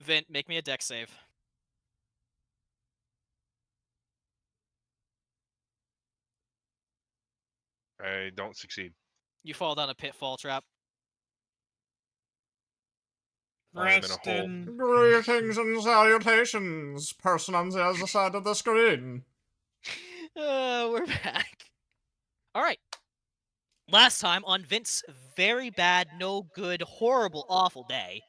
Vint, make me a dex save. I don't succeed. You fall down a pitfall trap. I am in a hole. Greetings and salutations, person on the other side of the screen. We're back. Alright. Last time, on Vint's very bad, no good, horrible, awful day,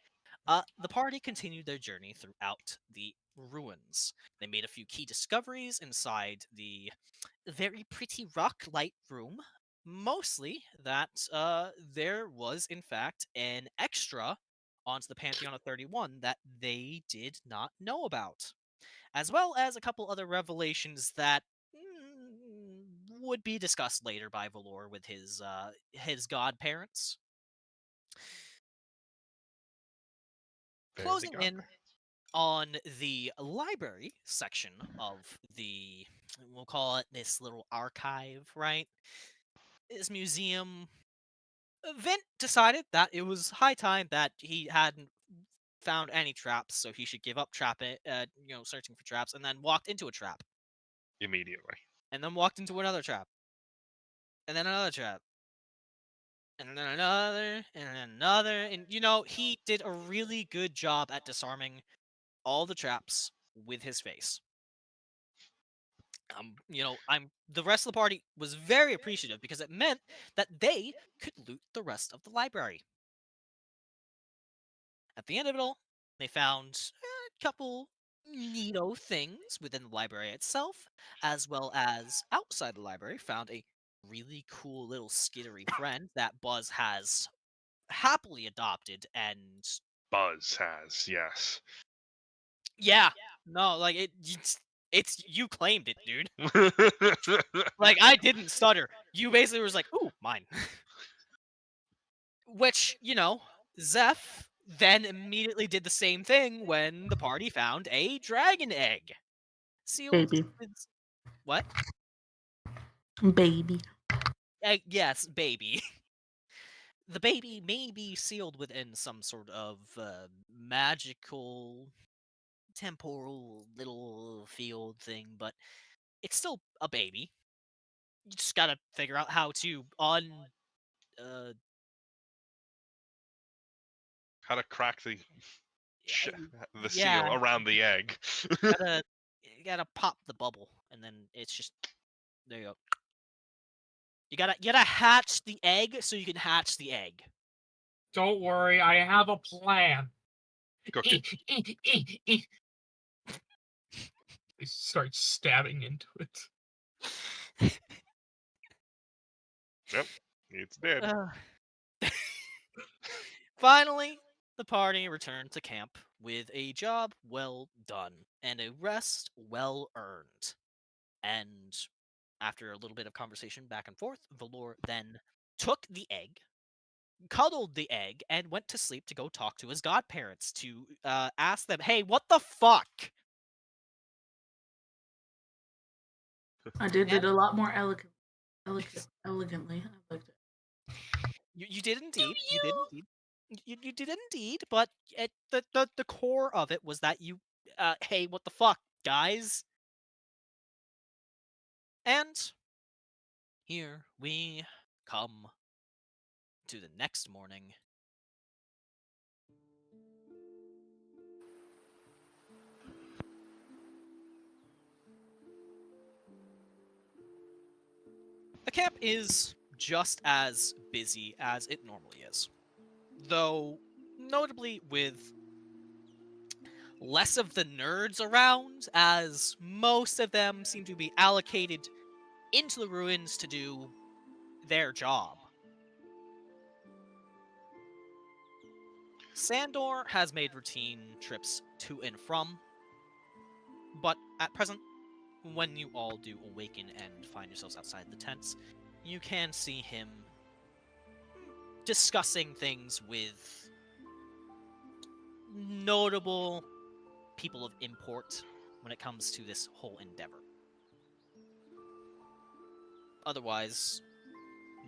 the party continued their journey throughout the ruins. They made a few key discoveries inside the very pretty rock-light room. Mostly that there was, in fact, an extra onto the Pantheon of 31 that they did not know about, as well as a couple other revelations that would be discussed later by Valor with his godparents. Closing in on the library section of the, we'll call it this little archive, right? This museum. Vint decided that it was high time that he hadn't found any traps, so he should give up searching for traps, and then walked into a trap. Immediately. And then walked into another trap. And then another trap. And then another, and then another, and he did a really good job at disarming all the traps with his face. The rest of the party was very appreciative because it meant that they could loot the rest of the library. At the end of it all, they found a couple neato things within the library itself, as well as outside the library, found a really cool little skittery friend that Buzz has happily adopted, and Buzz has, yes. yeah, no, like it's you claimed it, dude. Like, I didn't stutter. You basically was like, ooh, mine. Which, Zeph then immediately did the same thing when the party found a dragon egg. Sealed Baby. with... What? Baby. Yes, baby. The baby may be sealed within some sort of magical, temporal little field thing, but it's still a baby. You just gotta figure out how to How to crack the yeah, seal around the egg. you gotta pop the bubble, and then it's just, there you go. You gotta hatch the egg so you can hatch the egg. Don't worry, I have a plan. Cookie. He starts stabbing into it. Yep, it's dead. Finally, the party returned to camp with a job well done and a rest well earned. And after a little bit of conversation back and forth, Valor then took the egg, cuddled the egg, and went to sleep to go talk to his godparents to ask them, hey, what the fuck? I did it a lot more elegantly. I liked it. You did indeed. You did indeed. You did indeed, but the core of it was that you, hey, what the fuck, guys? And here we come to the next morning. The camp is just as busy as it normally is, though notably with less of the nerds around, as most of them seem to be allocated into the ruins to do their job. Sandor has made routine trips to and from, but at present, when you all do awaken and find yourselves outside the tents, you can see him discussing things with notable people of import when it comes to this whole endeavor. Otherwise,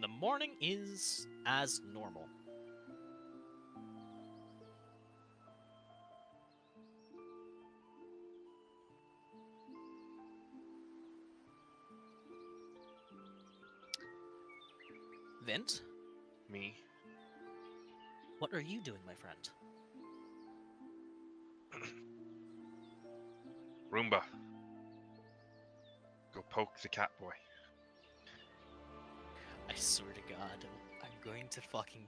the morning is as normal. Vint, Me. what are you doing, my friend? Roomba. Go poke the cat boy. I swear to God, I'm going to fucking.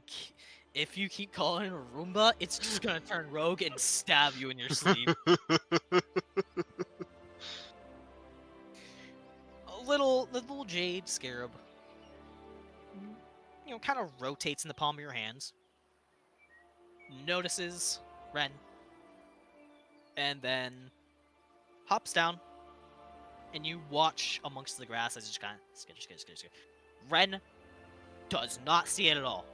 If you keep calling it a Roomba, it's just gonna turn rogue and stab you in your sleep. The little jade scarab, kind of rotates in the palm of your hands. Notices Ren, and then hops down, and you watch amongst the grass as it just kind of skitter. Ren does not see it at all.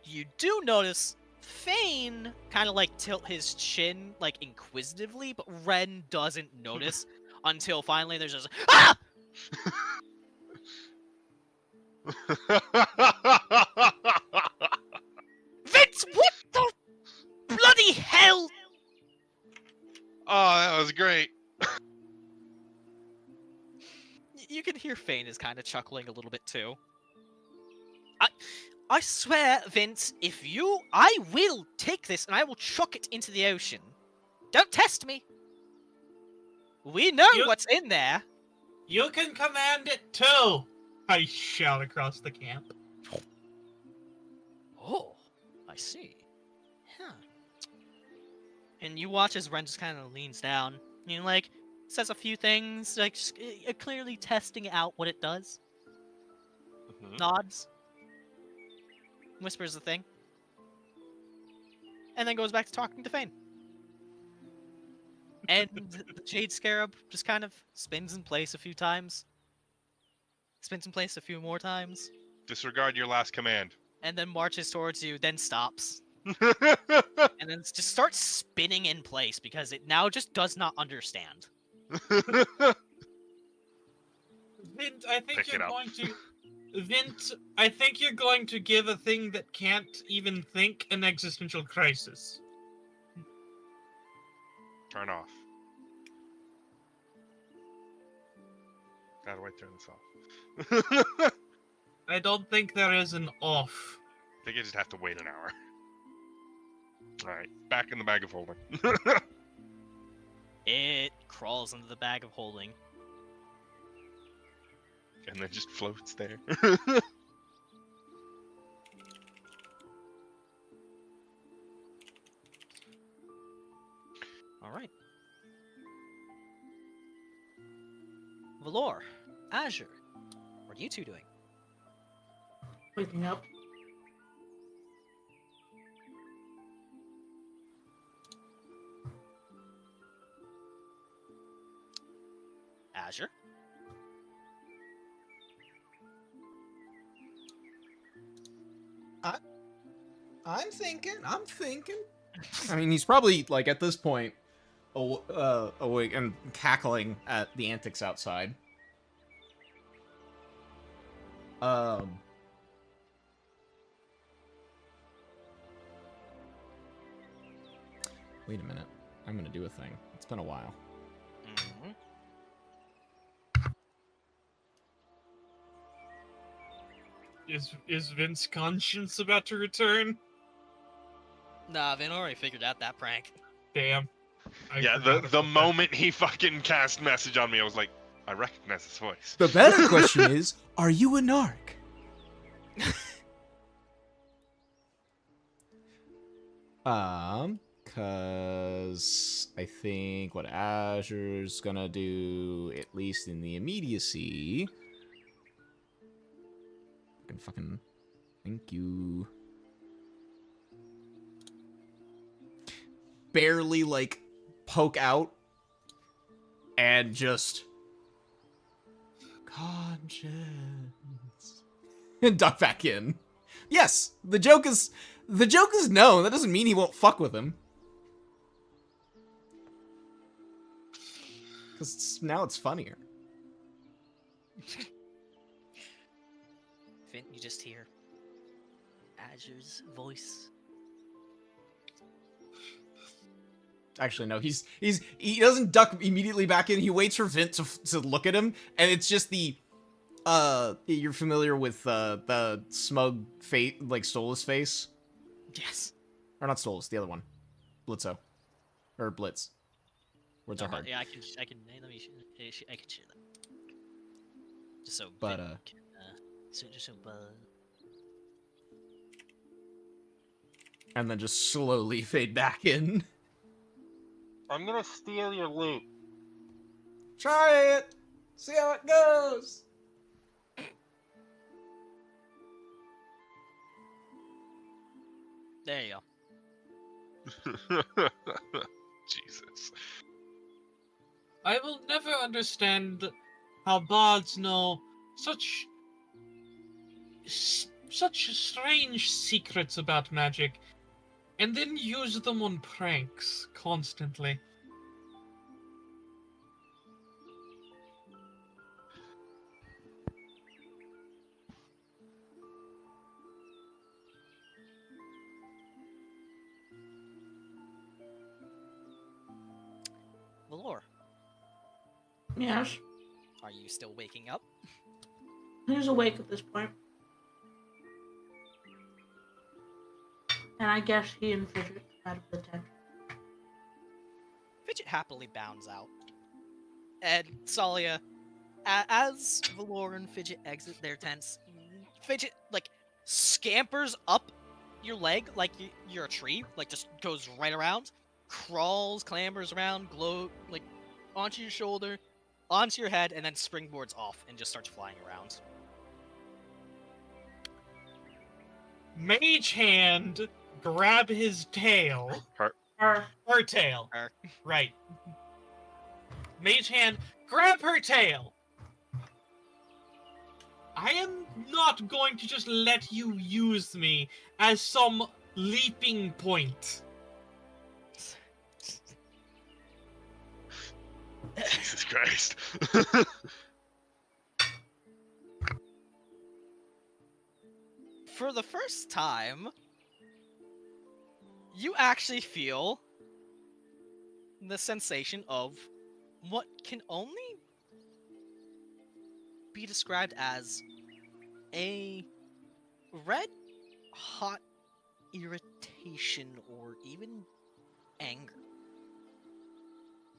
You do notice Fane kind of like tilt his chin like inquisitively, but Ren doesn't notice until finally there's just ah! Vince, what the bloody hell? Oh, that was great. You can hear Fane is kind of chuckling a little bit too. I swear, Vince, I will take this and I will chuck it into the ocean. Don't test me. We know what's in there. You can command it too! I shout across the camp. Oh, I see. Huh. And you watch as Ren just kind of leans down, says a few things, clearly testing out what it does. Mhm. Nods. Whispers the thing. And then goes back to talking to Fane. And the Jade Scarab just kind of spins in place a few times. Spins in place a few more times. Disregard your last command. And then marches towards you, then stops. And then just starts spinning in place because it now just does not understand. Vint, I think Pick it you're up. going to... Vint, I think you're going to give a thing that can't even think an existential crisis. Turn off. How do I turn this off? I don't think there is an off. I think I just have to wait an hour. Alright, back in the bag of holding. It crawls into the bag of holding. And then just floats there. Alright. Valor, Azure, what are you two doing? Waking up. Azure? I'm thinking. I mean, he's probably, like, at this point, awake and cackling at the antics outside. Wait a minute. I'm gonna do a thing. It's been a while. Mm-hmm. Is Vince's conscience about to return? Nah, Vin already figured out that prank. Damn. I Yeah, forgot the about that. moment he fucking cast message on me, I was like, I recognize his voice. The better question is, are you a narc? Cause I think what Azure's gonna do, at least in the immediacy. Fucking thank you. Barely, like, poke out and just conscience and duck back in. Yes, the joke is no. That doesn't mean he won't fuck with him. Because now it's funnier. Vint, you just hear Azure's voice. Actually, no. He doesn't duck immediately back in. He waits for Vint to look at him, and it's just the you're familiar with the smug fate, like Stolas face? Yes. Or not Stolas, the other one. Blitzo. Or Blitz. Words are hard. Yeah, I can. Let me. I can share that. Just so. But, Vin can, just so. And then just slowly fade back in. I'm gonna steal your loot. Try it! See how it goes! There you go. Jesus. I will never understand how bards know such strange secrets about magic, and then use them on pranks constantly. Valor, Yes. are you still waking up? Who's awake at this point? And I guess he and Fidget out of the tent. Fidget happily bounds out. And Tsalia, as Valor and Fidget exit their tents, Fidget, like, scampers up your leg like you're a tree, like, just goes right around, crawls, clambers around, like, onto your shoulder, onto your head, and then springboards off and just starts flying around. Mage hand, grab his tail. Her. Her tail. Her. Right. Mage hand, grab her tail. I am not going to just let you use me as some leaping point. Jesus Christ. For the first time, you actually feel the sensation of what can only be described as a red hot irritation or even anger.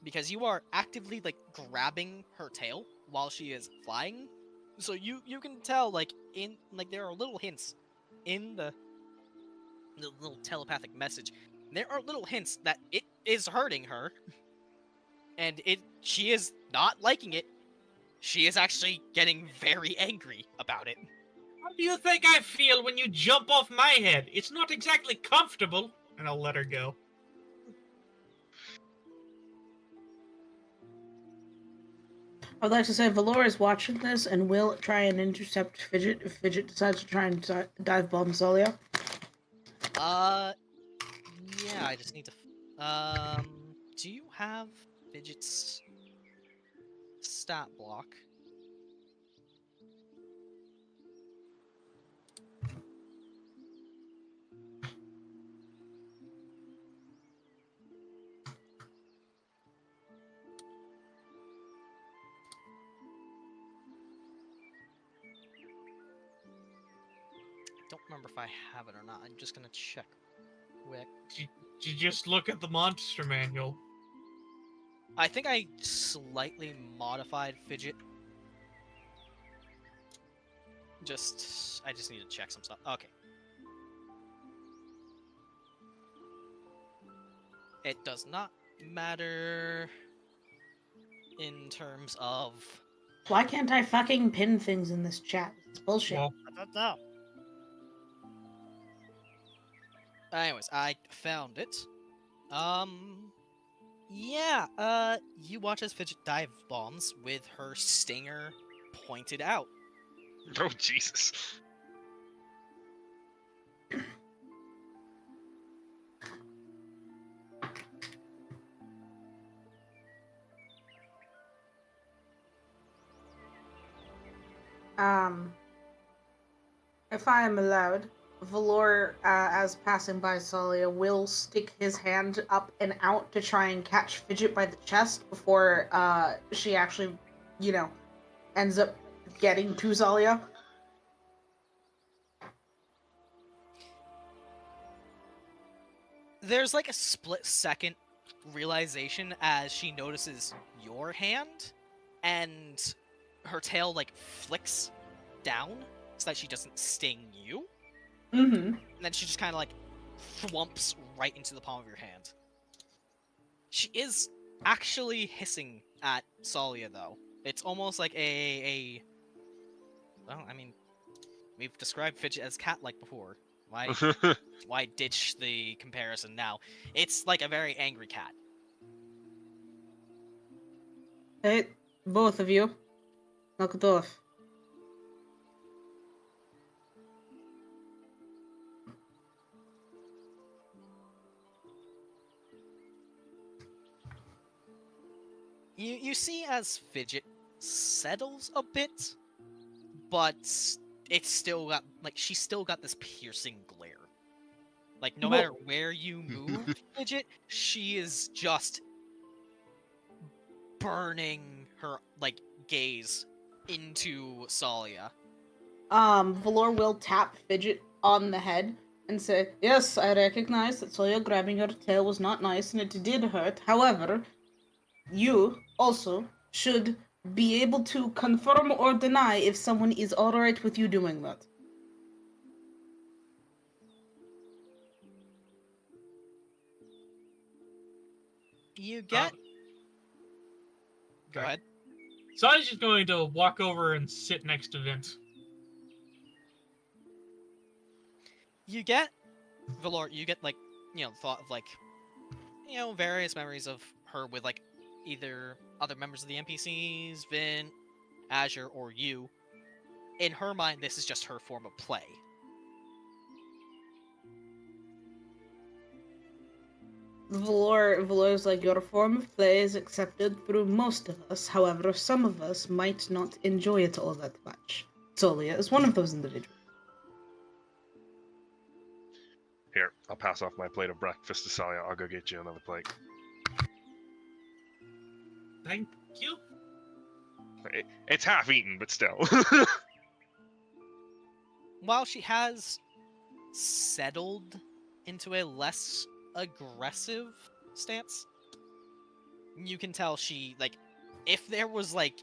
Because you are actively, like, grabbing her tail while she is flying. So you can tell, like, there are little hints in the little telepathic message. There are little hints that it is hurting her. And she is not liking it. She is actually getting very angry about it. How do you think I feel when you jump off my head? It's not exactly comfortable. And I'll let her go. I would like to say Valor is watching this and will try and intercept Fidget if Fidget decides to try and dive bomb Tsalia. Yeah, I just need to. Do you have Fidget's stat block? Don't remember if I have it or not. I'm just gonna check quick. Did you just look at the monster manual? I think I slightly modified Fidget. I just need to check some stuff. Okay. It does not matter in terms of... Why can't I fucking pin things in this chat? It's bullshit. Well, I don't know. Anyways, I found it. Yeah, you watch as Fidget dive bombs with her stinger pointed out. Oh, Jesus. If I am allowed, Valor, as passing by Tsalia, will stick his hand up and out to try and catch Fidget by the chest before she actually, ends up getting to Tsalia. There's like a split-second realization as she notices your hand, and her tail like flicks down so that she doesn't sting you. Mm-hmm. And then she just kind of like thwumps right into the palm of your hand. She is actually hissing at Tsalia, though. It's almost like well, I mean, we've described Fidget as cat-like before. Why ditch the comparison now? It's like a very angry cat. Hey, both of you, knock it off. You see as Fidget settles a bit, but it's still got she's still got this piercing glare. Like no matter where you move, Fidget, she is just burning her gaze into Tsalia. Valor will tap Fidget on the head and say, "Yes, I recognize that Tsalia grabbing your tail was not nice and it did hurt. However, you also should be able to confirm or deny if someone is alright with you doing that." You get. Go ahead. So I was just going to walk over and sit next to Vint. You get, Valor, you get thought of various memories of her with either other members of the NPCs, Vint, Azure, or you. In her mind, this is just her form of play. Valor's like, "Your form of play is accepted through most of us. However, some of us might not enjoy it all that much. Tsalia is one of those individuals." Here, I'll pass off my plate of breakfast to Tsalia. I'll go get you another plate. Thank you. It's half eaten, but still. While she has settled into a less aggressive stance, you can tell she, if there was, the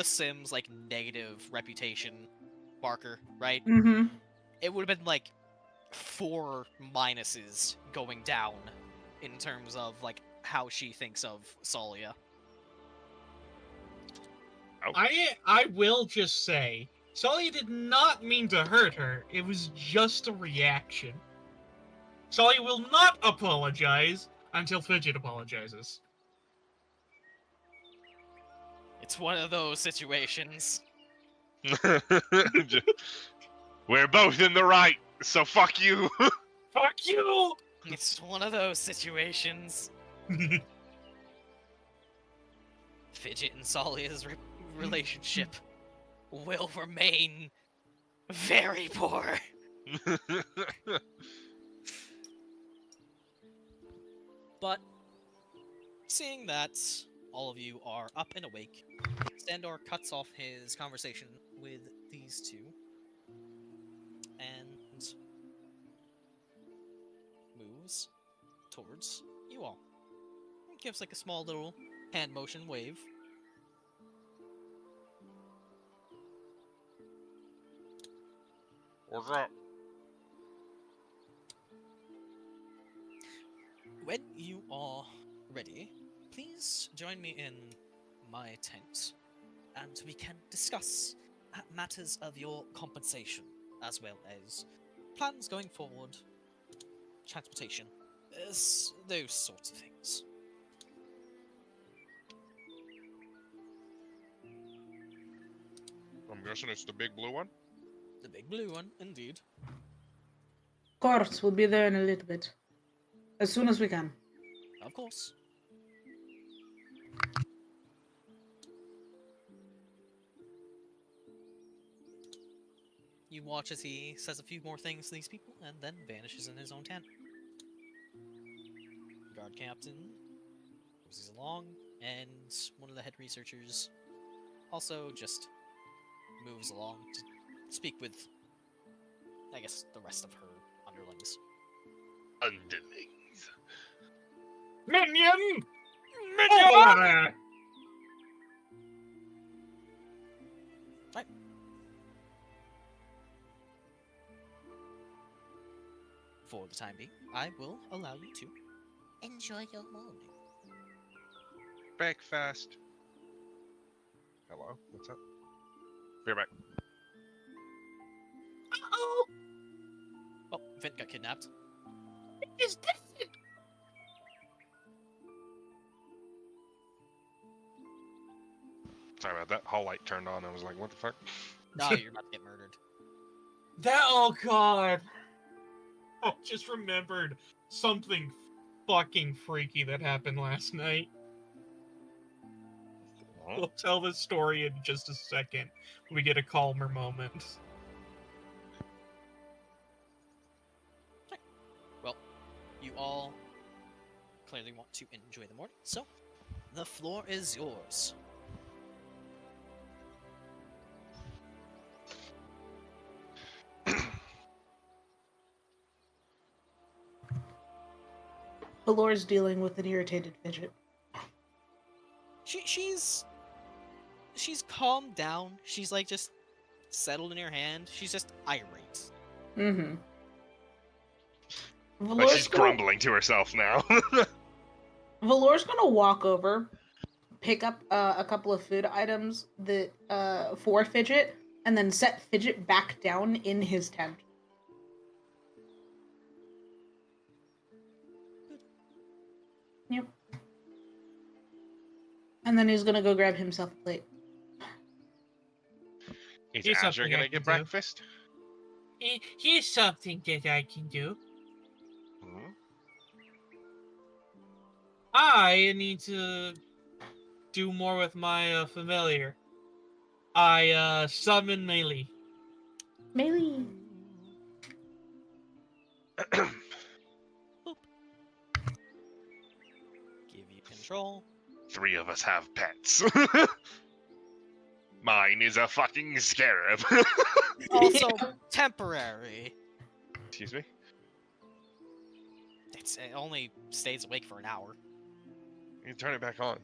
Sims, negative reputation marker, right? Mm-hmm. It would have been, 4 minuses going down in terms of, how she thinks of Tsalia. I will just say, Tsalia did not mean to hurt her. It was just a reaction. Tsalia will not apologize until Fidget apologizes. It's one of those situations. We're both in the right, so fuck you. Fuck you! It's one of those situations. Fidget and Tsalia's relationship will remain very poor. But seeing that all of you are up and awake, Sandor cuts off his conversation with these two and moves towards you all. He gives a small little hand motion wave. What's up? When you are ready, please join me in my tent, and we can discuss matters of your compensation, as well as plans going forward, transportation, those sorts of things. I'm guessing it's the big blue one? The big blue one, indeed. Of course, we'll be there in a little bit. As soon as we can. Of course. You watch as he says a few more things to these people, and then vanishes in his own tent. Guard captain moves along, and one of the head researchers also just moves along to speak with, I guess, the rest of her underlings. Underlings. Minion! Over there! For the time being, I will allow you to enjoy your morning. Breakfast. Hello, what's up? Be right back. Uh-oh! Oh, Vint got kidnapped. Is this it? Sorry about that. Hall light turned on. I was like, what the fuck? No, you're about to get murdered. Oh god! I just remembered something fucking freaky that happened last night. We'll tell this story in just a second when we get a calmer moment. Well, you all clearly want to enjoy the morning, so the floor is yours. Valor's dealing with an irritated fidget. She's calmed down. She's like just settled in her hand. She's just irate. Mm-hmm. Like she's grumbling to herself now. Valor's gonna walk over, pick up a couple of food items that for Fidget, and then set Fidget back down in his tent. Yep. And then he's gonna go grab himself a plate. Is Here's Azure something I gonna can get do. breakfast? Here's something that I can do. Hmm? I need to do more with my familiar. I summon Melee. Melee. Give you control. 3 of us have pets. Mine is a fucking scarab. Also temporary. Excuse me? It only stays awake for an hour. You can turn it back on.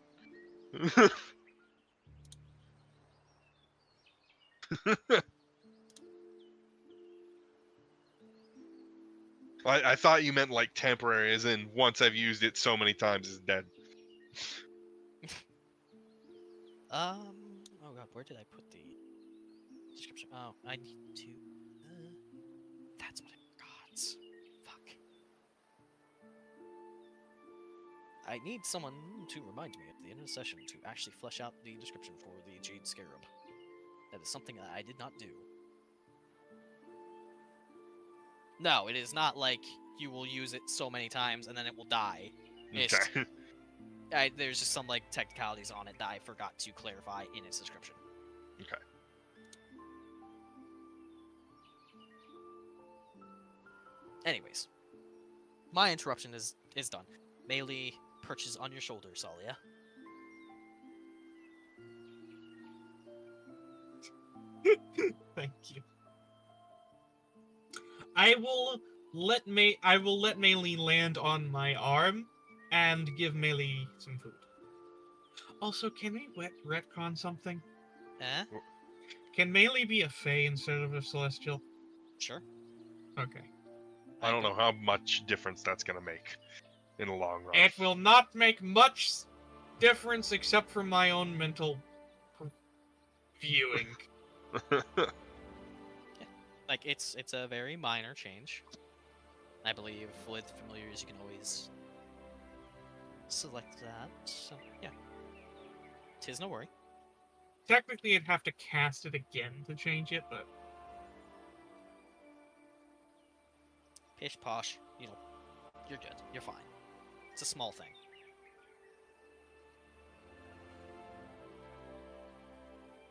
I thought you meant like temporary, as in once I've used it so many times, it's dead. Oh god, where did I put the description? Oh, I need to. That's what I forgot. Fuck. I need someone to remind me at the end of the session to actually flesh out the description for the Jade Scarab. That is something that I did not do. No, it is not like you will use it so many times and then it will die. It's, Okay. there's just some like technicalities on it that I forgot to clarify in its description. Okay. Anyways, my interruption is done. Melee perches on your shoulder, Tsalia. Thank you. I will let Melee land on my arm and give Melee some food. Also, can we retcon something? Eh? Can Melee be a Fae instead of a Celestial? Sure. Okay. I don't know how much difference that's gonna make in the long run. It will not make much difference except for my own mental viewing. Like, it's a very minor change. I believe with familiars you can always select that, so yeah. 'Tis no worry. Technically, I'd have to cast it again to change it, but Pish posh, you know, you're good. You're fine. It's a small thing.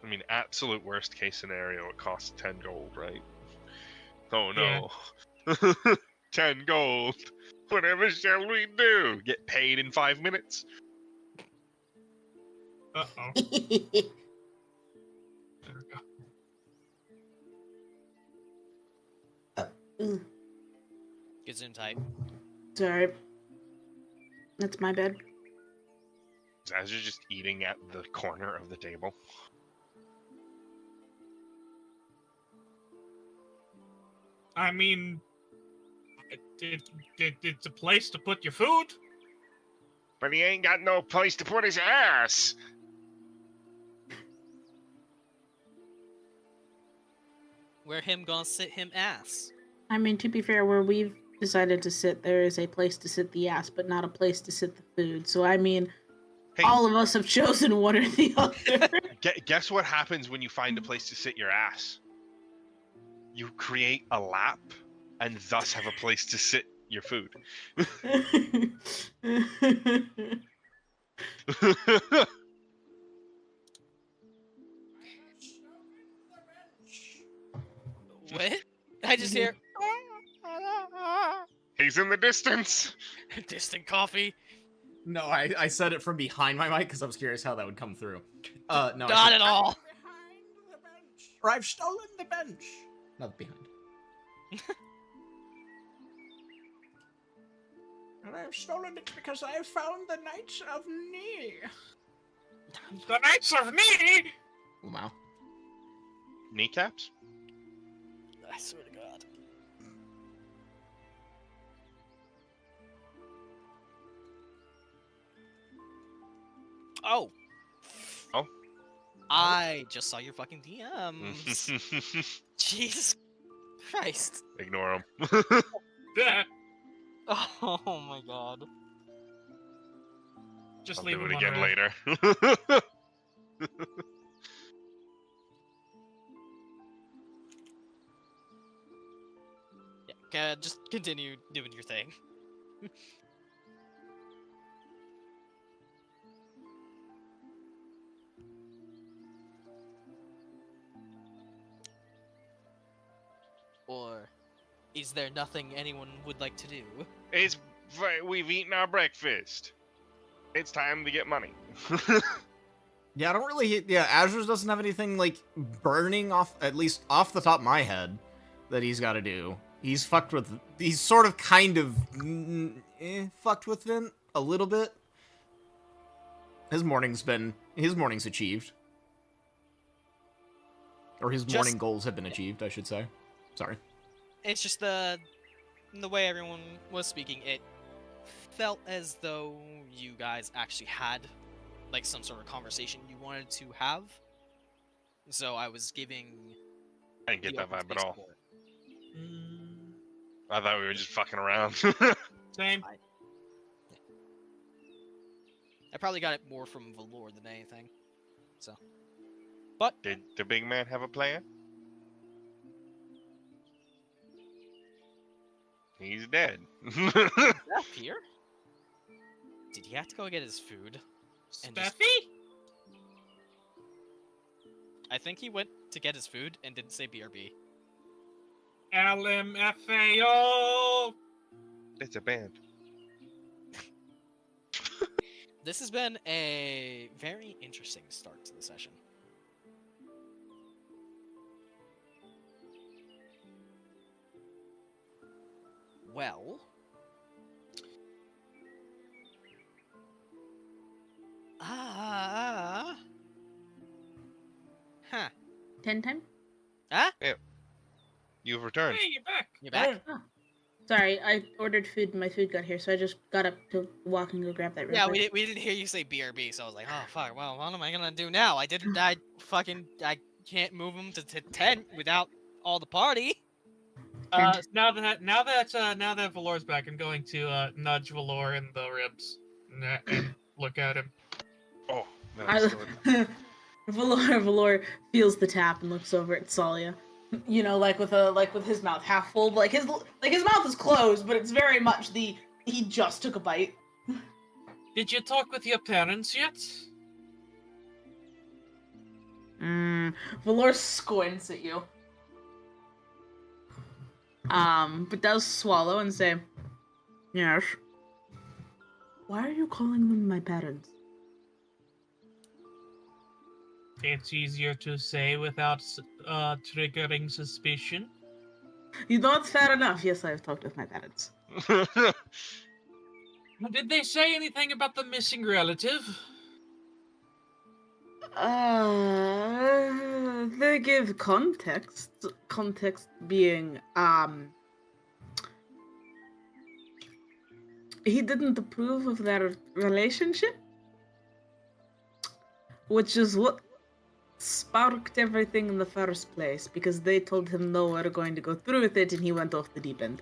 I mean, absolute worst case scenario, it costs 10 gold, right? Oh no. 10 gold. Whatever shall we do? Get paid in 5 minutes? uh-oh. There we go. Ooh, Get zoom tight. sorry. That's my bad. Is Azure just eating at the corner of the table? I mean, it's a place to put your food. But he ain't got no place to put his ass! Where him gonna sit him ass? I mean, to be fair, where we've decided to sit, there is a place to sit the ass, but not a place to sit the food. So, I mean, Hey, all of us have chosen one or the other. guess what happens when you find a place to sit your ass? You create a lap, and thus have a place to sit your food. What? I just hear He's in the distance! distant coffee. No, I said it from behind my mic because I was curious how that would come through. No, I Not said, at all. behind the bench. Or I've stolen the bench. Not behind. And I've stolen it because I found the Knights of Knee. The Knights of Knee! Wow. Kneecaps? I swear to God. Oh. Oh? I just saw your fucking DMs. Jesus Christ. Ignore him. Yeah, Oh my God. just I'll leave do him it on again red. later. Yeah, just continue doing your thing. Or is there nothing anyone would like to do? We've eaten our breakfast. It's time to get money. Yeah, I don't really. Yeah, Azure doesn't have anything like burning off, at least off the top of my head, that he's got to do. He's fucked with. He's sort of, kind of, fucked with Vint a little bit. His morning's achieved, or his Just- morning goals have been achieved, I should say. Sorry. It's just the way everyone was speaking, it felt as though you guys actually had like some sort of conversation you wanted to have. So I was giving I didn't get the that open vibe at space all. for it. I thought we were just fucking around. Same. I probably got it more from Valor than anything. So Did the big man have a plan? He's dead. Zeph here? Did he have to go get his food? And just- Steffi? I think he went to get his food and didn't say BRB. LMFAO! It's a band. This has been a very interesting start to the session. Well, huh? 10 time? Huh? You've returned. Hey, you're back! You back? Oh. Sorry, I ordered food and my food got here, so I just got up to walk and go grab that real Yeah, quick. we didn't hear you say BRB, so I was like, oh fuck. Well, what am I gonna do now? I can't move him to 10 without all the party. Now that Valor's back, I'm going to nudge Valor in the ribs and look at him. Oh, nice. Valor feels the tap and looks over at Tsalia. You know, like with his mouth half full, but his mouth is closed, but it's very much he just took a bite. Did you talk with your parents yet? Valor squints at you. But does swallow and say, "Yes. Why are you calling them my parents?" It's easier to say without triggering suspicion. You know, it's fair enough. Yes, I've talked with my parents. Did they say anything about the missing relative? They give context. Context being, he didn't approve of their relationship, which is what sparked everything in the first place, because they told him no, we're going to go through with it, and he went off the deep end.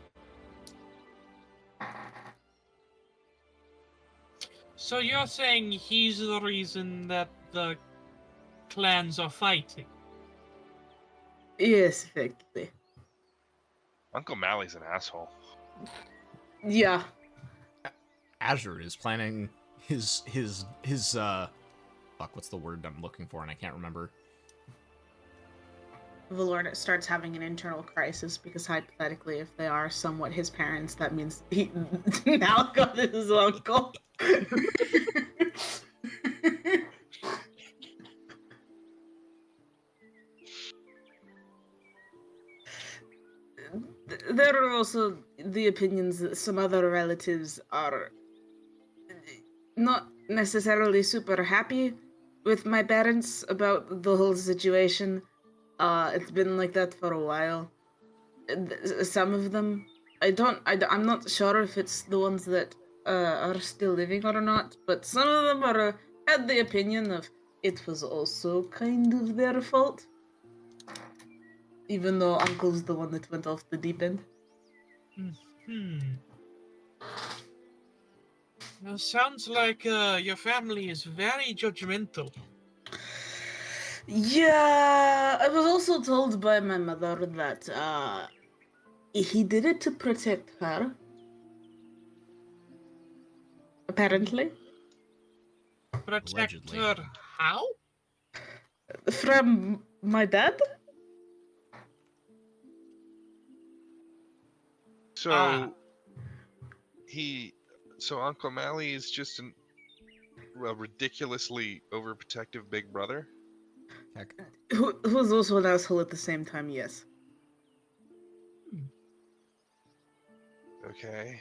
So you're saying he's the reason that the clans are fighting? Yes, effectively. Uncle Mally's an asshole. Yeah. Azure is planning his fuck, what's the word I'm looking for and I can't remember. Valor starts having an internal crisis because hypothetically, if they are somewhat his parents, that means he now got his uncle. There are also the opinions that some other relatives are not necessarily super happy with my parents about the whole situation. It's been like that for a while. Some of them, I'm not sure if it's the ones that are still living or not, but some of them had the opinion of it was also kind of their fault. Even though Uncle's the one that went off the deep end. Now, sounds like your family is very judgmental. Yeah, I was also told by my mother that he did it to protect her. Apparently. Protect Allegedly. her how? From my dad? So so Uncle Mally is just a ridiculously overprotective big brother. Heck. Who's also an asshole at the same time, yes. Okay.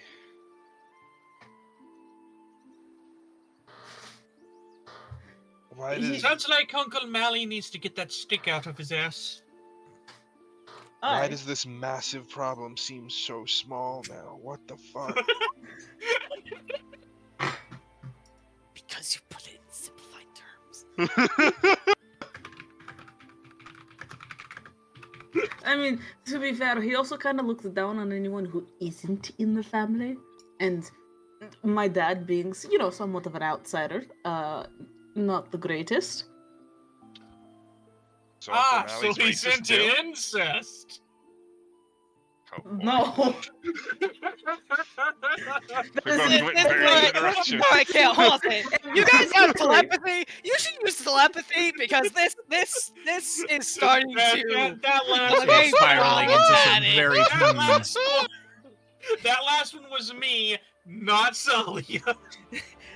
Why does Sounds like Uncle Mally needs to get that stick out of his ass. why does this massive problem seem so small now? What the fuck? Because you put it in simplified terms. I mean, to be fair, he also kind of looks down on anyone who isn't in the family. And my dad being, somewhat of an outsider, not the greatest. So Uncle So Mally's he's racist into too? incest. Oh, boy. No. We're both This went in very is different directions. I can't hold it. You guys have telepathy. You should use telepathy because this is starting to. That last Okay, one, Spiraling into some problematic. very that last one, that last one was me, not Tsalia.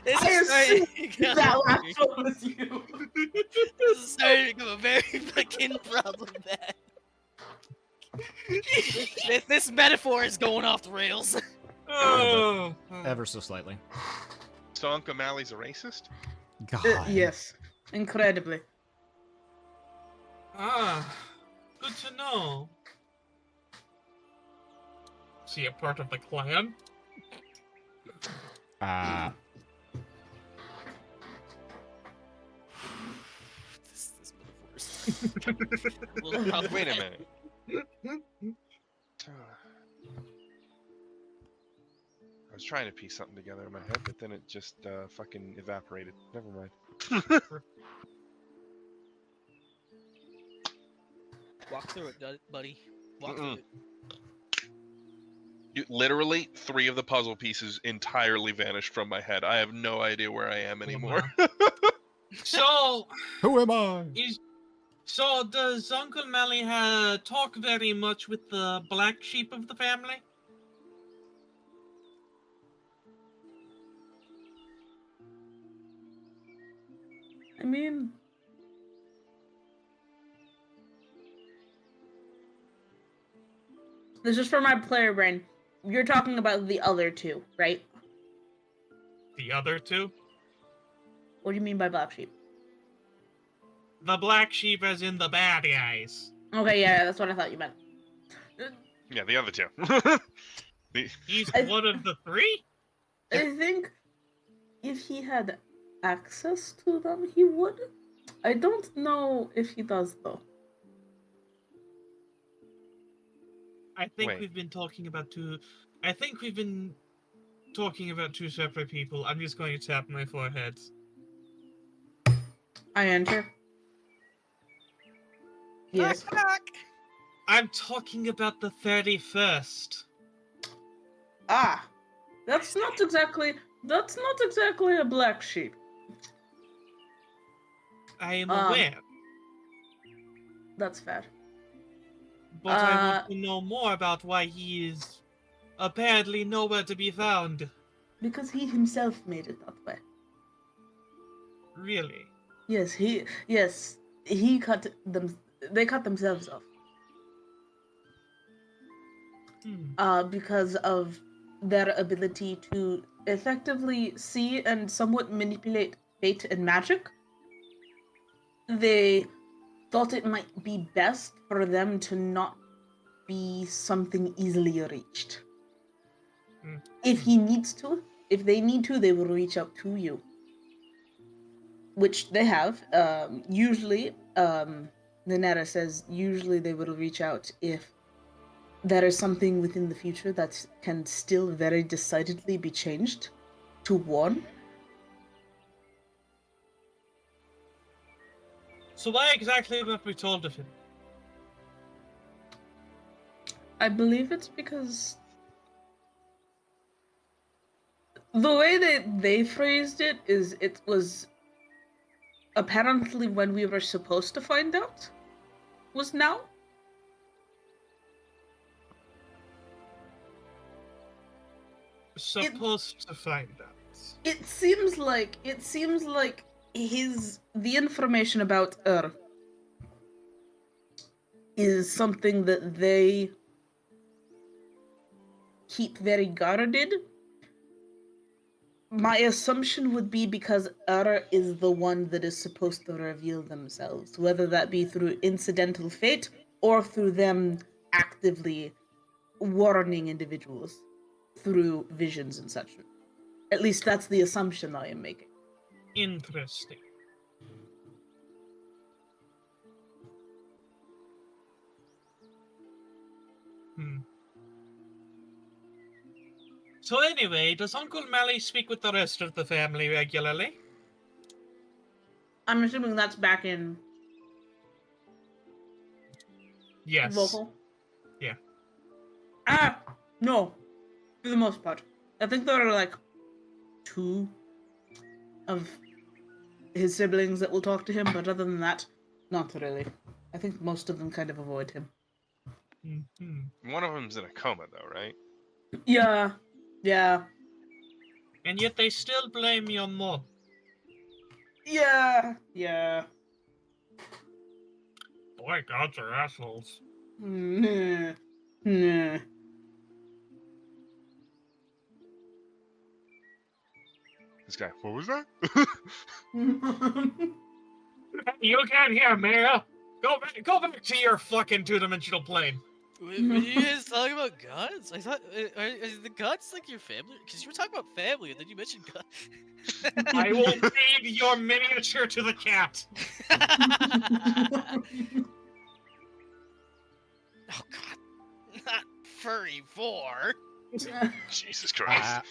This I is starting to become, That last one was you. this is starting to become a very fucking problematic. This metaphor is going off the rails. Oh. Ever so slightly. So Uncle Mally's a racist? God. Yes. Incredibly. Good to know. Is he a part of the clan? This metaphor is. Wait a minute. I was trying to piece something together in my head, but then it just fucking evaporated. Never mind. Walk through it, buddy. Walk through it. Literally, 3 of the puzzle pieces entirely vanished from my head. I have no idea where I am anymore. So, Who am I? so does Uncle Mally talk very much with the black sheep of the family? I mean, This is for my player brain. You're talking about the other two, right? The other two? What do you mean by black sheep? The black sheep as in the bad guys. Okay, yeah, that's what I thought you meant. Yeah, the other two. He's I- one of the three? I think if he had access to them, he would. I don't know if he does, though. I think Wait. we've been talking about two... I think we've been talking about two separate people. I'm just going to tap my forehead. I enter. Yes. I'm talking about the 31st. Ah, that's not exactly a black sheep. I am Um, aware, That's fair. but I want to know more about why he is apparently nowhere to be found. Because he himself made it that way. Really? Yes, he cut them. They cut themselves off. Because of their ability to effectively see and somewhat manipulate fate and magic. They thought it might be best for them to not be something easily reached. If they need to, they will reach out to you. Which they have. Usually, Nanetta says, usually they will reach out if there is something within the future that can still very decidedly be changed to warn. So why exactly must we told of him? I believe it's because the way that they phrased it is it was apparently when we were supposed to find out was now. Supposed to find out. It seems like the information about is something that they keep very guarded. My assumption would be because is the one that is supposed to reveal themselves, whether that be through incidental fate or through them actively warning individuals through visions and such. At least that's the assumption I am making. Interesting. So anyway, does Uncle Mally speak with the rest of the family regularly? I'm assuming that's back in Yes. vocal. Yeah. No. For the most part. I think there are like 2 of his siblings that will talk to him, but other than that, not really. I think most of them kind of avoid him. One of them's in a coma, though, right? Yeah. Yeah. And yet they still blame your mom. Yeah. Yeah. Boy, gods are assholes. Nah. Nah. This guy, what was that? You can't hear, Myra. Go back to your fucking two-dimensional plane. Were you guys talking about guts? I thought, is the guts like your family? Because you were talking about family, and then you mentioned guts. I will feed your miniature to the cat. Oh god, not furry 4. Jesus Christ.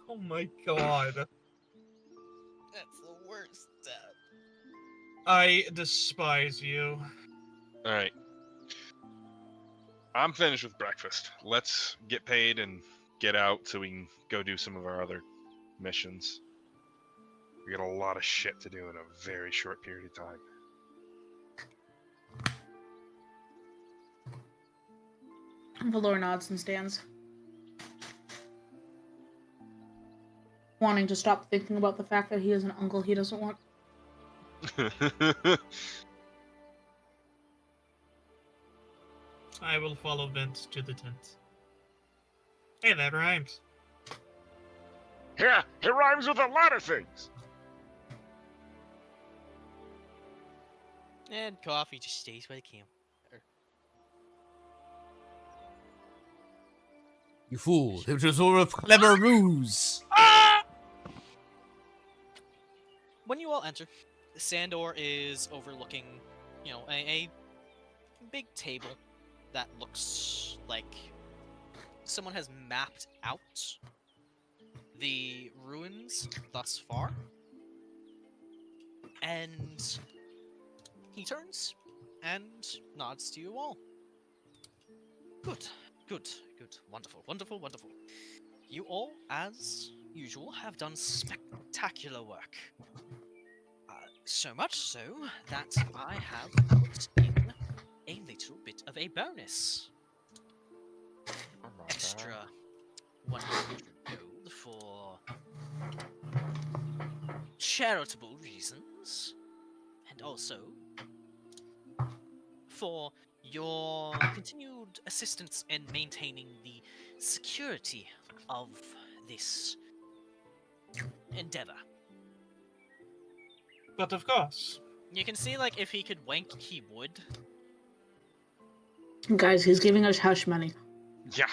Oh my god. That's the worst step. I despise you. Alright. I'm finished with breakfast. Let's get paid and get out so we can go do some of our other missions. We got a lot of shit to do in a very short period of time. Valor nods and stands. Wanting to stop thinking about the fact that he has an uncle he doesn't want. I will follow Vint to the tent. Hey, that rhymes. Yeah, it rhymes with a lot of things. And coffee just stays by the camp. You fool! It was all a clever ruse. When you all enter, Sandor is overlooking, a big table that looks like someone has mapped out the ruins thus far. And he turns and nods to you all. Good. Wonderful. You all, as usual, have done spectacular work. So much so that I have put in a little bit of a bonus. Extra 100 gold for charitable reasons, and also for your continued assistance in maintaining the security of this endeavor. But of course. You can see, like, if he could wink, he would. Guys, he's giving us hush money. Yeah.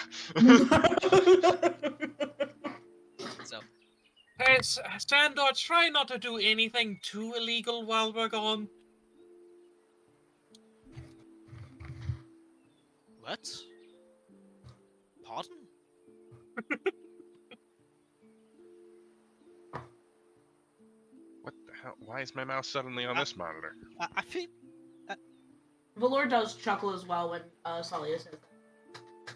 So, Hey, Sandor, try not to do anything too illegal while we're gone. what? Pardon? What the hell? Why is my mouse suddenly on this monitor? I feel... Valor does chuckle as well when Tsalia says that.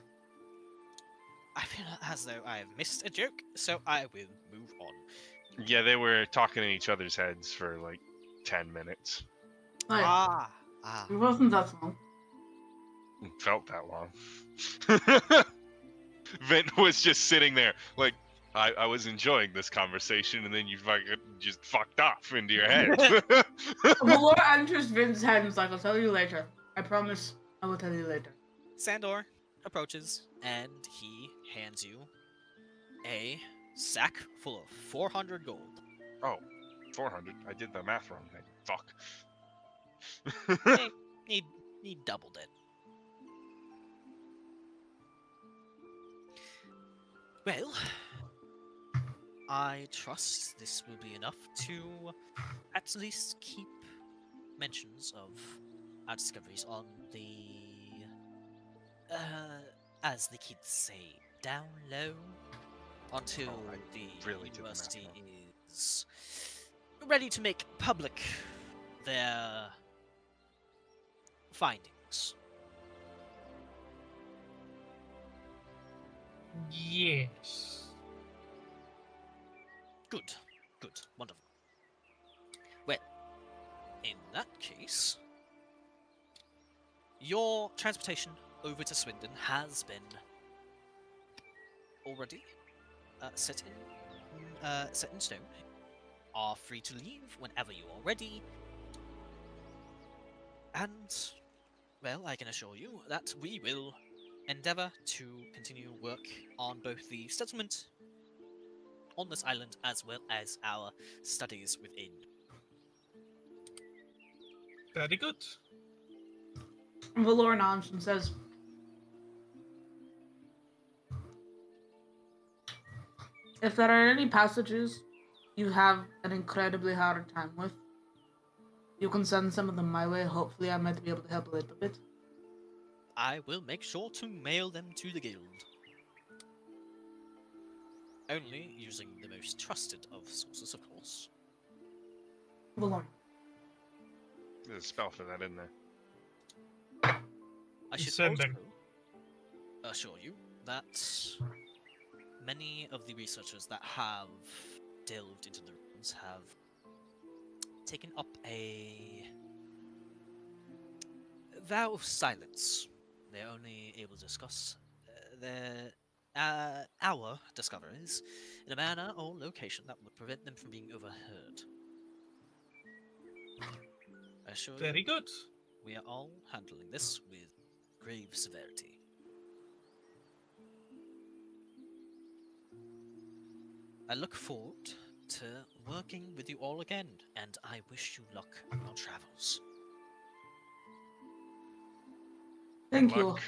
I feel as though I have missed a joke, so I will move on. Yeah, they were talking in each other's heads for like 10 minutes. Like, Ah. it wasn't that long. It felt that long. Vint was just sitting there, like, I was enjoying this conversation, and then you fucking just fucked off into your head. Valor enters Vint's head and is like, I'll tell you later. I promise I will tell you later. Sandor approaches, and he hands you a sack full of 400 gold. Oh, 400. I did the math wrong. Fuck. He doubled it. Well, I trust this will be enough to at least keep mentions of our discoveries on the, as the kids say, down low, until Oh, I the really did the math university wrong. is ready to make public their findings. Yes. Good, wonderful. Well, in that case, your transportation over to Swindon has been already set in stone. Are free to leave whenever you are ready. And, well, I can assure you that we will endeavour to continue work on both the settlement on this island as well as our studies within. Very good. Valor nods and says, if there are any passages you have an incredibly hard time with, you can send some of them my way. Hopefully I might be able to help a little bit. I will make sure to mail them to the guild. Only using the most trusted of sources, of course. Valor. There's a spell for that, isn't there? I should Sending. also assure you that many of the researchers that have delved into the ruins have taken up a vow of silence. They're only able to discuss our discoveries in a manner or location that would prevent them from being overheard. I assure Very you, good. we are all handling this with grave severity. I look forward to working with you all again, and I wish you luck on your travels. Thank Good you. luck.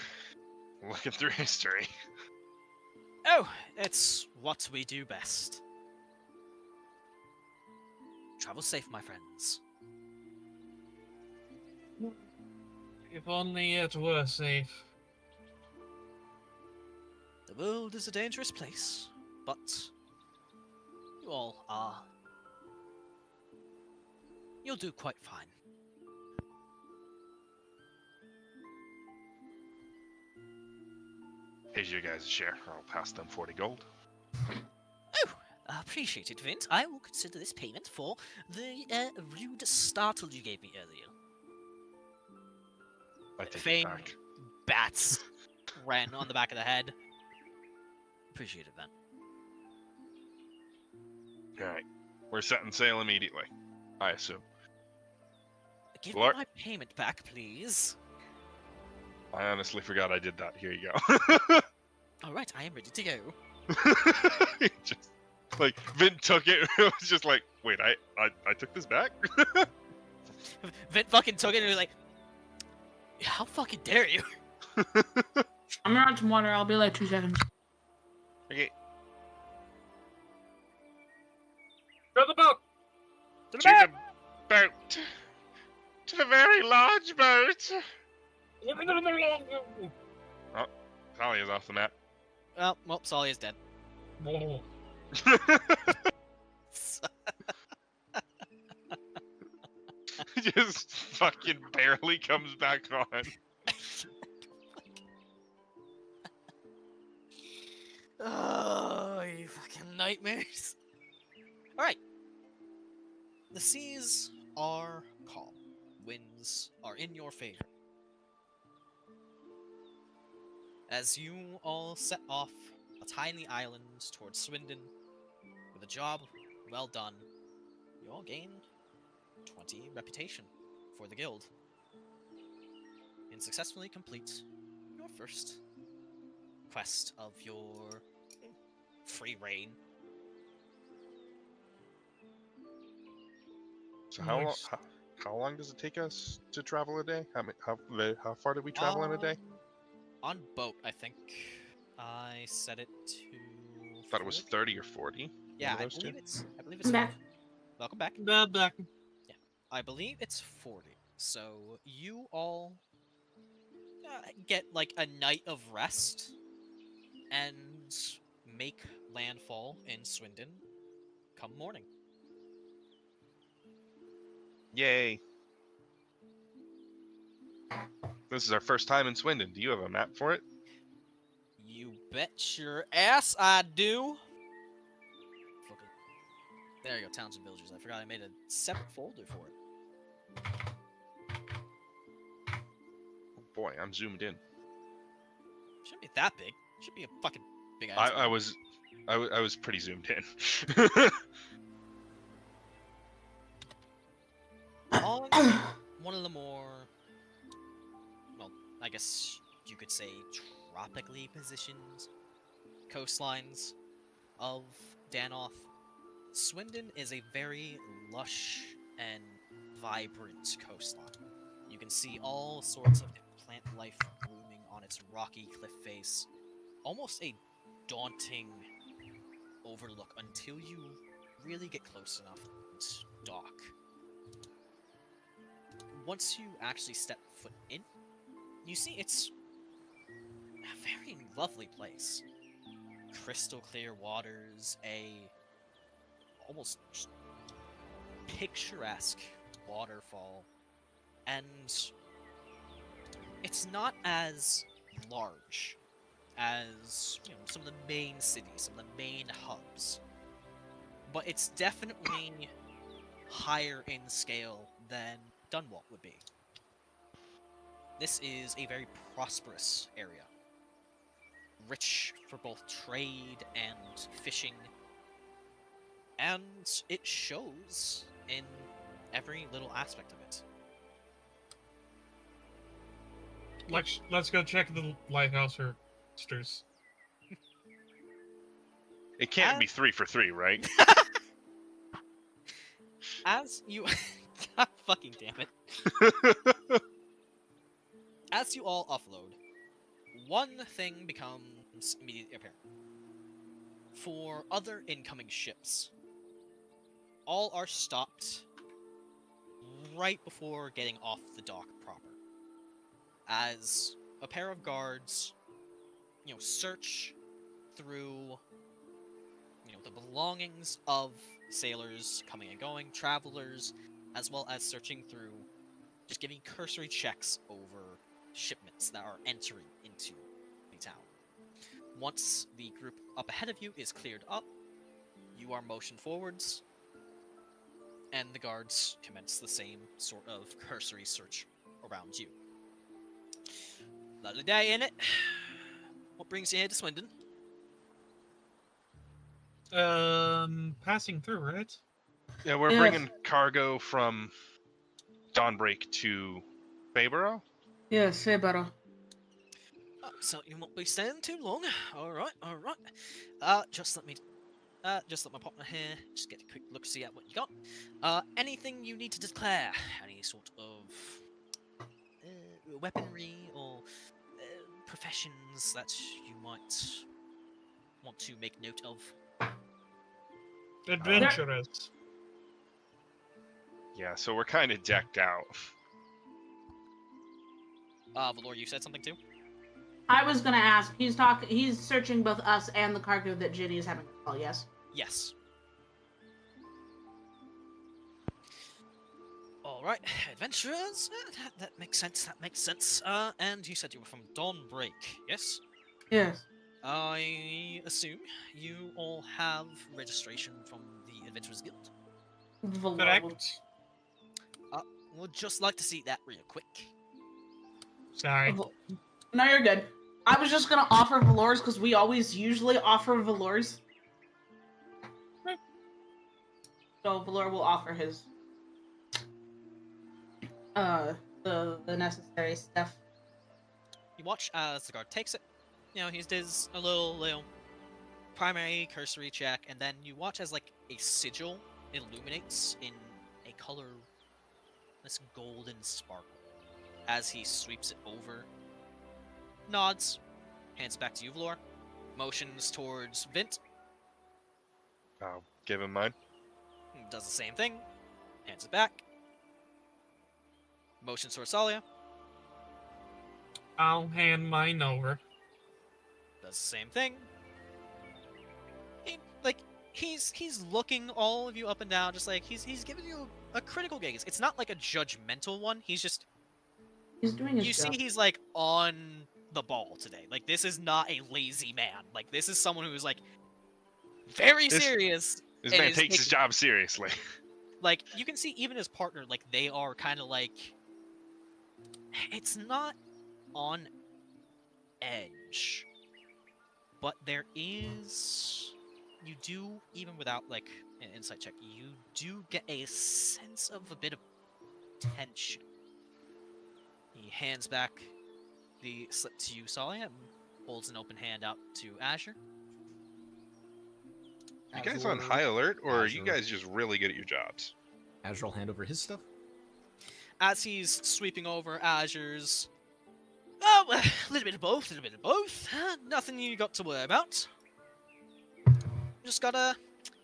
Looking through history. Oh, it's what we do best. Travel safe, my friends. If only it were safe. The world is a dangerous place, but you all are. You'll do quite fine. Here's your guys' share. I'll pass them 40 gold. Oh, appreciate it, Vint. I will consider this payment for the rude startle you gave me earlier. I take Fame. it back. Bats ran on the back of the head. Appreciate it, Vint. Alright. We're setting sail immediately, I assume. Give me Lord. my payment back, please. I honestly forgot I did that. Here you go. Alright, I am ready to go. Just, like, Vint took it. It was just like, wait, I took this back? Vint fucking took it and was like, how fucking dare you? I'm gonna run some water. I'll be like 2 seconds. Okay. To the boat! To the boat. To the very large boat. Tsalia's off the map. Well, Tsalia's dead. Just fucking barely comes back on. Oh, you fucking nightmares. Alright. The seas are calm. Winds are in your favor. As you all set off a tiny island towards Swindon, with a job well done, you all gain 20 reputation for the guild, and successfully complete your first quest of your free reign. So how long? Nice. How long does it take us to travel a day? How far did we travel in a day? On boat, I think. I set it to. Thought it was 40? 30 or 40. Yeah, One I of those two? believe it's. I believe it's. Back. 40. Welcome back. Back. I believe it's 40. So you all get like a night of rest and make landfall in Swindon come morning. Yay! This is our first time in Swindon. Do you have a map for it? You bet your ass I do. Fucking- There you go, towns and villages. I forgot I made a separate folder for it. Oh boy, I'm zoomed in. Shouldn't be that big. Should be a fucking big ass. I was pretty zoomed in. On one of the more, well, I guess you could say tropically positioned coastlines of Danoth, Swindon is a very lush and vibrant coastline. You can see all sorts of plant life blooming on its rocky cliff face. Almost a daunting overlook until you really get close enough and dock. Once you actually step foot in, you see it's a very lovely place. Crystal clear waters, a almost just picturesque waterfall, and it's not as large as, you know, some of the main cities, some of the main hubs, but it's definitely higher in scale than Dunwall would be. This is a very prosperous area, rich for both trade and fishing, and it shows in every little aspect of it. Let's go check the lighthouse for monsters. It can't be 3 for 3, right? As you... God fucking damn it. As you all offload, one thing becomes immediately apparent. For other incoming ships, all are stopped right before getting off the dock proper. As a pair of guards, search through, the belongings of sailors coming and going, travelers, as well as searching through, just giving cursory checks over shipments that are entering into the town. Once the group up ahead of you is cleared up, you are motioned forwards, and the guards commence the same sort of cursory search around you. Lovely day, innit? What brings you here to Swindon? Passing through, right? Yeah, we're Yes. bringing cargo from Dawnbreak to Bayborough. Yes, say better. So you won't be staying too long. Alright. Just let my partner here just get a quick look, see at what you got. Anything you need to declare? Any sort of weaponry or professions that you might want to make note of? Adventurous. Yeah, so we're kind of decked out. Valor, you said something too? I was gonna ask. He's searching both us and the cargo that Ginny is having to call. Yes. Yes. Alright, adventurers. That makes sense. And you said you were from Dawnbreak, yes? Yes. I assume you all have registration from the Adventurers Guild. Correct. Would just like to see that real quick. Sorry. No, you're good. I was just gonna offer Valors because we always usually offer Valors. So Valor will offer his the necessary stuff. You watch as the guard takes it. He does a little primary cursory check, and then you watch as like a sigil illuminates in a color, this golden sparkle, as he sweeps it over. Nods, hands back to you, Valor. Motions towards Vint. I'll give him mine. Does the same thing. Hands it back. Motions towards Tsalia. I'll hand mine over. Does the same thing. He's looking all of you up and down, just like he's giving you a critical gaze. It's not like a judgmental one. He's doing his you job. see he's like on the ball today. Like, this is not a lazy man. Like, this is someone who's like very serious. This and man is takes his taking- job seriously. Like, you can see even his partner, like, they are kind of like, it's not on edge, but there is, you do, even without like an insight check, you do get a sense of a bit of tension. He hands back the slip to you, Tsalia, and holds an open hand out to Azure. You guys on high alert, or are you Azure. guys just really good at your jobs? Azure will hand over his stuff. As he's sweeping over Azure's, oh, a little bit of both, nothing you got to worry about. Just gotta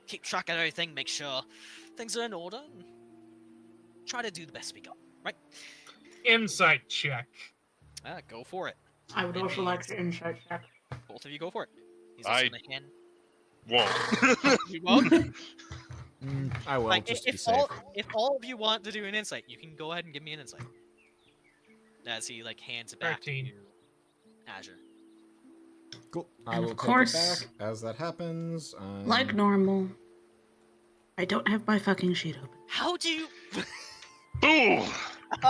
keep track of everything, make sure things are in order, and try to do the best we got, right? Insight check. Go for it. I would also like to insight check. Both of you go for it. He's also gonna hand. Won't. You won't? I will, Like, just to be if safe. all of you want to do an insight, you can go ahead and give me an insight. As he like hands it back 13. to Azure. Cool. I And will of take course, it back as that happens. like normal, I don't have my fucking sheet open. How do you? Boo!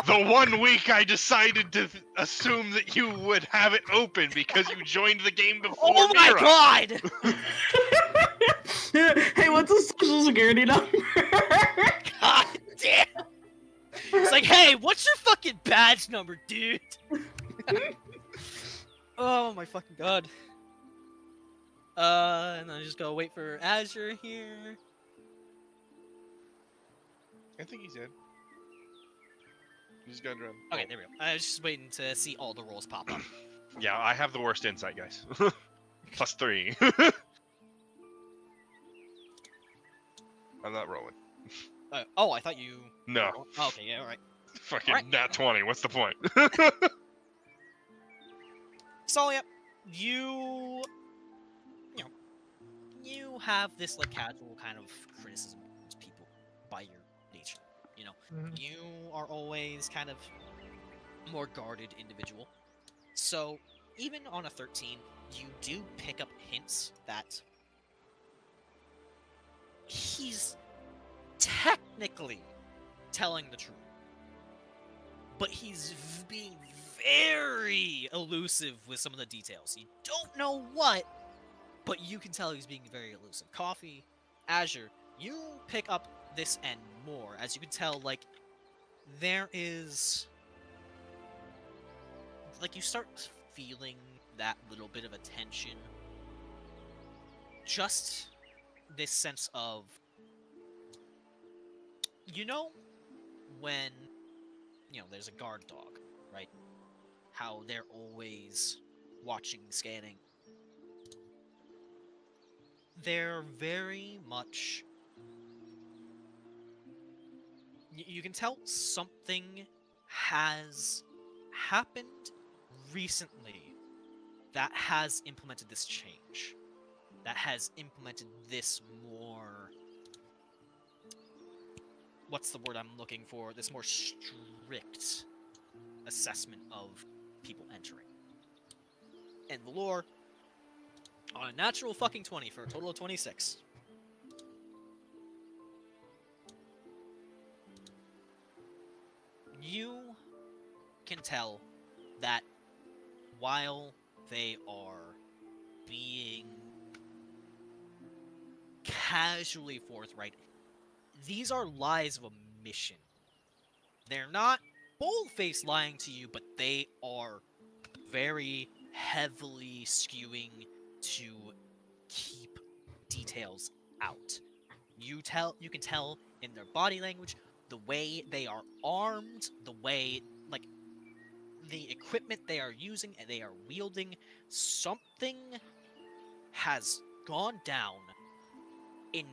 The 1 week I decided to assume that you would have it open because you joined the game before Oh my Myra. god! Hey, what's the social security number? God damn! It's like, hey, what's your fucking badge number, dude? Oh my fucking god. And then I just gotta wait for Azure here. I think he's in. He's gonna run. Okay, there we go. I was just waiting to see all the rolls pop up. Yeah, I have the worst insight, guys. +3. I'm not rolling. Oh, I thought you. No. Oh, okay, yeah, alright. Fucking Alright. nat 20. What's the point? Tsalia, you know, you have this like casual kind of criticism towards people by your nature. You know, you are always kind of more guarded individual. So even on a 13, you do pick up hints that he's technically telling the truth, but he's being very elusive with some of the details. You don't know what, but you can tell he's being very elusive. Coffee, Azure, you pick up this and more, as you can tell, like, there is... Like, you start feeling that little bit of a tension. Just this sense of... You know, when, you know, there's a guard dog, right? How they're always watching, scanning. They're very much... You can tell something has happened recently that has implemented this change. That has implemented this more... What's the word I'm looking for? This more strict assessment of people entering. And the lore, on a natural fucking 20 for a total of 26. You can tell that while they are being casually forthright, these are lies of omission. They're not bold-faced lying to you, but they are very heavily skewing to keep details out. You can tell in their body language, the way they are armed, the way, like, the equipment they are using and they are wielding, something has gone down in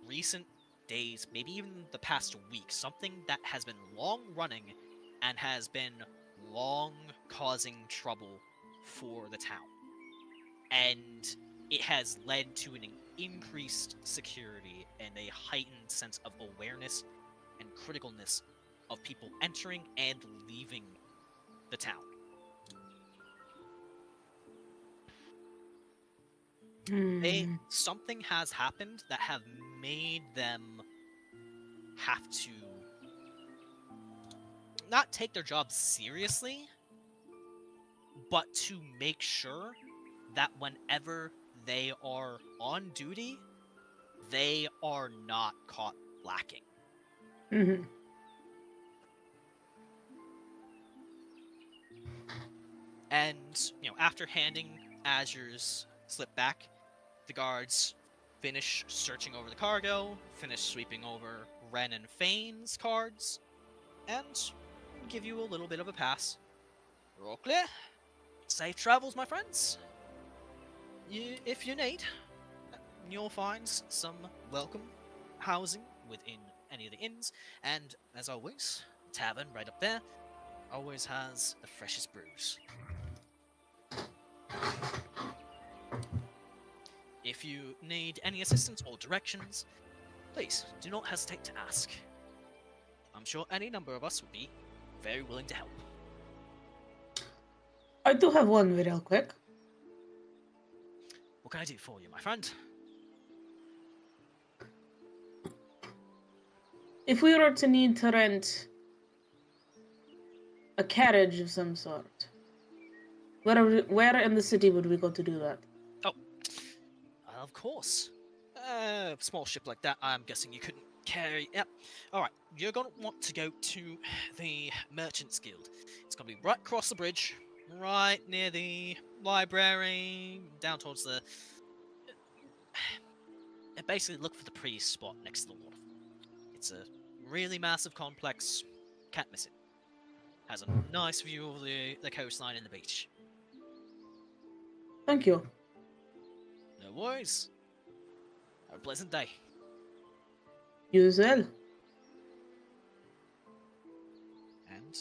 recent days, maybe even the past week, something that has been long running and has been long causing trouble for the town. And it has led to an increased security and a heightened sense of awareness and criticalness of people entering and leaving the town. Something has happened that have made them have to not take their job seriously, but to make sure that whenever they are on duty, they are not caught lacking. Mm-hmm. And, you know, after handing Azure's slip back, the guards finish searching over the cargo, finish sweeping over Ren and Fane's cards, and give you a little bit of a pass. You're all clear. Safe travels, my friends. If you need, you'll find some welcome housing within any of the inns, and as always, the tavern right up there always has the freshest brews. If you need any assistance or directions, please do not hesitate to ask. I'm sure any number of us would be very willing to help. I do have one real quick. What can I do for you, my friend? If we were to need to rent a carriage of some sort, where in the city would we go to do that? Oh, of course. A small ship like that, I'm guessing you couldn't carry. Yep. Alright, you're going to want to go to the Merchants Guild. It's going to be right across the bridge, right near the library, down towards the. Basically, look for the priest spot next to the waterfall. It's a really massive complex. Can't miss it. Has a nice view of the coastline and the beach. Thank you. No worries. Have a pleasant day. You as well. And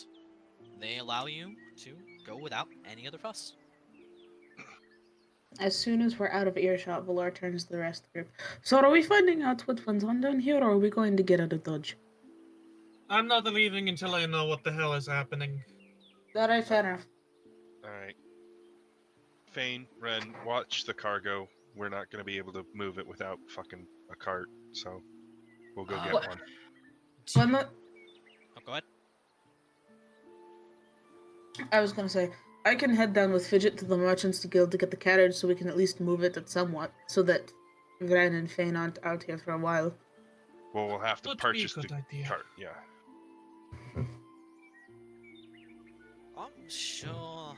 they allow you to go without any other fuss. As soon as we're out of earshot, Valor turns to the rest of the group. So are we finding out what went on down here, or are we going to get out of Dodge? I'm not leaving until I know what the hell is happening. Alright, fair enough. Alright. Fane, Ren, watch the cargo. We're not going to be able to move it without fucking a cart, so we'll go get What? one. Well, I'm not... Oh, go ahead. I was gonna say, I can head down with Fidget to the Merchants Guild to get the carriage so we can at least move it somewhat, so that Gran and Fane aren't out here for a while. Well, we'll have to Would be a purchase the good idea. cart, yeah. I'm sure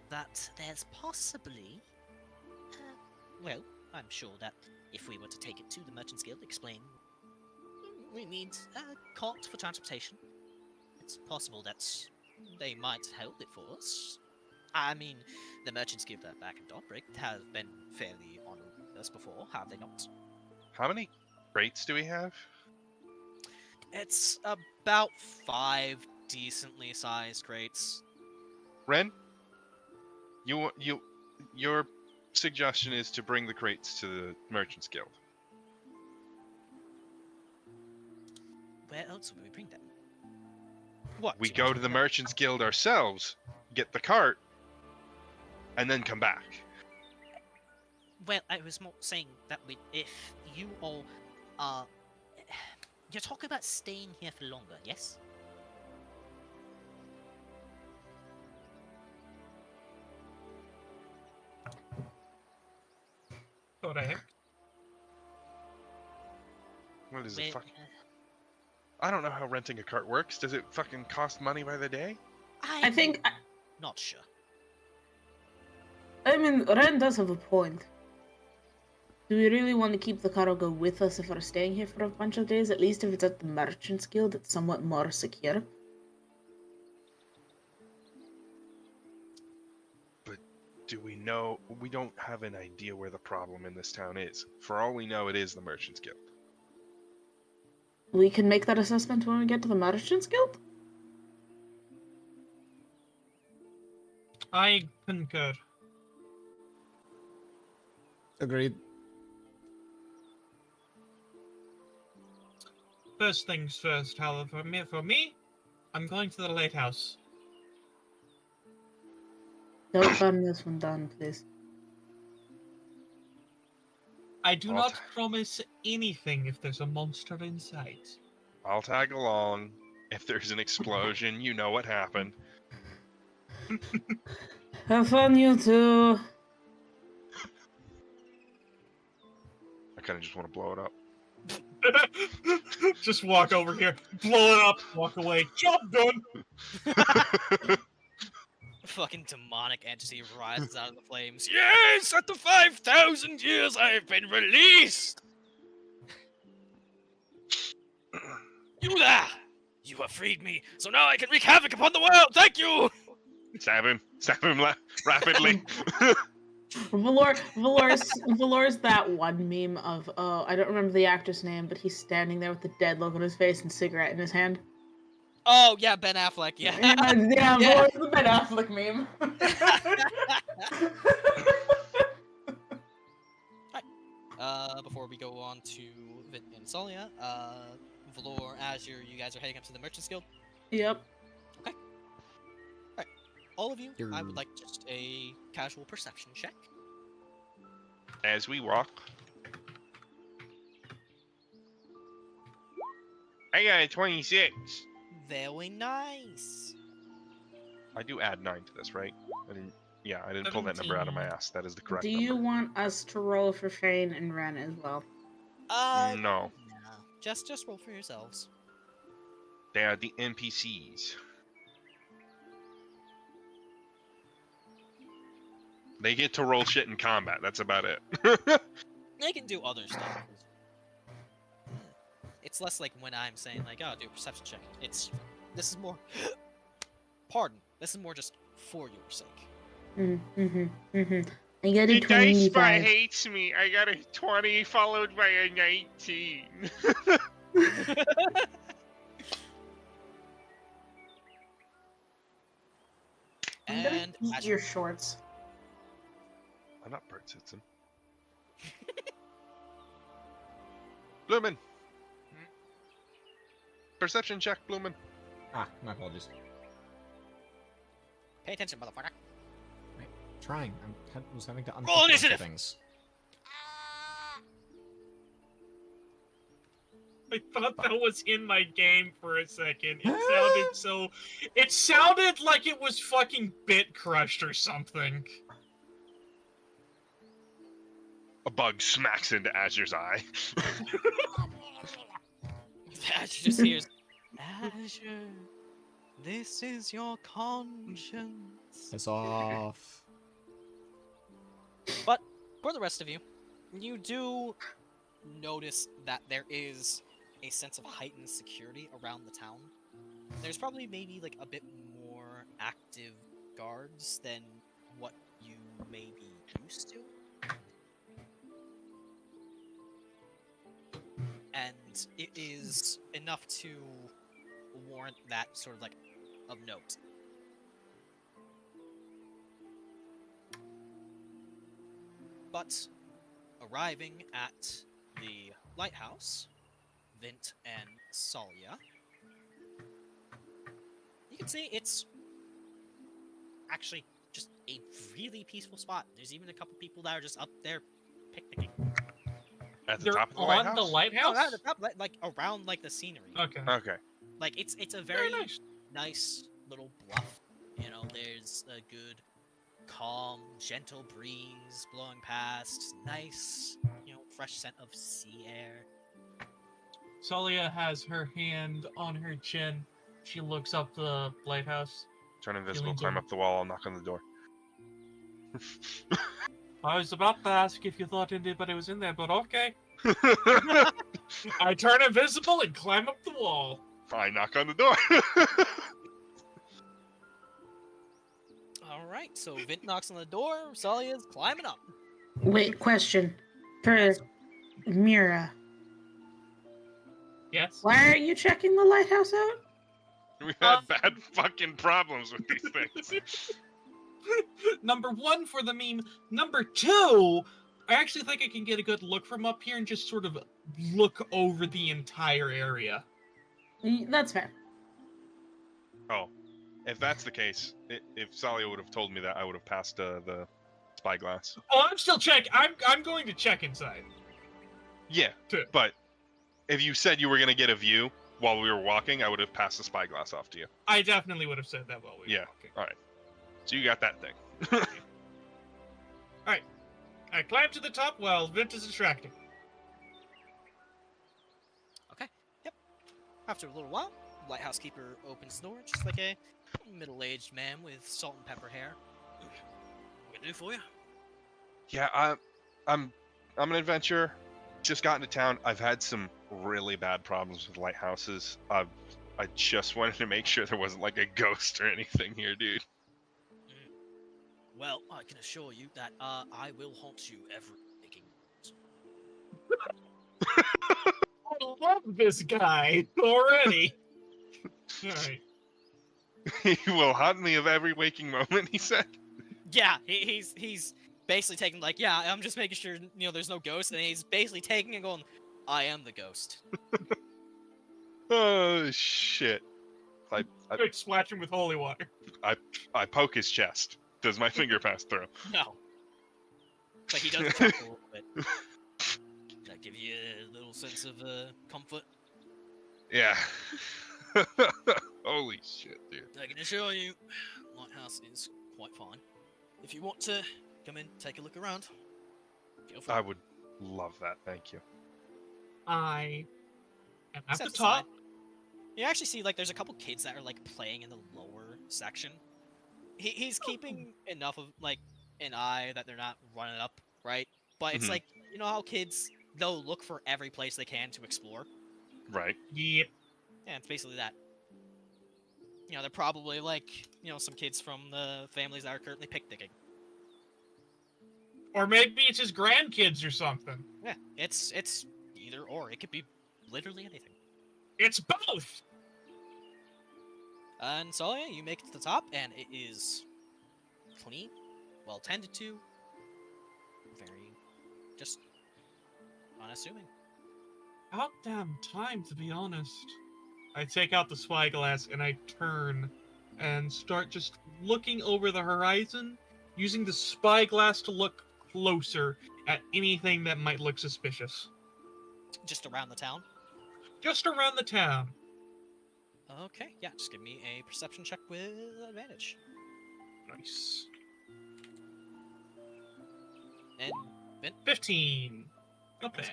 that there's possibly. Well, I'm sure that if we were to take it to the Merchants Guild, explain we need a cart for transportation. It's possible that they might hold it for us. I mean, the Merchants Guild back in Dawnbreak have been fairly on us before, have they not? How many crates do we have? It's about 5 decently sized crates. Ren? Your suggestion is to bring the crates to the Merchants Guild. Where else would we bring them? What? We go to the Merchants Guild ourselves, get the cart, and then come back. Well, I was more saying that if you all you're talking about staying here for longer, yes? Correct. What is Well, it fucking... I don't know how renting a cart works. Does it fucking cost money by the day? I think... Not sure. I mean, Ren does have a point. Do we really want to keep the cargo with us if we're staying here for a bunch of days? At least if it's at the Merchants Guild, it's somewhat more secure. But do we know? We don't have an idea where the problem in this town is. For all we know, it is the Merchants Guild. We can make that assessment when we get to the Merchants Guild? I concur. Agreed. First things first, however, for me, I'm going to the lighthouse. Don't burn this one down, please. I do I'll not ta- promise anything if there's a monster in sight. I'll tag along. If there's an explosion, you know what happened. Have fun, you two. I kind of just want to blow it up. Just walk over here, blow it up, walk away. Job done! Fucking demonic entity rises out of the flames. Yes, after 5,000 years I have been released! You there! You have freed me, so now I can wreak havoc upon the world! Thank you! Stab him rapidly. Valor's that one meme of, I don't remember the actor's name, but he's standing there with the dead look on his face and cigarette in his hand. Oh, yeah, Ben Affleck, yeah. Yeah, Yeah. Valor's the Ben Affleck meme. Before we go on to Vint and Tsalia, Valor, Azure, you guys are heading up to the Merchants Guild. Yep. All of you, I would like just a casual perception check. As we walk. I got a 26. Very nice. I do add 9 to this, right? I didn't pull that number out of my ass. That is the correct Do number. you want us to roll for Fane and Ren as well? No. No. Just roll for yourselves. They are the NPCs. They get to roll shit in combat. That's about it. They can do other stuff. It's less like when I'm saying like, oh, do a perception check. This is more. Pardon. This is more just for your sake. I got a The dice spot 25. hates me. I got a 20 followed by a 19. I'm gonna And eat Azure. your shorts. I'm not bird sitting. Bloomin. Perception check, Bloomin. Ah, my apologies. Pay attention, motherfucker. Trying. I was having to Roll unpick initiative! things. I thought that was in my game for a second. It sounded like it was fucking bit crushed or something. A bug smacks into Azure's eye. Azure just hears, Azure, this is your conscience. Piss off. But for the rest of you, you do notice that there is a sense of heightened security around the town. There's probably maybe like a bit more active guards than what you may be used to. And it is enough to warrant that sort of like of note. But arriving at the lighthouse, Vint and Tsalia, you can see it's actually just a really peaceful spot. There's even a couple people that are just up there picnicking. At the They're top of the on lighthouse? the No, lighthouse? not at the top, like around like the scenery. Okay. Okay. Like it's a Very very nice. nice little bluff. You know, there's a good, calm, gentle breeze blowing past. Nice, fresh scent of sea air. Tsalia has her hand on her chin. She looks up the lighthouse. Turn invisible, Feelings climb of- up the wall, I'll knock on the door. I was about to ask if you thought anybody was in there, but okay. I turn invisible and climb up the wall. I knock on the door. All right, so Vint knocks on the door. Tsalia's climbing up. Wait, question. For Myra, Yes. why aren't you checking the lighthouse out? We had bad fucking problems with these things. Number one for the meme. Number two, I actually think I can get a good look from up here and just sort of look over the entire area. That's fair. Oh, if that's the case, if Tsalia would have told me that, I would have passed the spyglass. Oh, I'm still checking. I'm going to check inside. Yeah, Two. but if you said you were going to get a view while we were walking, I would have passed the spyglass off to you. I definitely would have said that while we were Yeah. walking. All right. So you got that thing. I climb to the top while Vint is distracting. Okay. Yep. After a little while, the lighthouse keeper opens the door, just like a middle-aged man with salt and pepper hair. What can I do for you? Yeah, I'm an adventurer. Just got into town. I've had some really bad problems with lighthouses. I just wanted to make sure there wasn't like a ghost or anything here, dude. Well, I can assure you that I will haunt you every waking. I love this guy already. Alright. He will haunt me of every waking moment, he said. Yeah, he's basically taking like, yeah, I'm just making sure there's no ghost, and he's basically taking and going, I am the ghost. Oh shit! I Splash him with holy water. I poke his chest. Does my finger pass through? No. But he does chuckle a little bit. Does that give you a little sense of comfort? Yeah. Holy shit, dude. I can assure you, lighthouse is quite fine. If you want to come in, take a look around, feel free. I would love that. Thank you. I am at the Steps top. aside. You actually see there's a couple kids that are playing in the lower section. He's keeping enough of an eye that they're not running up, right? But it's Mhm. like, you know how kids, they'll look for every place they can to explore? Right. Yep. Yeah, it's basically that. You know, they're probably like, you know, some kids from the families that are currently picnicking. Or maybe it's his grandkids or something. Yeah, it's either or. It could be literally anything. It's both! And so yeah, you make it to the top, and it is clean, well tended to, very just unassuming. About damn time, to be honest. I take out the spyglass and I turn and start just looking over the horizon, using the spyglass to look closer at anything that might look suspicious. Just around the town. Just around the town. Okay, yeah, just give me a perception check with advantage. Nice. And Vint, 15. Not bad.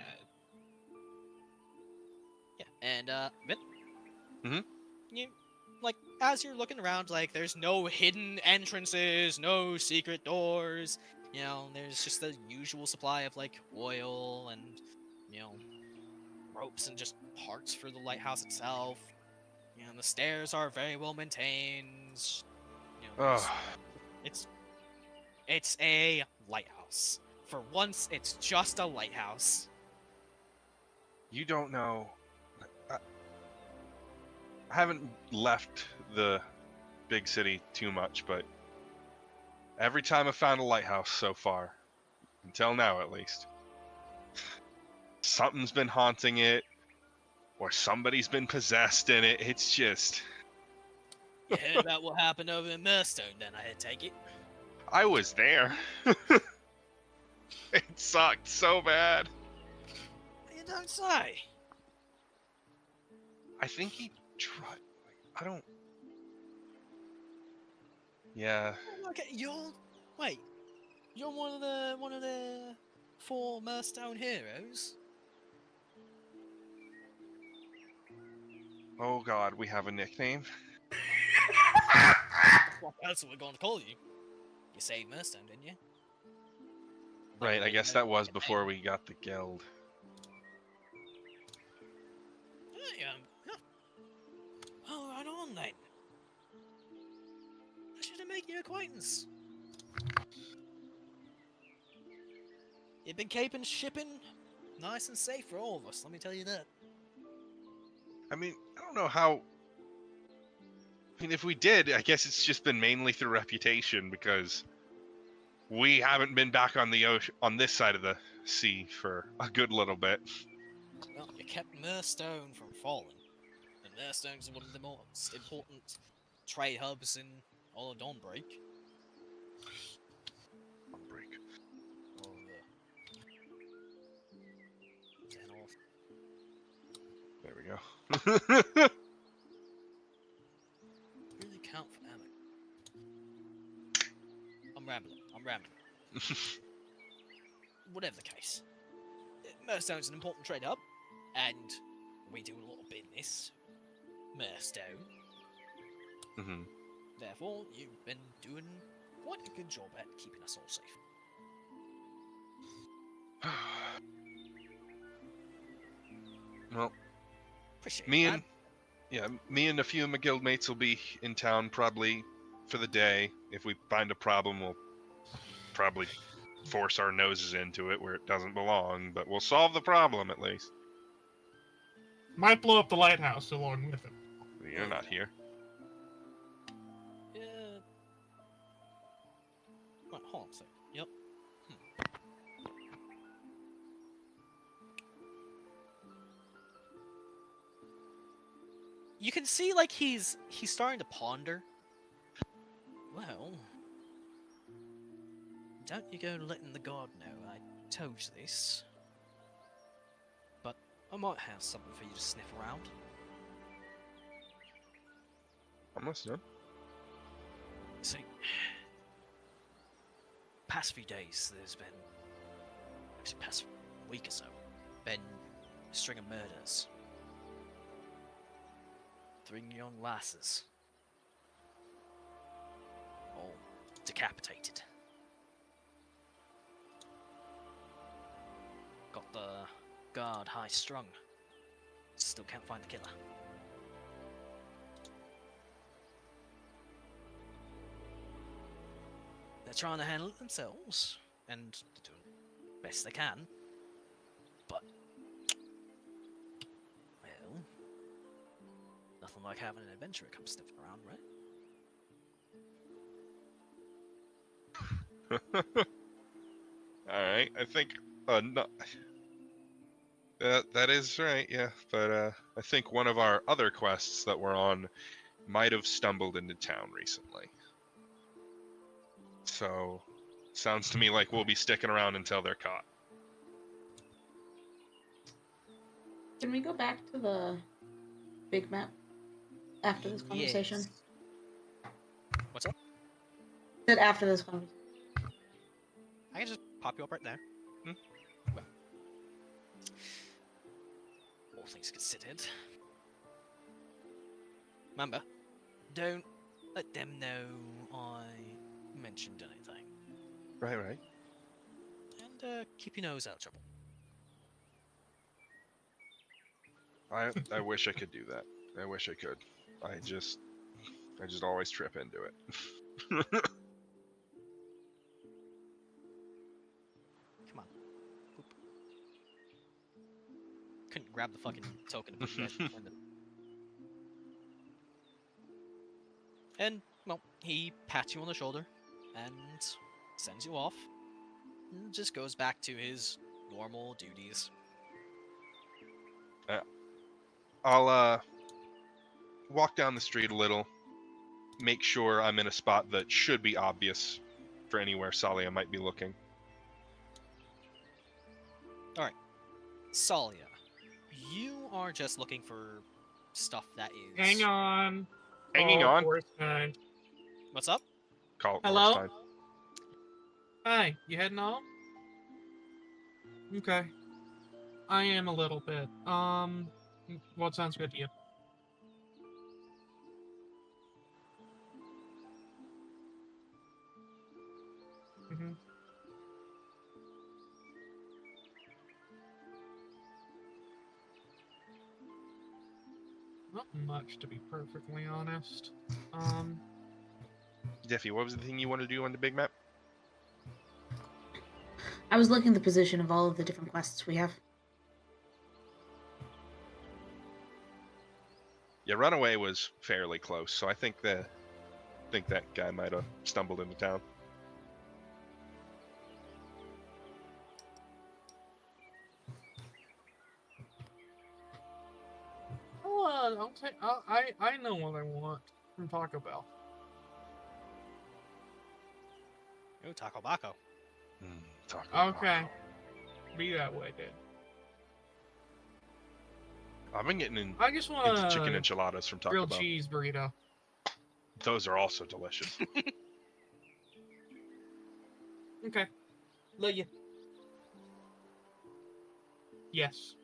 yeah, and Vint. Mhm. You, like, as you're looking around, like, there's no hidden entrances, no secret doors. You know, there's just the usual supply of like oil and, you know, ropes and just parts for the lighthouse itself. You know, the stairs are very well maintained. You know, Oh, it's a lighthouse. For once, it's just a lighthouse. you don't know. I haven't left the big city too much, but every time I've found a lighthouse so far, until now at least, something's been haunting it, or somebody's been possessed in it. It's just, You heard about what happened over in Mirstone, then I take it. I was there. It sucked so bad. You don't say. I think he tried. I don't. Yeah. Okay, you're one of the 4 Mirstone heroes. Oh God, we have a nickname. That's what we're going to call you. You saved Mirstone, didn't you? Right. I guess that was before we got the guild. Yeah. Oh, right on then. I should have made your acquaintance. You've been keeping shipping nice and safe for all of us, let me tell you that. I mean, I don't know how. I mean, if we did, I guess it's just been mainly through reputation because we haven't been back on the ocean, on this side of the sea for a good little bit. Well, you kept Mirstone from falling. And Mirstone's one of the most important trade hubs in all of Dawnbreak. Break. Or Danoth. There we go. Really count for ammo. I'm rambling. Whatever the case. Mirstone's an important trade hub, and we do a lot of business. Mirstone. hmm Therefore, you've been doing quite a good job at keeping us all safe. Well, Appreciate me that. and me and a few of my guildmates will be in town probably for the day. If we find a problem, we'll probably force our noses into it where it doesn't belong, but we'll solve the problem at least. Might blow up the lighthouse along with it. You're not here. Yeah. Wait, hold on a second. Yep. You can see, like, he's starting to ponder. Well, don't you go letting the god know I told you this. But I might have something for you to sniff around. I'm listening. See, past few days there's been, actually past week or so, been a string of murders. 3 young lasses. All decapitated. got the guard high strung. Still can't find the killer. They're trying to handle it themselves, and they're doing the best they can. But, well, nothing like having an adventurer come sniffing around, right? Alright, I think, no, that is right, yeah, but, I think one of our other quests that we're on might have stumbled into town recently. So, sounds to me like we'll be sticking around until they're caught. Can we go back to the big map after this conversation? Yes. What's up? Said after this conversation. I can just pop you up right there. Well, all things considered. Remember, don't let them know I mentioned anything. Right. And keep your nose out of trouble. I wish I could do that. I wish I could. I just always trip into it. Come on. Boop. Couldn't grab the fucking token to put you guys in the- And, well, he pats you on the shoulder and sends you off. And just goes back to his normal duties. I'll walk down the street a little, make sure I'm in a spot that should be obvious for anywhere Tsalia might be looking. Tsalia, you are just looking for stuff that is... Hang on. Hanging Oh, on. Horseman. What's up? Call it Hello? horse time. Hi, you heading home? Okay. I am a little bit. What sounds good to you? Mm-hmm. Not much, to be perfectly honest. Diffie, what was the thing you wanted to do on the big map? I was looking at the position of all of the different quests we have. Yeah, Runaway was fairly close, so I think that guy might have stumbled into town. I know what I want from Taco Bell. Ooh, Taco Baco. Okay. Be that way, dude. I've been getting into I just want chicken a enchiladas from Taco grilled Bell. cheese burrito. Those are also delicious. Okay. Love you. Yes.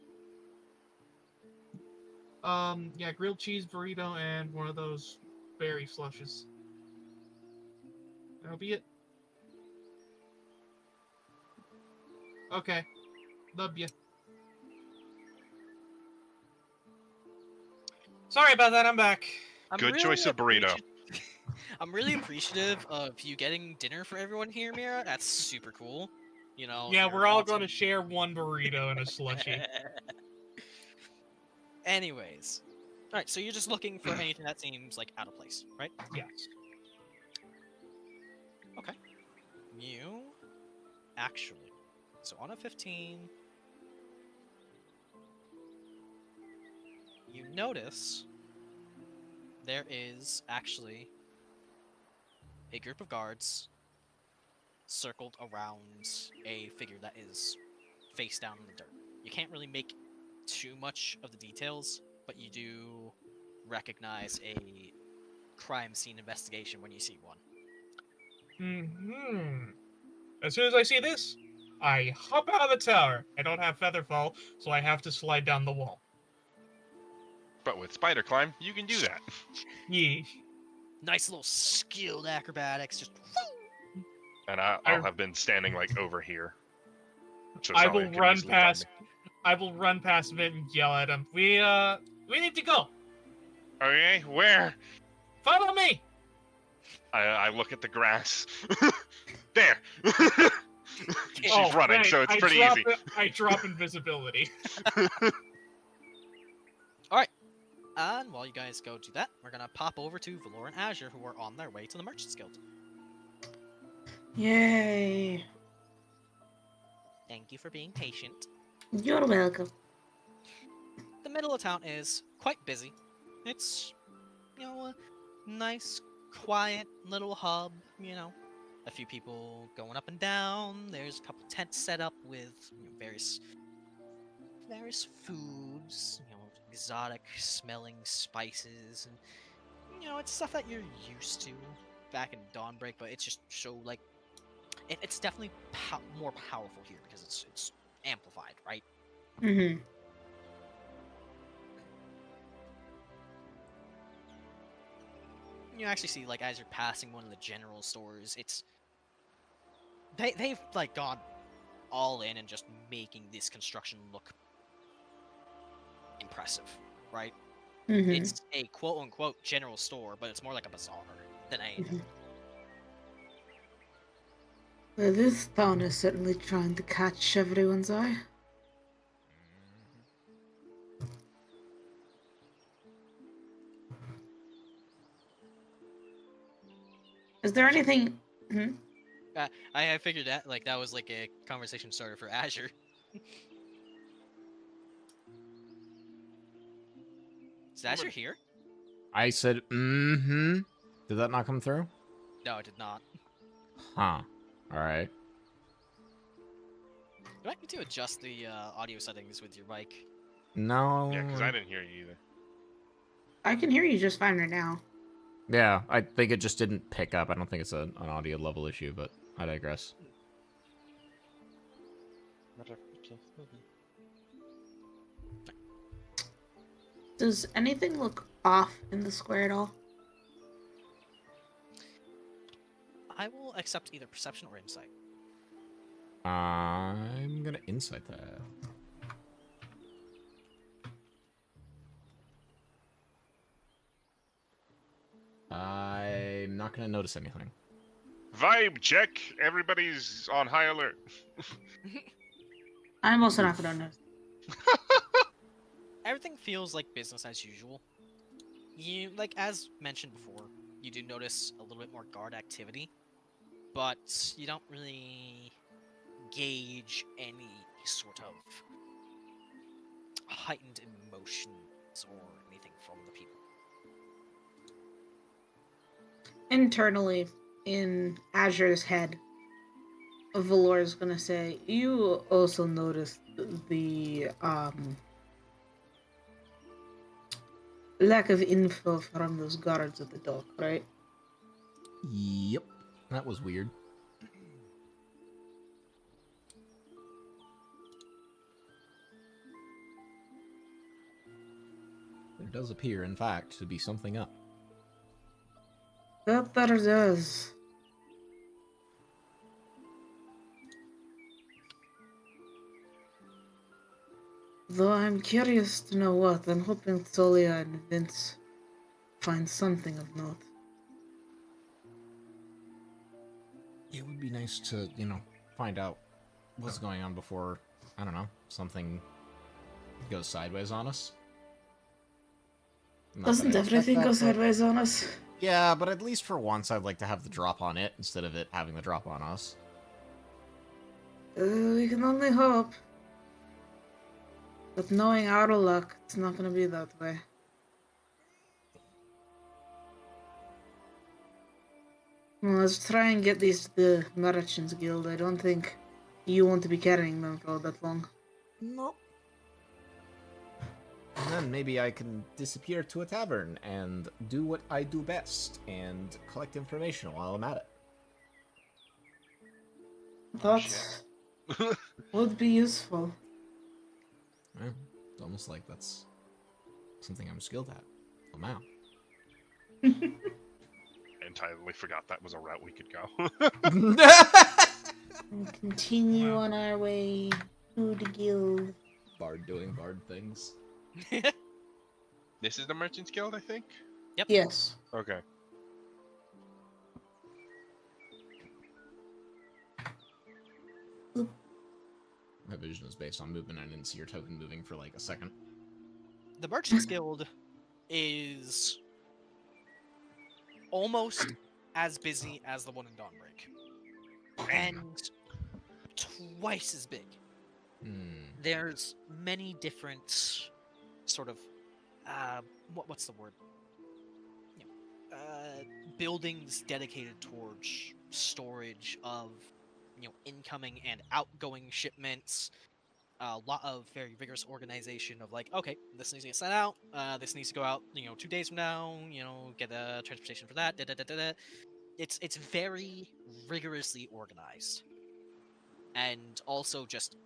Yeah, grilled cheese burrito and one of those berry slushes. That'll be it. Okay. Love you. Sorry about that, I'm back. I'm Good choice of burrito. I'm really appreciative of you getting dinner for everyone here, Myra. That's super cool. You know. Yeah, you're we're all awesome. going to share one burrito and a slushie. Anyways. Alright, so you're just looking for anything that seems like out of place, right? Yes. You actually. So on a 15, you notice there is actually a group of guards circled around a figure that is face down in the dirt. You can't really make too much of the details, but you do recognize a crime scene investigation when you see one. As soon as I see this, I hop out of the tower. I don't have Featherfall, so I have to slide down the wall. But with Spider Climb, you can do that. Yeesh. Nice little skilled acrobatics, just And I'll have been standing like over here. So I Tsalia will can run easily find past. me. I will run past Vint and yell at him. We need to go. Okay, where? Follow me. I look at the grass. There. She's Oh, running, right. so it's I pretty drop easy. I drop invisibility. And while you guys go do that, we're gonna pop over to Valor and Azure, who are on their way to the Merchants Guild. Yay. Thank you for being patient. You're welcome. The middle of town is quite busy. It's, a nice, quiet little hub, A few people going up and down. There's a couple tents set up with various foods, exotic smelling spices, and it's stuff that you're used to back in Dawnbreak, but it's just so it's definitely more powerful here because it's amplified, right? Mm-hmm. You actually see, as you're passing one of the general stores, they've gone all in and just making this construction look impressive, right? Mm-hmm. It's a quote-unquote general store, but it's more like a bazaar than anything. Well, this town is certainly trying to catch everyone's eye. Is there anything? Hmm? I figured that that was a conversation starter for Azure. Is Azure here? I said, mm-hmm. Did that not come through? No, it did not. Huh. Alright. You might need to adjust the audio settings with your mic. No. Yeah, because I didn't hear you either. I can hear you just fine right now. Yeah, I think it just didn't pick up. I don't think it's an audio level issue, but I digress. Does anything look off in the square at all? I will accept either perception or insight. I'm gonna insight that. I'm not gonna notice anything. Vibe check. Everybody's on high alert. I'm also not gonna notice. Everything feels like business as usual. You, as mentioned before, you do notice a little bit more guard activity, but you don't really gauge any sort of heightened emotions or anything from the people. Internally, in Azure's head, Valor is gonna say, you also noticed the lack of info from those guards at the dock, right? Yep. That was weird. There does appear, in fact, to be something up. That there does. Though I'm curious to know what. I'm hoping Tsalia and Vince find something of note. It would be nice to, find out what's going on before, I don't know, something goes sideways on us. Not that Doesn't I expect everything that, go but- sideways on us? Yeah, but at least for once I'd like to have the drop on it instead of it having the drop on us. We can only hope. But knowing our luck, it's not gonna be that way. Well, let's try and get these to the Merchants Guild. I don't think you want to be carrying them for all that long. Nope. And then maybe I can disappear to a tavern and do what I do best and collect information while I'm at it. That would be useful. Yeah, it's almost like that's something I'm skilled at. Wow. I entirely forgot that was a route we could go. And continue on our way. bard things. This is the Merchant's Guild, I think? Yes. Okay. My vision is based on movement. I didn't see your token moving for like a second. The Merchants Guild is almost as busy as the one in Dawnbreak, and twice as big. There's many different sort of what's the word? Buildings dedicated towards storage of incoming and outgoing shipments. A lot of very rigorous organization of like, okay, this needs to get sent out. This needs to go out, 2 days from now. Get a transportation for that. It's very rigorously organized, and also just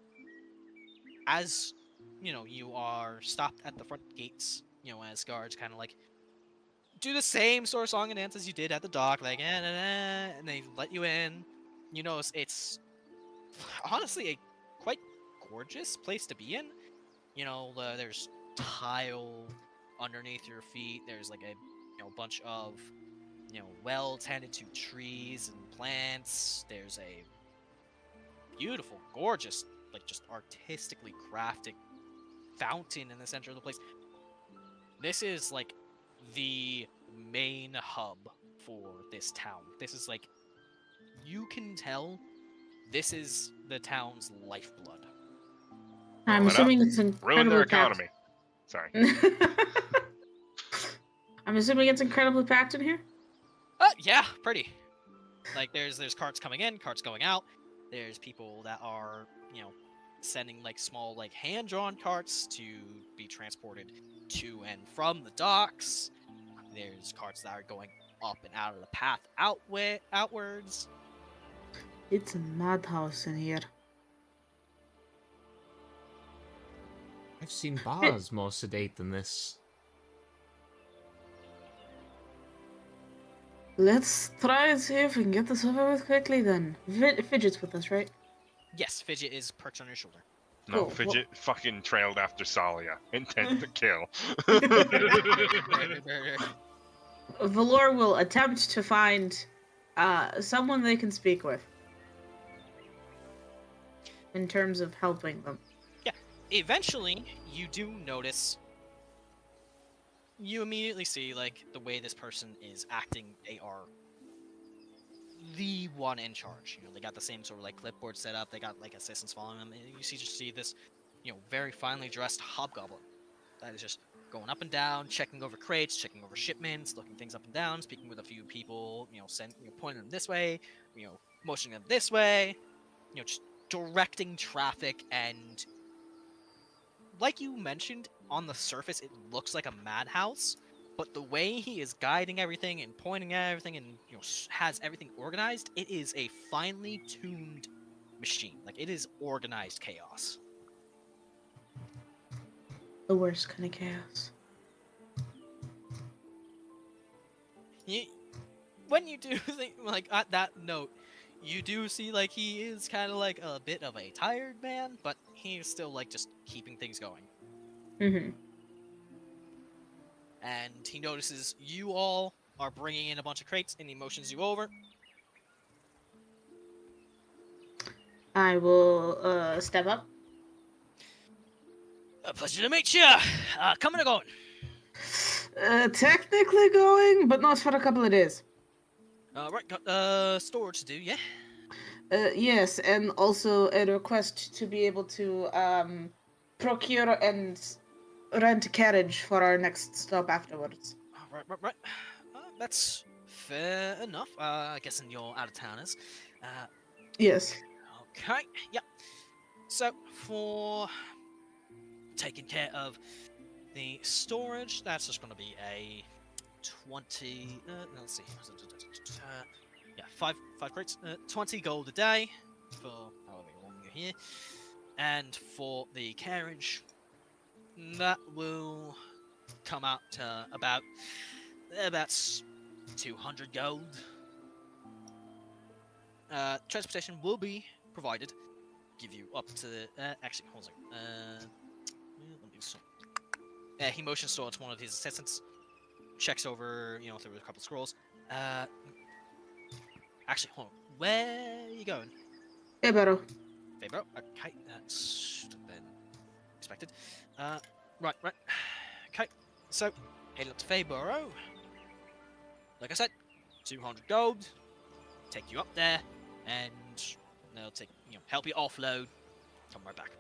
as you are stopped at the front gates, as guards kind of like do the same sort of song and dance as you did at the dock, like and they let you in. You notice it's honestly a quite gorgeous place to be in. There's tile underneath your feet. There's like a bunch of well tended to trees and plants. There's a beautiful, gorgeous, like just artistically crafted fountain in the center of the place. This is like the main hub for this town. This is like, you can tell this is the town's lifeblood. I'm What assuming it's incredibly Ruin their packed. economy. Sorry. I'm assuming it's incredibly packed in here. Yeah, pretty. Like there's carts coming in, carts going out. There's people that are, sending like small like hand-drawn carts to be transported to and from the docks. There's carts that are going up and out of the path outwards. It's a madhouse in here. I've seen bars more sedate than this. Let's try and see if we can get this over with quickly then. Fidget's with us, right? Yes, Fidget is perched on your shoulder. No, Cool. Fidget fucking trailed after Tsalia, intent to kill. Valor will attempt to find someone they can speak with in terms of helping them. Eventually, you do notice. You immediately see like the way this person is acting. They are the one in charge. They got the same sort of like clipboard set up. They got like assistants following them. And you see this, very finely dressed hobgoblin that is just going up and down, checking over crates, checking over shipments, looking things up and down, speaking with a few people. Pointing them this way, motioning them this way. Just directing traffic. And like you mentioned, on the surface it looks like a madhouse. But the way he is guiding everything and pointing at everything and has everything organized, it is a finely tuned machine. Like, it is organized chaos. The worst kind of chaos. When you do think, like, at that note, you do see, like, he is kind of like a bit of a tired man, but he's still, like, just keeping things going. Mm-hmm. And he notices you all are bringing in a bunch of crates, and he motions you over. I will step up. A pleasure to meet you. Coming or going? Technically going, but not for a couple of days. Right, got storage to do, yeah? Yes, and also a request to be able to procure and rent a carriage for our next stop afterwards. Right. That's fair enough. Guessing you're out of towners. Yes. Okay, yeah. So, for taking care of the storage, that's just going to be a 20... let's see. Yeah, five crates. 20 gold a day for however long you're here. And for the carriage, that will come out to about 200 gold. Transportation will be provided. Give you up to actually, hold on. Let me he motions towards one of his assistants, checks over, through a couple scrolls. Actually, hold on. Where are you going? Hey, Beto. Fabro? Okay, that should have been expected. Right. Okay, so, heading up to Fabro. Like I said, 200 gold. Take you up there, and they'll help you offload. Come right back.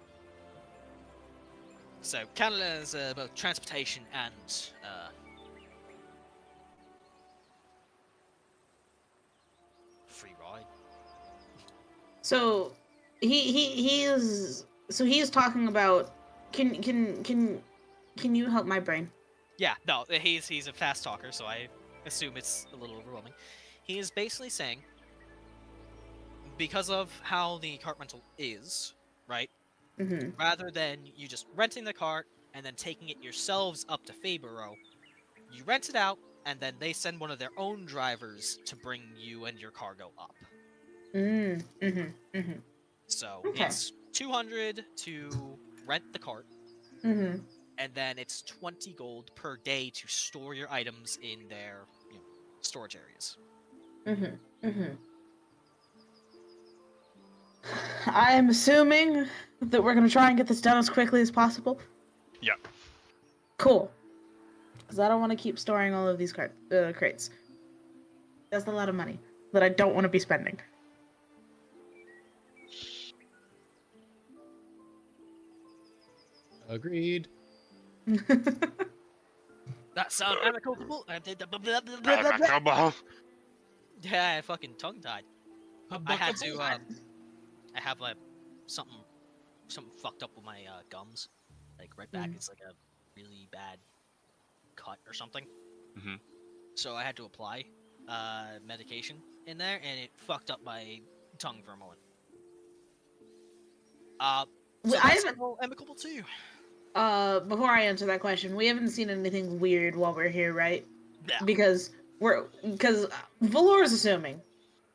So, Canada's both transportation and free ride. So he is talking about can you help my brain? Yeah, no, he's a fast talker, so I assume it's a little overwhelming. He is basically saying, because of how the cart rental is, right? Mm-hmm. Rather than you just renting the cart and then taking it yourselves up to Fabro, you rent it out and then they send one of their own drivers to bring you and your cargo up. So Okay. it's 200 to rent the cart, Mm-hmm. and then it's 20 gold per day to store your items in their storage areas. I'm assuming that we're gonna try and get this done as quickly as possible. Yep. Cool. Because I don't want to keep storing all of these crates. That's a lot of money that I don't want to be spending. Agreed. That sound amicable? Yeah, I fucking tongue-tied. I had to, I have something fucked up with my gums. Like right back, it's like a really bad cut or something. Mm-hmm. So I had to apply medication in there, and it fucked up my tongue for a moment. So I that's haven't. all amicable too. Before I answer that question, we haven't seen anything weird while we're here, right? Yeah. Because Valor is assuming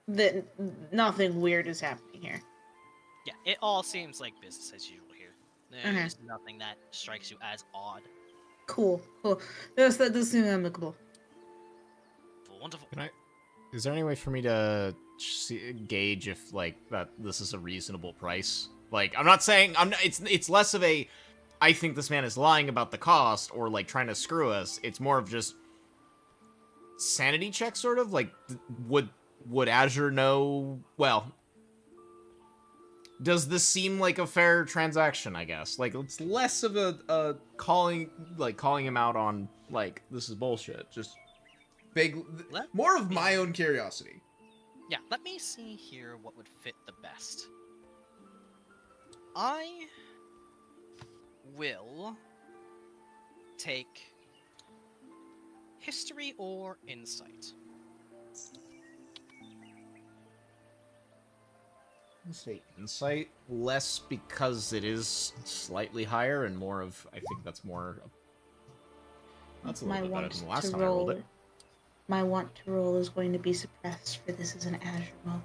that nothing weird is happening here. Yeah, it all seems like business as usual here. There's nothing that strikes you as odd. Cool. That does seem amicable. Wonderful. Is there any way for me to gauge if that this is a reasonable price? I'm not saying it's less of a I think this man is lying about the cost or trying to screw us. It's more of just sanity check, sort of. Would Azure know? Well, does this seem like a fair transaction? I guess it's less of a calling him out on this is bullshit. Just more of my own curiosity. Yeah, let me see here what would fit the best. I will take history or insight. Let's say insight, less because it is slightly higher and more of I think that's a little bit better than the last time I rolled it. My want to roll is going to be suppressed, for this is an Azure moment.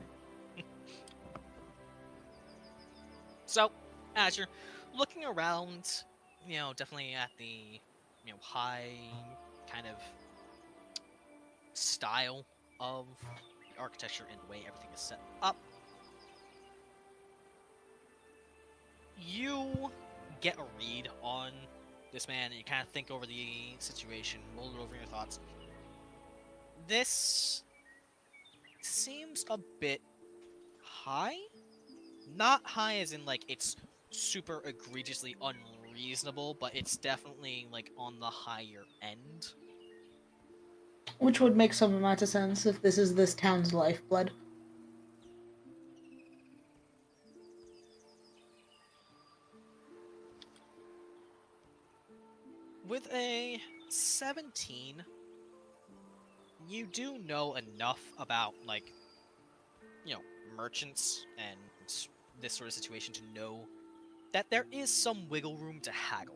So, Azure, looking around, definitely at the, high kind of style of the architecture and the way everything is set up, you get a read on this man, and you kind of think over the situation, mull it over your thoughts. This seems a bit high? Not high as in, it's super egregiously unreasonable, but it's definitely, on the higher end. Which would make some amount of sense if this is this town's lifeblood. With a 17, you do know enough about, merchants and this sort of situation to know that there is some wiggle room to haggle.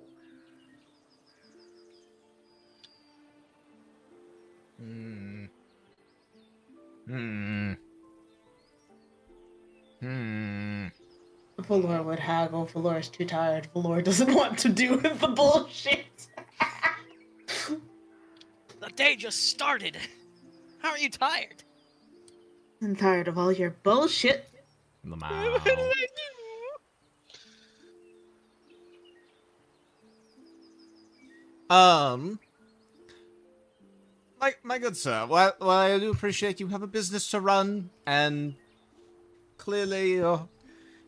Valor would haggle. Valor is too tired. Valor doesn't want to do with the bullshit. The day just started. How are you tired? I'm tired of all your bullshit. The my good sir, well, I do appreciate you have a business to run, and clearly,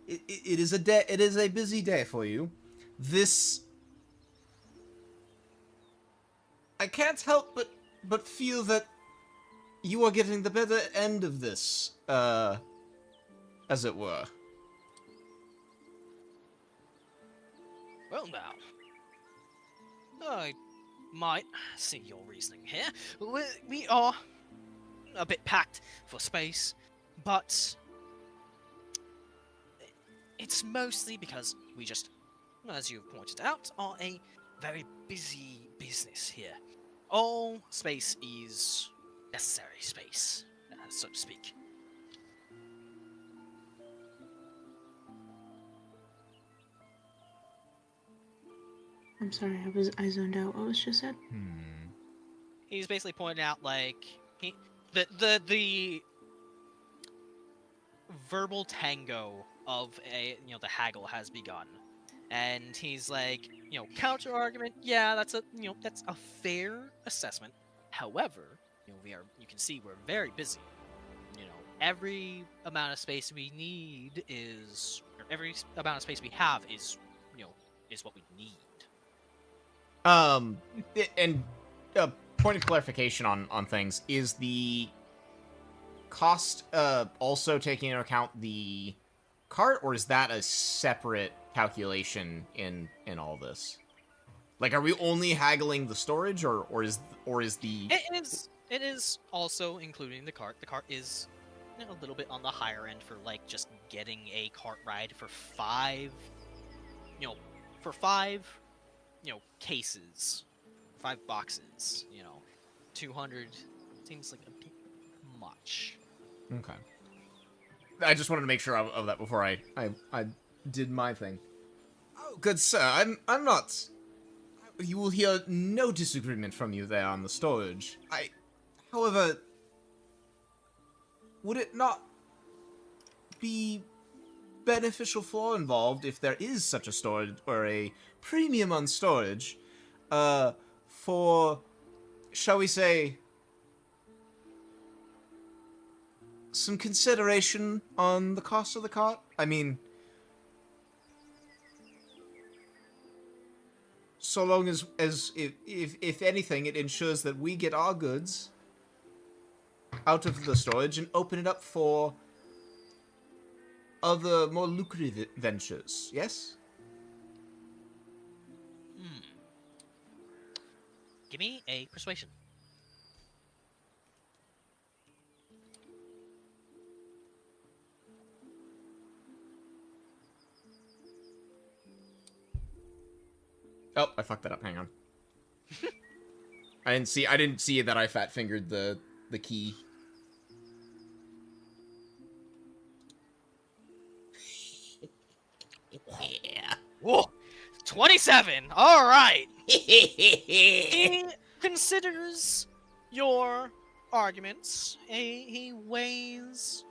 it is a busy day for you. I can't help but feel that you are getting the better end of this, as it were. Well now, I might see your reasoning here. We are a bit packed for space, but it's mostly because we just, as you've pointed out, are a very busy business here. All space is necessary space, so to speak. I'm sorry, I zoned out. What was just said? He's basically pointing out like the verbal tango of the haggle has begun, and he's like, counter argument. Yeah, that's a fair assessment. However, you can see we're very busy. Every amount of space we need is, or every amount of space we have is what we need. And a point of clarification on things, is the cost also taking into account the cart, or is that a separate calculation in all this? Like, are we only haggling the storage, or is the... It is also including the cart. The cart is a little bit on the higher end for like just getting a cart ride for five cases, 5 boxes, 200 seems like a bit much. Okay. I just wanted to make sure of that before I did my thing. Oh, good sir, I'm not... You will hear no disagreement from you there on the storage. However, would it not be beneficial for involved if there is such a storage, or a premium on storage, for, shall we say, some consideration on the cost of the cart? I mean, so long as if anything, it ensures that we get our goods out of the storage and open it up for other more lucrative ventures, yes? Give me a persuasion. Oh, I fucked that up. Hang on. I didn't see that I fat fingered the key. Yeah. Whoa. 27. All right. He considers your arguments. He weighs,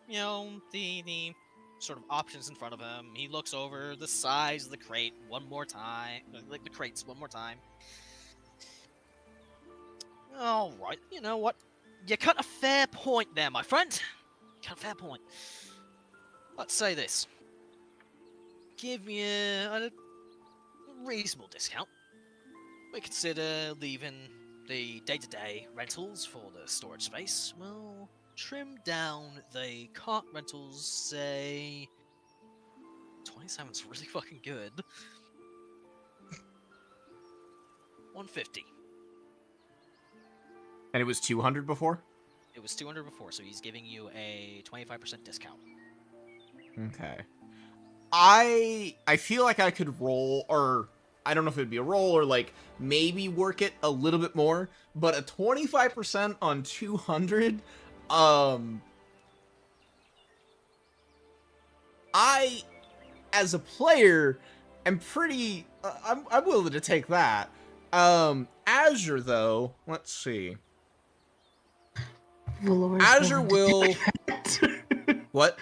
the sort of options in front of him. He looks over the size of the crate one more time, like the crates one more time. All right. You know what? You cut a fair point there, my friend. Cut a fair point. Let's say this. Give you a reasonable discount. We consider leaving the day-to-day rentals for the storage space. We'll trim down the cart rentals, say... 27's really fucking good. 150. And it was 200 before? It was 200 before, so he's giving you a 25% discount. Okay. I feel like I could roll, or I don't know if it would be a roll, or like maybe work it a little bit more, but a 25% on 200, I as a player, am pretty. I'm willing to take that. Azure though, let's see. Valor's Azure will. What?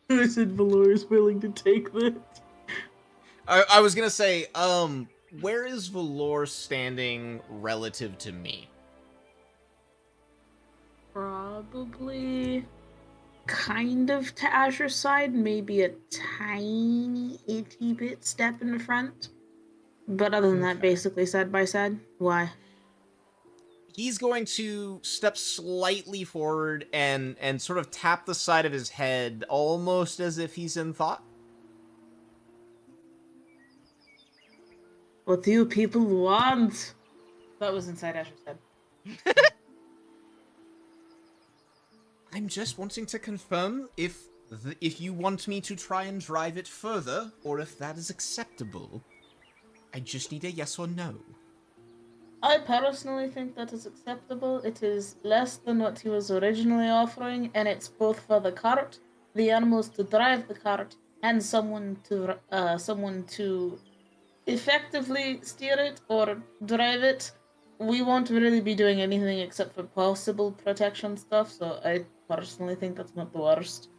I said Valor is willing to take that. I was gonna say, where is Valor standing relative to me? Probably kind of to Azure's side, maybe a tiny itty bit step in the front. But other than that, basically side by side. Why? He's going to step slightly forward and sort of tap the side of his head, almost as if he's in thought. What do you people want? That was inside Azure's head. I'm just wanting to confirm if you want me to try and drive it further, or if that is acceptable. I just need a yes or no. I personally think that is acceptable. It is less than what he was originally offering, and it's both for the cart, the animals to drive the cart, and someone to effectively steer it or drive it. We won't really be doing anything except for possible protection stuff, so I personally think that's not the worst.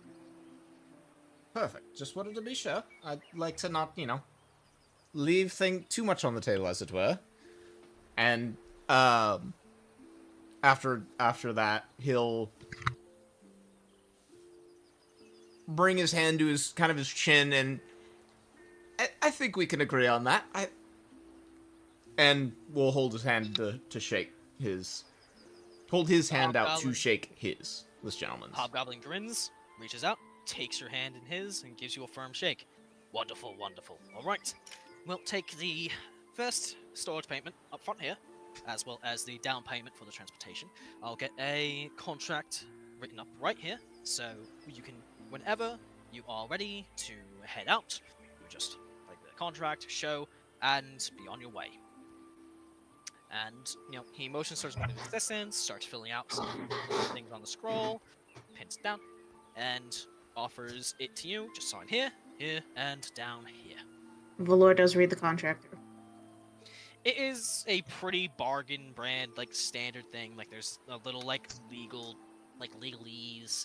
Perfect. Just wanted to be sure. I'd like to not, leave too much on the table, as it were. And after that, he'll bring his hand to his chin, and I think we can agree on that. And we'll hold his hand to shake his. Hold his hand out to shake this gentleman's. Hobgoblin grins, reaches out, takes your hand in his, and gives you a firm shake. Wonderful, wonderful. All right. We'll take the first storage payment up front here, as well as the down payment for the transportation. I'll get a contract written up right here, so you can, whenever you are ready to head out, you just take the contract, show, and be on your way. And, he motions towards one of his assistants, starts filling out some things on the scroll, pins it down, and offers it to you. Just sign here, here, and down here. Valor does read the contract. It is a pretty bargain brand, standard thing. There's a little, legalese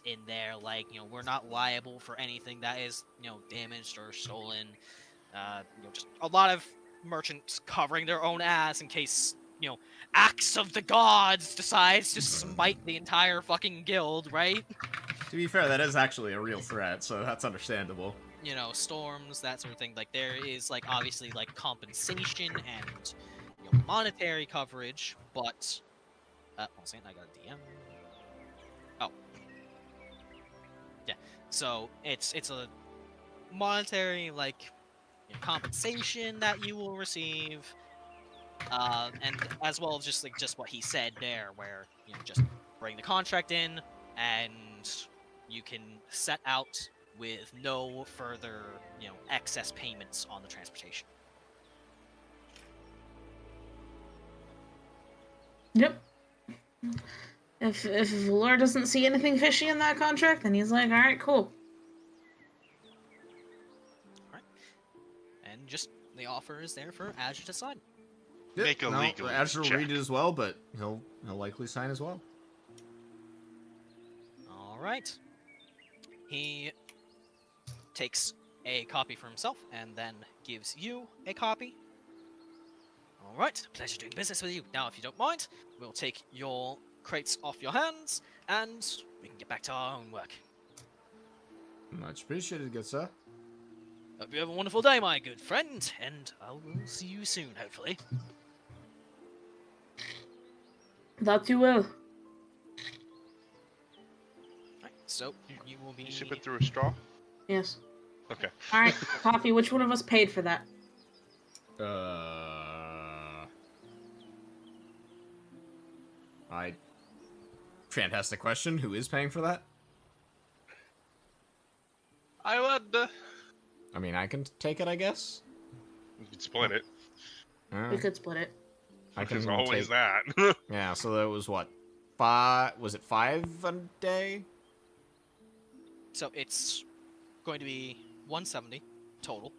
in there. We're not liable for anything that is, damaged or stolen. Just a lot of merchants covering their own ass in case, Axe of the Gods decides to smite the entire fucking guild, right? To be fair, that is actually a real threat, so that's understandable. Storms, that sort of thing. There is, obviously, compensation and, monetary coverage, but... one second, I got a DM. Oh. Yeah, so it's a monetary, compensation that you will receive, and as well as just what he said there, where, just bring the contract in, and you can set out with no further, excess payments on the transportation. Yep. If Valor doesn't see anything fishy in that contract, then he's like, alright, cool. Alright. And just, the offer is there for Azure to sign. Make a legal Azure will check. read it as well, but he'll likely sign as well. Alright. He takes a copy for himself, and then gives you a copy. Alright, pleasure doing business with you. Now, if you don't mind, we'll take your crates off your hands, and we can get back to our own work. Much appreciated, good sir. Hope you have a wonderful day, my good friend, and I will see you soon, hopefully. That you will. Right, so, you will be... You sip it through a straw? Yes. Okay. Alright, Coffee, which one of us paid for that? Fantastic question. Who is paying for that? I would. I mean, I can take it, I guess. You could split it. We could split it. I can There's always take... that. Yeah, so that was what? 5? Was it 5 a day? So, it's going to be 170 total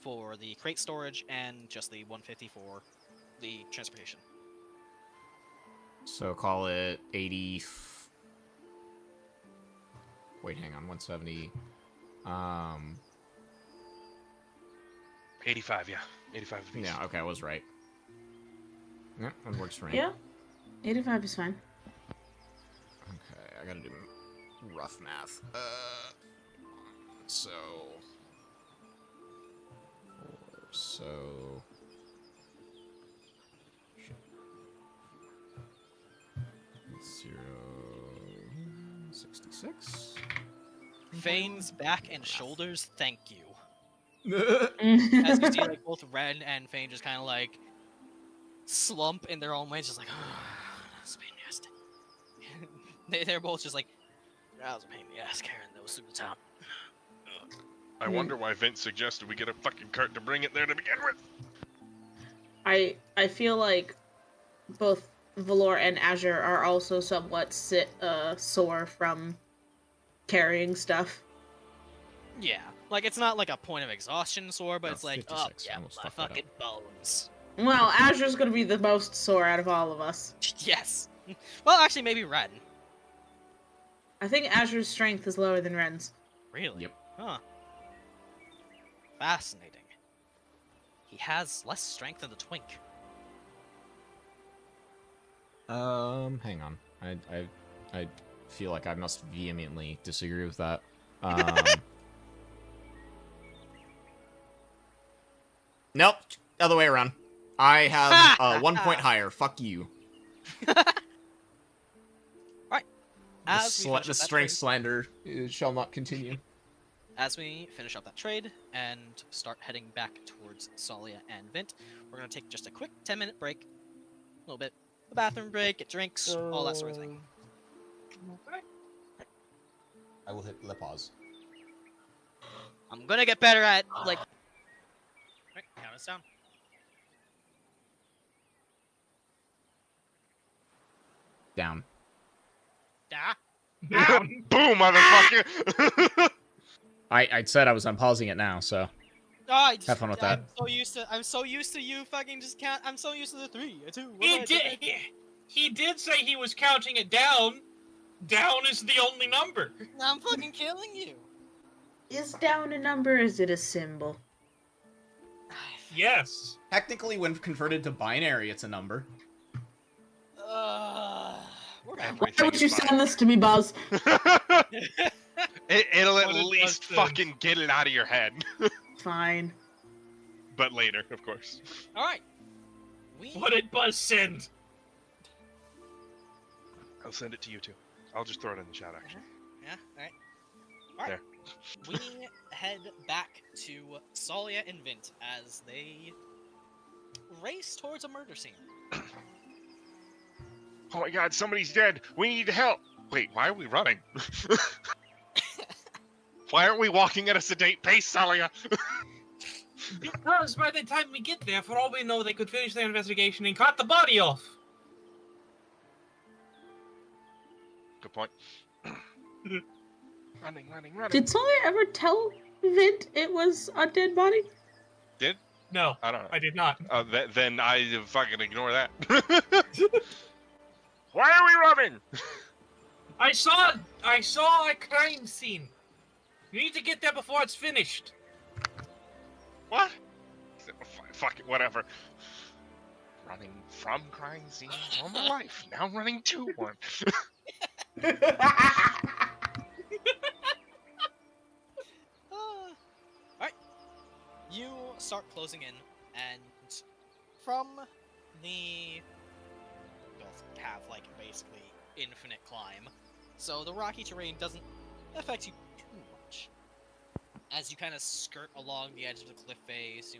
for the crate storage and just the 150 for the transportation. So call it 80. Wait, hang on, 170. 85, yeah. 85 apiece. Yeah, okay, I was right. Yeah, that works for me. Yeah, 85 is fine. Okay, I gotta do rough math. So... 66. Fane's back and shoulders, thank you. Mm. As you see, like, both Ren and Fane just kind of, like, slump in their own ways, just like, that's a pain in the ass. They're both just like, that was a pain in the ass carrying those through the town. I wonder why Vint suggested we get a fucking cart to bring it there to begin with. I feel like both Valor and Azure are also somewhat sore from carrying stuff. Yeah, like, it's not like a point of exhaustion sore, but No, it's like, 56, oh, yeah, almost my fucked that up. fucking bones. Well, Azure's gonna be the most sore out of all of us. Yes. Well, actually, maybe Ren. I think Azure's strength is lower than Ren's. Really? Yep. Huh. Fascinating. He has less strength than the Twink. Hang on. I feel like I must vehemently disagree with that. Nope, other way around. I have 1 point higher. Fuck you. As we finish The up that strength trade- slander shall not continue. As we finish up that trade and start heading back towards Tsalia and Vint, we're going to take just a quick 10-minute break. A little bit. A bathroom break, get drinks, all that sort of thing. I will hit the pause. I'm going to get better at, like... Right, count us down. Down. Da. Boom, motherfucker! I said I was unpausing it now, so Oh, have fun with that. I'm so used to you fucking just count. I'm so used to the 3, 2, 1. He did say he was counting it down. Down is the only number. I'm fucking killing you. Is down a number, or is it a symbol? Yes. Technically, when converted to binary, it's a number. We're back. Why would you send this to me, Buzz? It'll at What did least Buzz say? fucking get it out of your head. Fine. But later, of course. All right. What did Buzz send? I'll send it to you too. I'll just throw it in the chat, actually. Yeah. All right. We head back to Tsalia and Vint as they race towards a murder scene. Oh my god, somebody's dead! We need help! Wait, why are we running? Why aren't we walking at a sedate pace, Tsalia? Because by the time we get there, for all we know, they could finish their investigation and cut the body off. Good point. Running. Did Tsalia ever tell Vint it was a dead body? No, I don't know. I did not. Then I fucking ignore that. Why are we running? I saw a crime scene. You need to get there before it's finished. What? Fuck it, whatever. Running from crime scene all my life. Now running to one. Alright. You start closing in, and from the... You'll have, like, basically infinite climb. So the rocky terrain doesn't affect you too much. As you kind of skirt along the edge of the cliff face,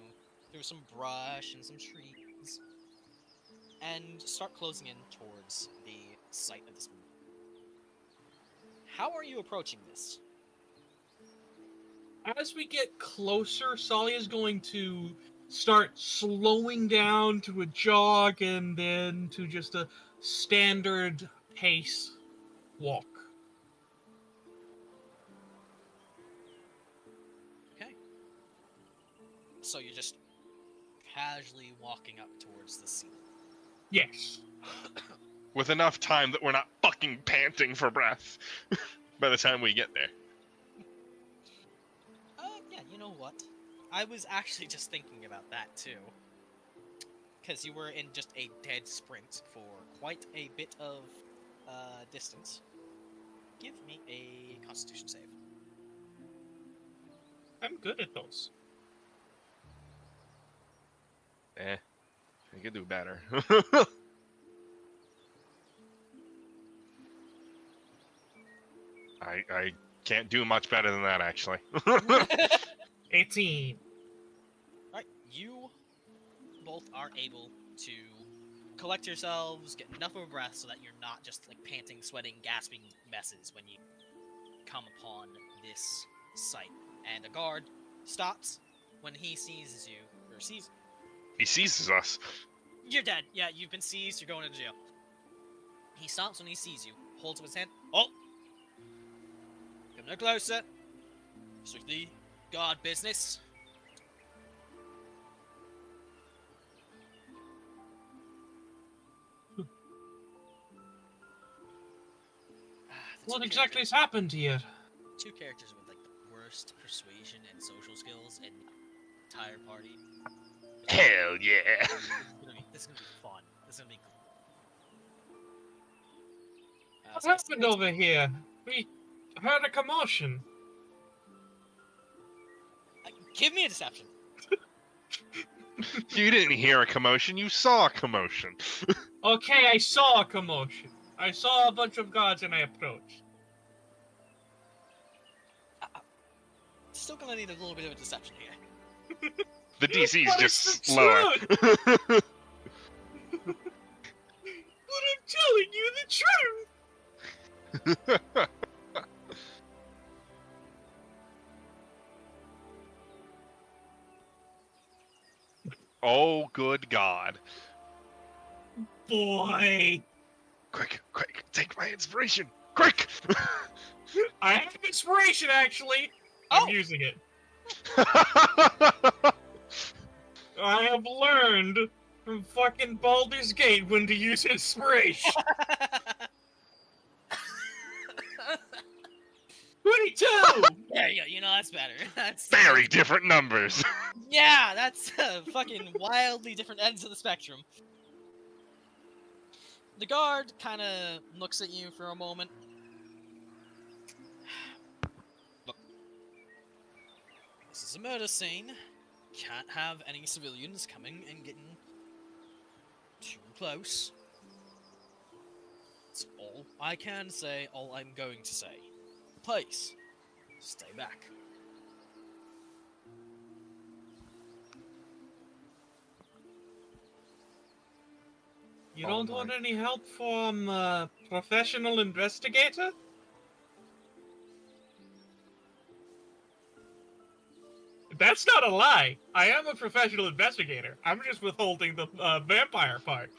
through some brush and some trees, and start closing in towards the site of this movie. How are you approaching this? As we get closer, Tsalia's going to start slowing down to a jog and then to just a standard pace walk. Okay. So you're just casually walking up towards the scene. Yes. With enough time that we're not fucking panting for breath by the time we get there. Yeah, you know what? I was actually just thinking about that too. Because you were in just a dead sprint for quite a bit of distance. Give me a Constitution save. I'm good at those. I could do better. I can't do much better than that, actually. 18. Alright, you both are able to collect yourselves, get enough of a breath so that you're not just like panting, sweating, gasping messes when you come upon this site. And a guard stops when he seizes you, or sees. He seizes us. You're dead. Yeah, you've been seized. You're going into jail. He stops when he sees you, holds up his hand. Oh! Come no closer. Strictly guard business. What exactly has happened here? Two characters with like the worst persuasion and social skills in the entire party. Hell yeah. This is gonna be fun. This is gonna be cool. What happened over here? We heard a commotion. Give me a deception. You didn't hear a commotion, you saw a commotion. Okay, I saw a commotion. I saw a bunch of guards and I approached. Still gonna need a little bit of a deception here. The DC's But just it's the lower. truth! But I'm telling you the truth! Oh, good God. Boy! Quick, take my inspiration. Quick! I have inspiration, actually! Oh! I'm using it. I have learned from fucking Baldur's Gate when to use inspiration. 22! There you go. You know that's better. That's Very different numbers. Yeah, that's fucking wildly different ends of the spectrum. The guard kind of looks at you for a moment. Look, this is a murder scene. Can't have any civilians coming and getting too close. That's all I can say, all I'm going to say. Please, stay back. You Oh don't my. want any help from a professional investigator? That's not a lie. I am a professional investigator. I'm just withholding the vampire part.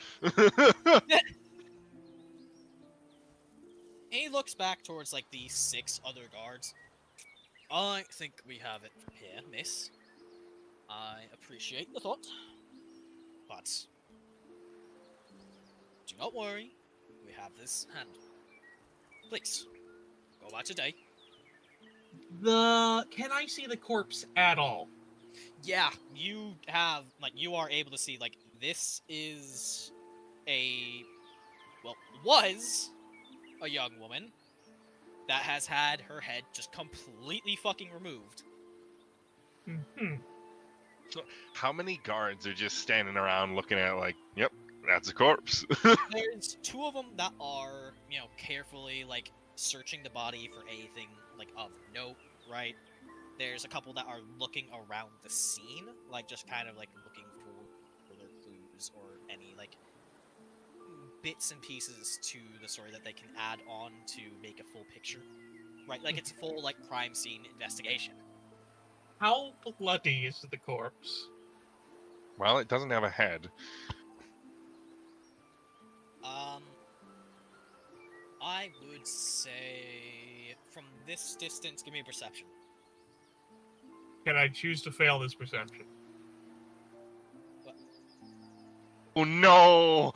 He looks back towards like the 6 other guards. I think we have it here, miss. I appreciate the thought, but do not worry. We have this handled. Please, go about your day. Can I see the corpse at all? Yeah, you have, like, you are able to see, like, this is a, well, was a young woman that has had her head just completely fucking removed. Mm-hmm. How many guards are just standing around looking at it like, yep, that's a corpse? There's 2 of them that are, you know, carefully, like, searching the body for anything, like, of note, right? There's a couple that are looking around the scene, like, just kind of, like, looking for further clues or any, like, bits and pieces to the story that they can add on to make a full picture, right? Like, it's a full, like, crime scene investigation. How bloody is the corpse? Well, it doesn't have a head. I would say, from this distance, give me a perception. Can I choose to fail this perception? Oh no!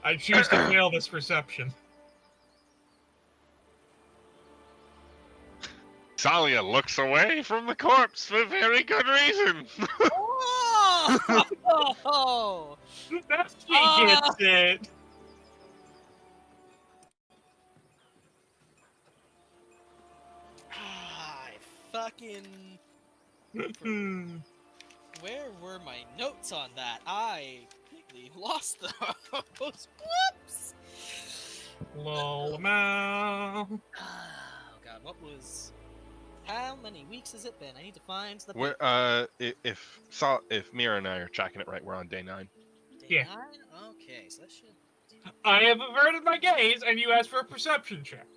I choose to fail this perception. Tsalia looks away from the corpse for very good reason. Oh! That she gets it. I fucking... Where were my notes on that? I completely lost those. Whoops! Lol, man. Oh god, what was... How many weeks has it been? I need to find the... We're, if Myra and I are tracking it right, we're on day 9. Day Yeah. 9? Okay, so that should... I have averted my gaze, and you asked for a perception check.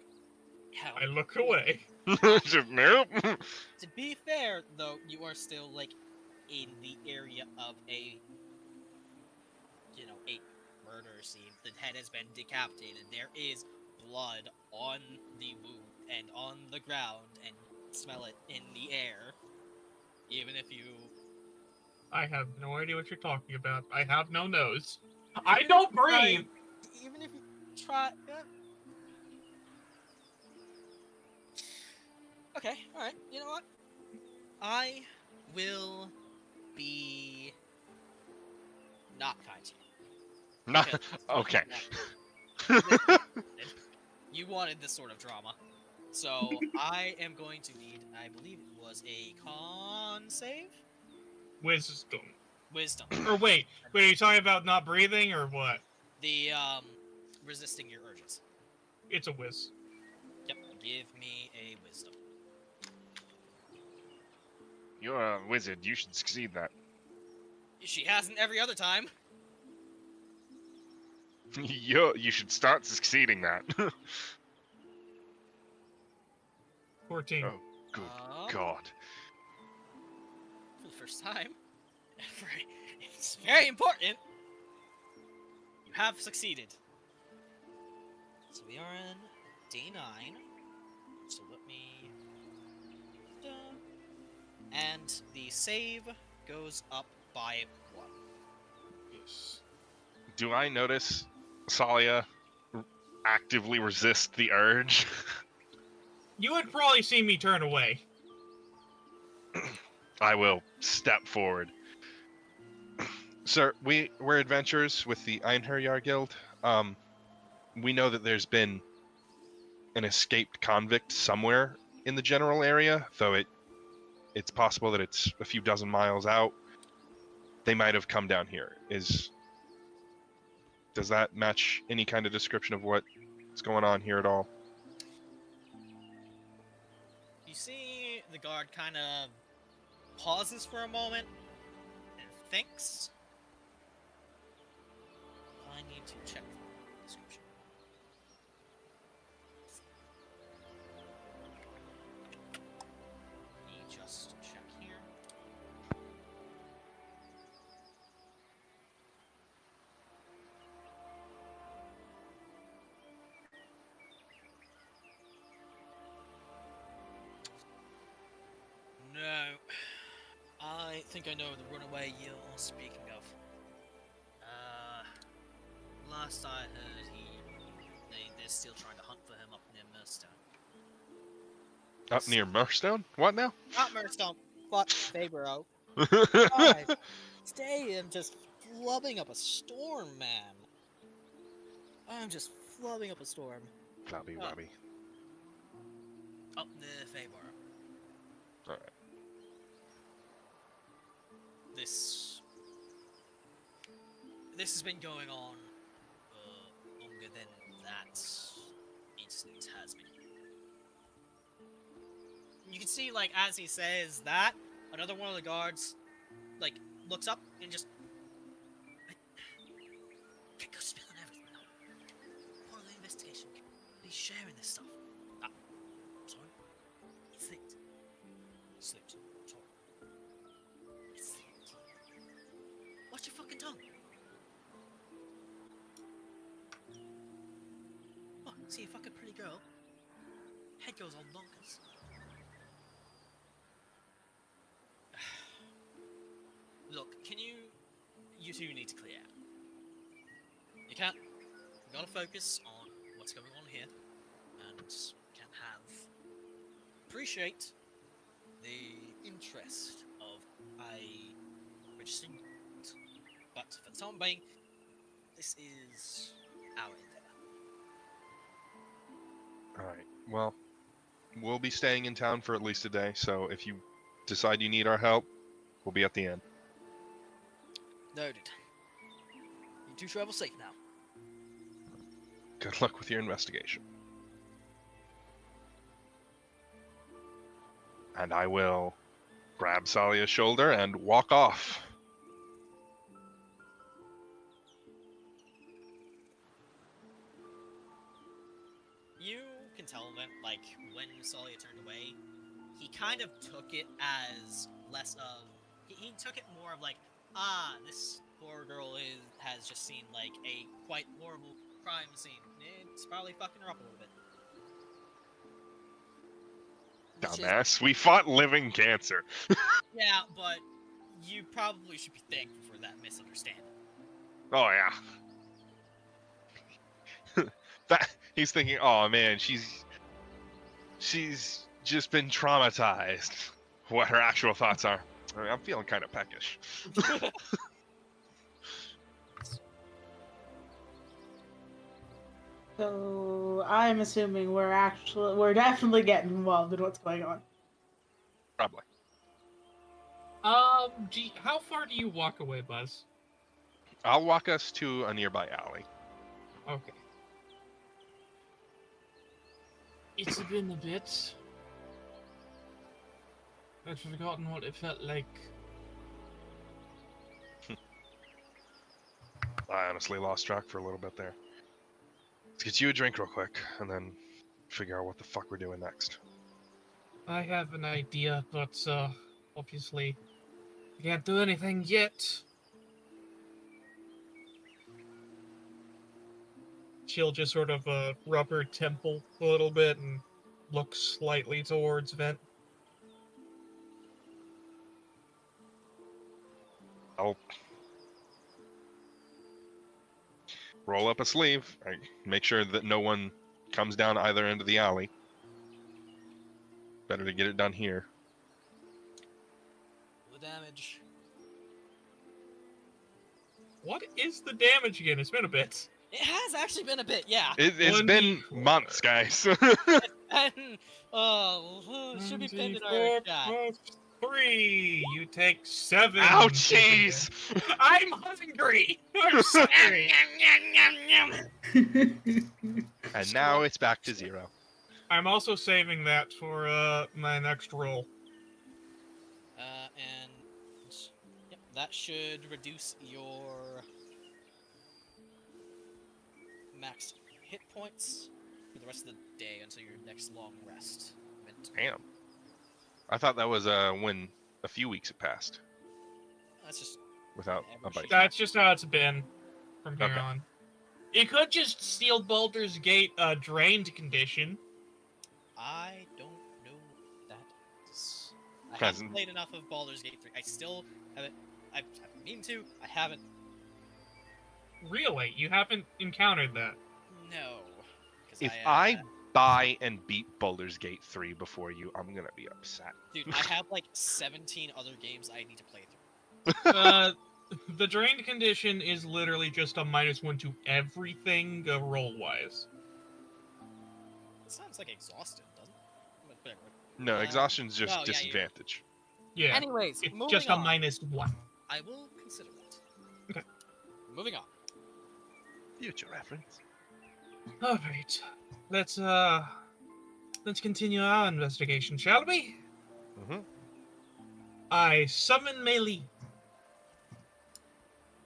Hell. I look away. Just nope. To be fair, though, you are still, like, in the area of a... You know, a murder scene. The head has been decapitated. There is blood on the wound and on the ground, and smell it in the air. Even if you... I have no idea what you're talking about. I have no nose. I don't breathe! Even if you try... Okay, alright, you know what? I will be... not kind to you. Nah, Because okay. you wanted this sort of drama. So, I am going to need, I believe it was a con save? Wisdom. Wisdom. Or wait, are you talking about not breathing, or what? The, resisting your urges. It's a whiz. Yep, give me a wisdom. You're a wizard. You should succeed that. She hasn't every other time. You should start succeeding that. 14. Oh, good God. For the first time. It's very important. You have succeeded. So we are in day 9. So let me... And the save goes up by 1. Yes. Do I notice Tsalia actively resist the urge? You would probably see me turn away. I will step forward. Sir, we're adventurers with the Einherjar Guild. We know that there's been an escaped convict somewhere in the general area, though it's possible that it's a few dozen miles out. They might have come down here. Does that match any kind of description of what's going on here at all? You see the guard kind of pauses for a moment and thinks. I need to check the description. Let me just check here. No. I think I know the runaway you're speaking of. Last I heard, they're still trying to hunt for him up near Murstone. Up near Murstone? What now? Not Murstone. Fuck Fayborough. God, today I'm just flubbing up a storm, man. I'm just flubbing up a storm. Flabby Wabby. Up near Fayborough. Alright. This has been going on longer than that incident has been. You can see, like, as he says that, another one of the guards, like, looks up and just... Can't go spilling everything, no. Part of the investigation. He's sharing this stuff. Sorry? It slipped. Slipped. Sorry. It slipped. Watch your fucking tongue. Oh, see a fucking pretty girl. Head goes all bonkers. Look, can you you two need to clear out. You can't. You gotta focus on what's going on here, and can't appreciate the interest of a registered unit. But for the time being, this is our endeavor. Alright, well, we'll be staying in town for at least a day, so if you decide you need our help, we'll be at the end. Noted. You two travel safe now. Good luck with your investigation. And I will grab Tsalia's shoulder and walk off. You can tell that, like, when Tsalia turned away, he kind of took it as less of... He took it more of like, this poor girl has just seen, like, a quite horrible crime scene. It's probably fucking her up a little bit. Dumbass, we fought living cancer. Yeah, but you probably should be thankful for that misunderstanding. Oh yeah. He's thinking, oh man, she's just been traumatized. What her actual thoughts are. I mean, I'm feeling kind of peckish. So I'm assuming we're definitely getting involved in what's going on. Probably. How far do you walk away, Buzz? I'll walk us to a nearby alley. Okay. It's been a bit. I'd forgotten what it felt like. I honestly lost track for a little bit there. Let's get you a drink real quick, and then figure out what the fuck we're doing next. I have an idea, but, obviously, I can't do anything yet. She'll just sort of, rub her temple a little bit and look slightly towards Vint. I'll roll up a sleeve. Make sure that no one comes down either end of the alley. Better to get it done here. The damage. What is the damage again? It's been a bit. It has actually been a bit, yeah. It's been months, guys. And, should be pinned in our chat. 3. You take 7. Ouchies! I'm hungry. I'm sorry. And now it's back to 0. I'm also saving that for my next roll. And yep, that should reduce your max hit points for the rest of the day until your next long rest. Damn. I thought that was when a few weeks had passed That's just without a bite. That's just how it's been from here Okay. on. You could just steal Baldur's Gate drained condition. I don't know what that is. I Hasn't- haven't played enough of Baldur's Gate 3. I still haven't. I've mean to. I haven't. Really? You haven't encountered that? No. 'Cause If I buy and beat Baldur's Gate 3 before you, I'm gonna be upset. Dude, I have like 17 other games I need to play through. The drained condition is literally just a -1 to everything roll-wise. It sounds like exhausted, doesn't it? But whatever. No, exhaustion's just oh, yeah, disadvantage. Yeah, Anyways, it's moving just a on. -1. I will consider that. Okay. Moving on. Future reference. All right, let's continue our investigation, shall we? Mm-hmm. I summon melee.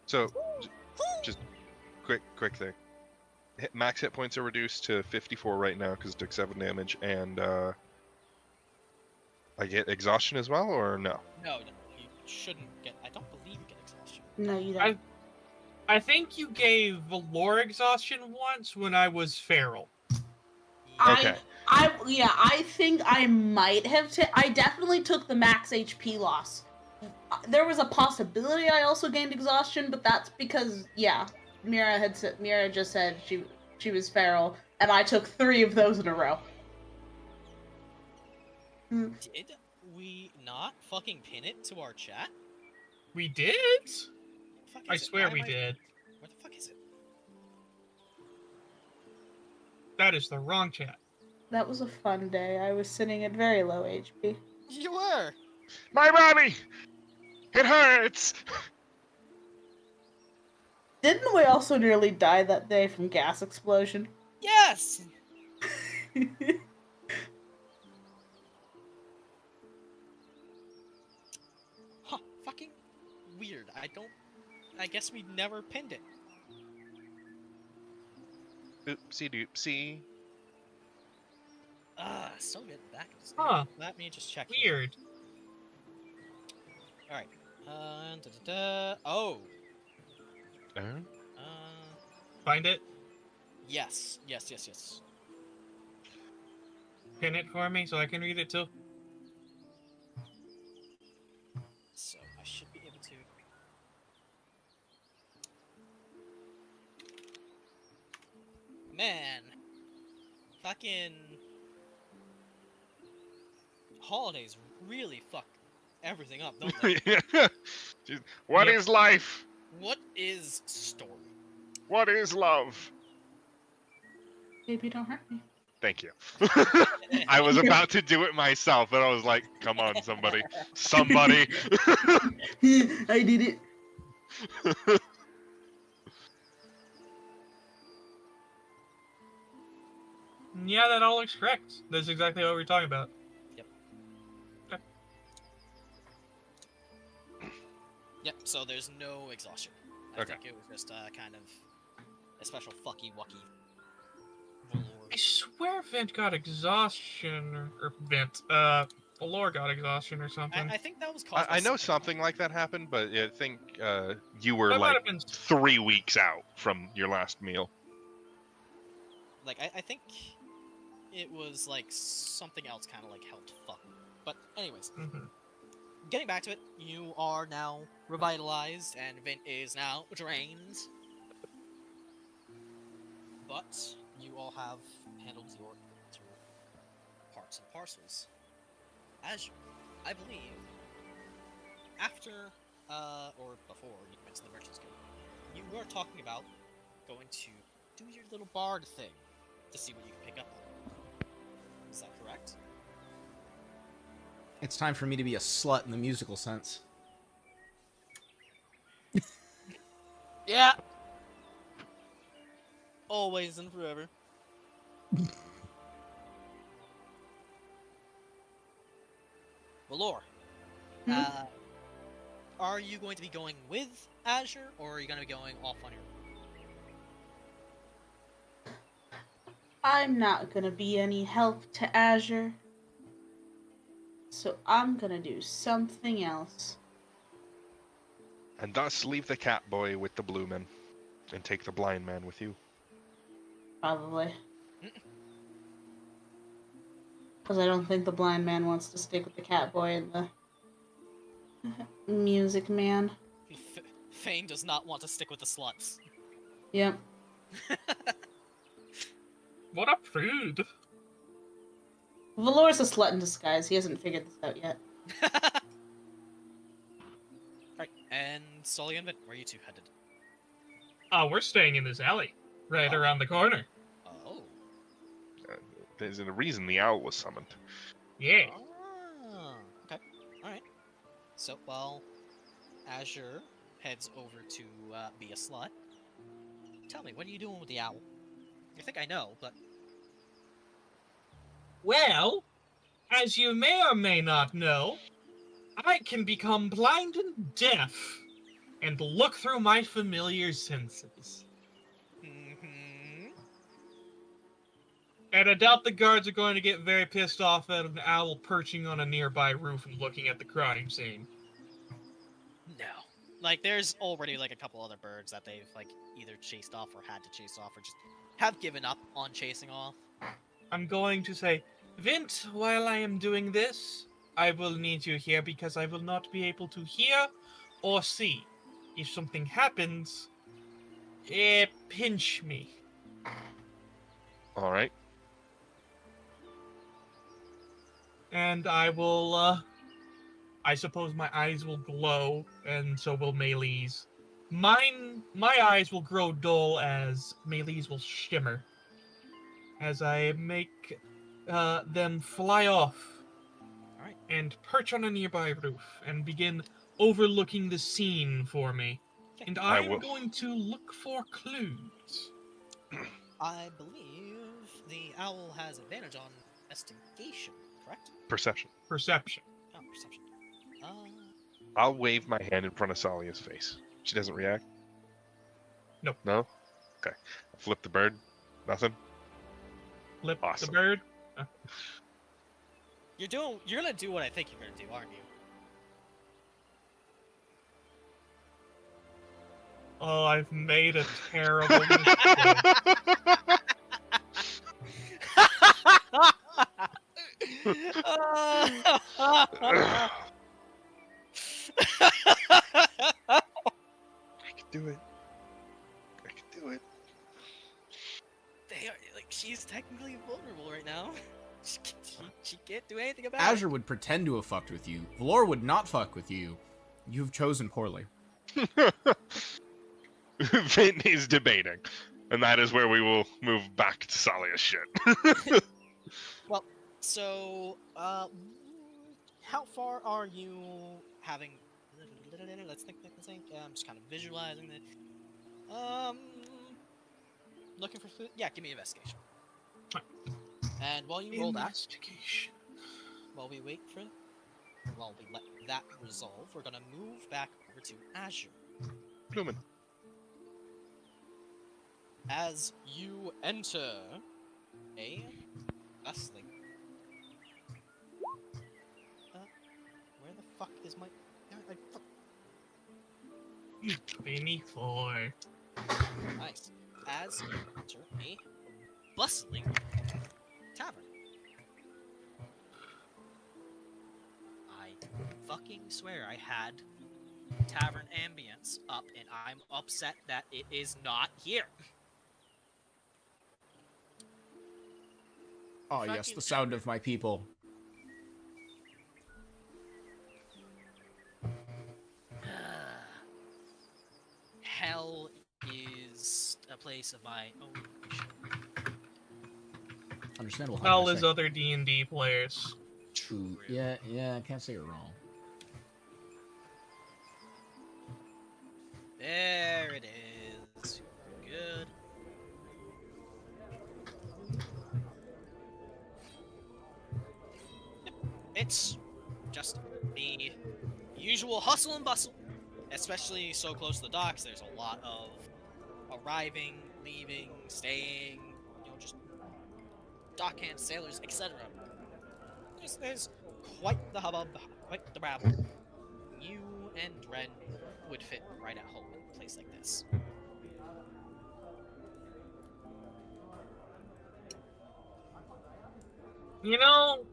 So, just quick thing. Max hit points are reduced to 54 right now because it took 7 damage, and I get exhaustion as well, or no? No, you shouldn't get. I don't believe you get exhaustion. No, you don't. I think you gave Valor exhaustion once when I was feral. Okay. I think I might have. I definitely took the max HP loss There was a possibility I also gained exhaustion, but that's because, yeah, Myra just said she was feral, and I took 3 of those in a row. Did we not fucking pin it to our chat? We did? Fuck I is it? swear Why we am I- did. Where the fuck is it? That is the wrong chat. That was a fun day. I was sitting at very low HP. You were! My body! It hurts! Didn't we also nearly die that day from gas explosion? Yes! Huh, fucking weird. I guess we never pinned it. Oopsie doopsie. Still getting back. Huh. Let me just check. here. Weird. Alright. Oh. Uh, Find it. Yes. Pin it for me so I can read it too. So I should be able to. Man. Fucking holidays really fuck everything up, don't they? Just, what Yep. is life? What is story? What is love? Baby, don't hurt me. Thank you. I was about to do it myself, but I was like, come on, somebody. Somebody. I did it. Yeah, that all looks correct. That's exactly what we're talking about. Yep, so there's no exhaustion. I Okay. think it was just kind of a special fucky wucky. I swear Vint got exhaustion, or Vint, Valor got exhaustion or something. I think that was caused by I know something like that happened, but I think you were That might like have been 3 weeks out from your last meal. Like, I think it was like something else kind of like helped fuck. But anyways, Mhm. getting back to it, you are now revitalized, and Vint is now drained. But you all have handled your parts and parcels. Azure, I believe, after, or before you went to the Merchant's Guild, you were talking about going to do your little bard thing to see what you can pick up on. Is that correct? It's time for me to be a slut in the musical sense. Yeah! Always and forever. Valor, are you going to be going with Azure, or are you going to be going off on your own? I'm not gonna be any help to Azure. So I'm gonna do something else. And thus leave the cat boy with the blue men, and take the blind man with you. Probably. Because I don't think the blind man wants to stick with the cat boy and the music man. Fane does not want to stick with the sluts. Yep. What a prude. Valor's a slut in disguise. He hasn't figured this out yet. Alright, and Tsalia and Vint, where are you two headed? We're staying in this alley, right around the corner. Oh. There's a reason the owl was summoned. Yeah. Ah, okay. Alright. So, while Azure heads over to be a slut, tell me, what are you doing with the owl? I think I know, but... Well, as you may or may not know, I can become blind and deaf, and look through my familiar senses. Mm-hmm. And I doubt the guards are going to get very pissed off at an owl perching on a nearby roof and looking at the crime scene. No. Like, there's already, like, a couple other birds that they've, like, either chased off or had to chase off, or just have given up on chasing off. I'm going to say, Vint, while I am doing this, I will need you here because I will not be able to hear or see. If something happens, pinch me. All right. And I will, I suppose my eyes will glow, and so will Melee's. My eyes will grow dull as Melee's will shimmer. As I make them fly off. Alright. And perch on a nearby roof and begin overlooking the scene for me. Okay. And I I'm will- going to look for clues. I believe the owl has advantage on investigation, correct? Perception. Perception. Oh, perception. I'll wave my hand in front of Tsalia's face. She doesn't react? Nope. No? Okay. I flip the bird. Nothing? Flip Awesome. the bird. You're gonna do what I think you're gonna do, aren't you? Oh, I've made a terrible mistake. I can do it. I can do it. They are like she's technically vulnerable right now. She can't do anything about Azure would pretend to have fucked with you. Valor would not fuck with you. You've chosen poorly. Vint is debating. And that is where we will move back to Tsalia's shit. Well, so how far are you having? Let's think. I'm just kind of visualizing it. Looking for food. Yeah, give me investigation. And while you roll that, Investigation. while we wait for, while we let that resolve, we're gonna move back over to Azure. Blumen. As you enter a bustling. Where the fuck is my? Fuck. 24. Nice. As you enter a bustling tavern. I fucking swear I had tavern ambience up, and I'm upset that it is not here. Oh yes, Fucking the sound of my people. Hell is a place of my own creation. Understandable. how Well can I as say? other D&D players. Ooh, yeah, I can't say you're wrong. There it is. Good. Yep. It's just the usual hustle and bustle, especially so close to the docks. There's a lot of arriving, leaving, staying, just dockhand sailors, etc. There's quite the hubbub, quite the rabble. You and Ren would fit right at home in a place like this. You know,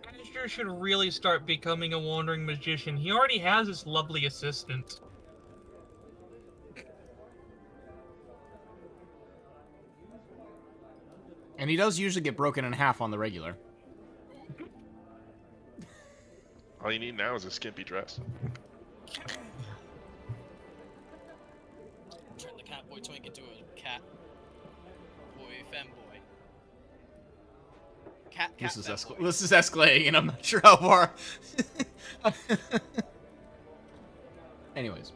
Azure should really start becoming a wandering magician. He already has his lovely assistant. And he does usually get broken in half on the regular. All you need now is a skimpy dress. Turn the cat boy twink into a cat boy femboy. Cat This is femboy. this is escalating, and I'm not sure how far. Anyways,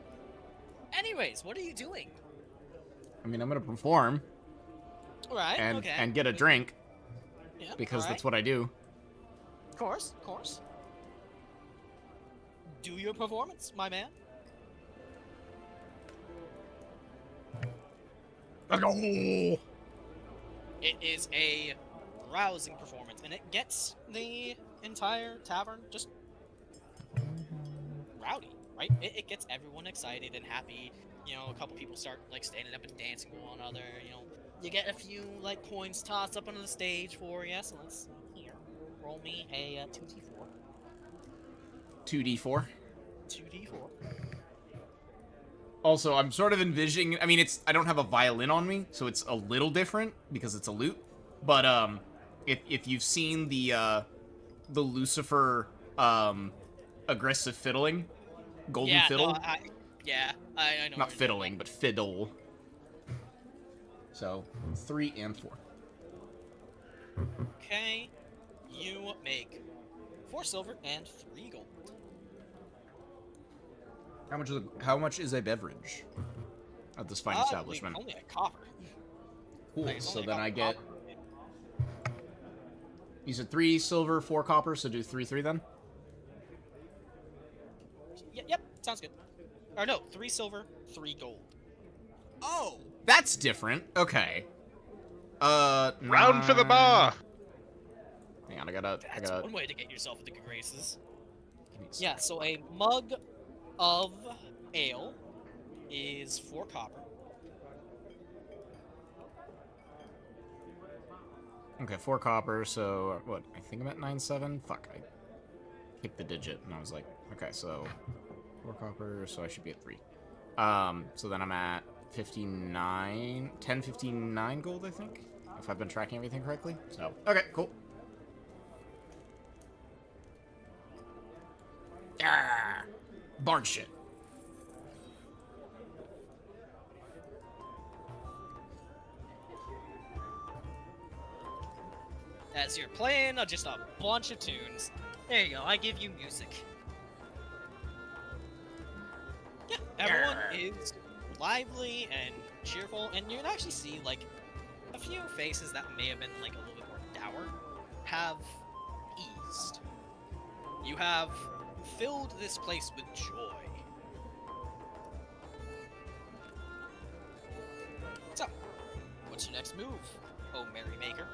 What are you doing? I mean, I'm gonna perform Alright, and okay. and get a drink Yeah, because alright. that's what I do. Of course. Do your performance, my man. It is a rousing performance, and it gets the entire tavern just rowdy, right? It gets everyone excited and happy. A couple people start standing up and dancing with one another. You get a few coins tossed up onto the stage for you. So let's roll me a 2d4. 2d4. 2d4. Also, I'm sort of envisioning. I mean, I don't have a violin on me, so it's a little different because it's a lute. But if you've seen the Lucifer aggressive fiddling, golden fiddle. No, I know. Not fiddling, but fiddle. So 3 and 4. Okay, you make 4 silver and 3 gold. How much is a beverage at this fine establishment? Only a copper. Cool. Like, it's So only a then I get. copper. You said 3 silver, 4 copper, so do 3 then. Yep, sounds good. Or no, 3 silver, 3 gold. Oh, that's different. Okay. Round for the bar. Hang on, I gotta. That's one way to get yourself into good graces. Give me a Yeah, so a mug of ale is 4 copper. Okay, 4 copper, so what? I think I'm at 9.7. Fuck, I kicked the digit, and I was like, okay, so 4 copper, so I should be at 3. So then I'm at 59 gold, I think, if I've been tracking everything correctly. So, okay, cool. Ah, bard shit. As you're playing just a bunch of tunes. There you go, I give you music. Yeah, everyone is lively and cheerful, and you can actually see, like, a few faces that may have been, like, a little bit more dour have eased. You have filled this place with joy. So, what's your next move, oh merrymaker?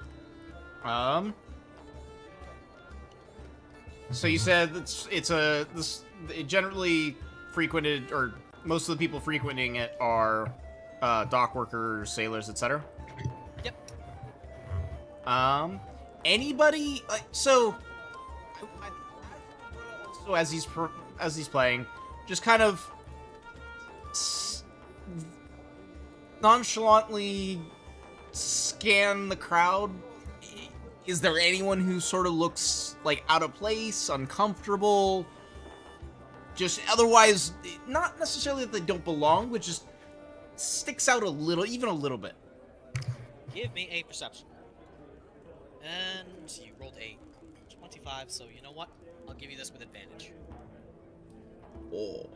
So you said it generally frequented, or most of the people frequenting it are dock workers, sailors, etc. Yep. Anybody so as he's playing, just kind of nonchalantly scan the crowd. Is there anyone who sort of looks like out of place, uncomfortable? Just otherwise, not necessarily that they don't belong, but just sticks out a little, even a little bit. Give me a perception. And you rolled a 25, so you know what? I'll give you this with advantage. Oh.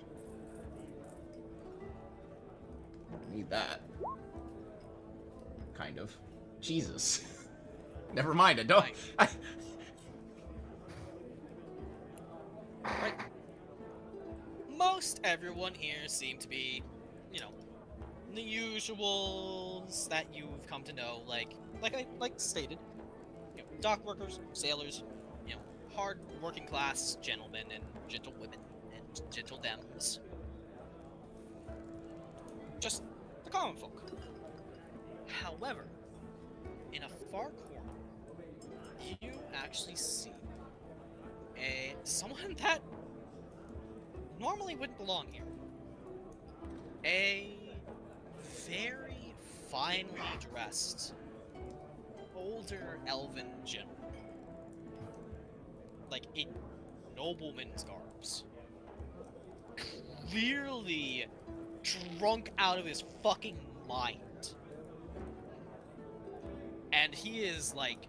Need that. Kind of. Jesus. Never mind, I don't. Right. Most everyone here seem to be, you know, the usuals that you've come to know, like stated. You know, dock workers, sailors, you know, hard working class gentlemen and gentlewomen and gentledems. Just the common folk. However, in a far corner, you actually see someone that normally wouldn't belong here. A very finely dressed, older elven gentleman. Like in nobleman's garbs. Clearly drunk out of his fucking mind. And he is like,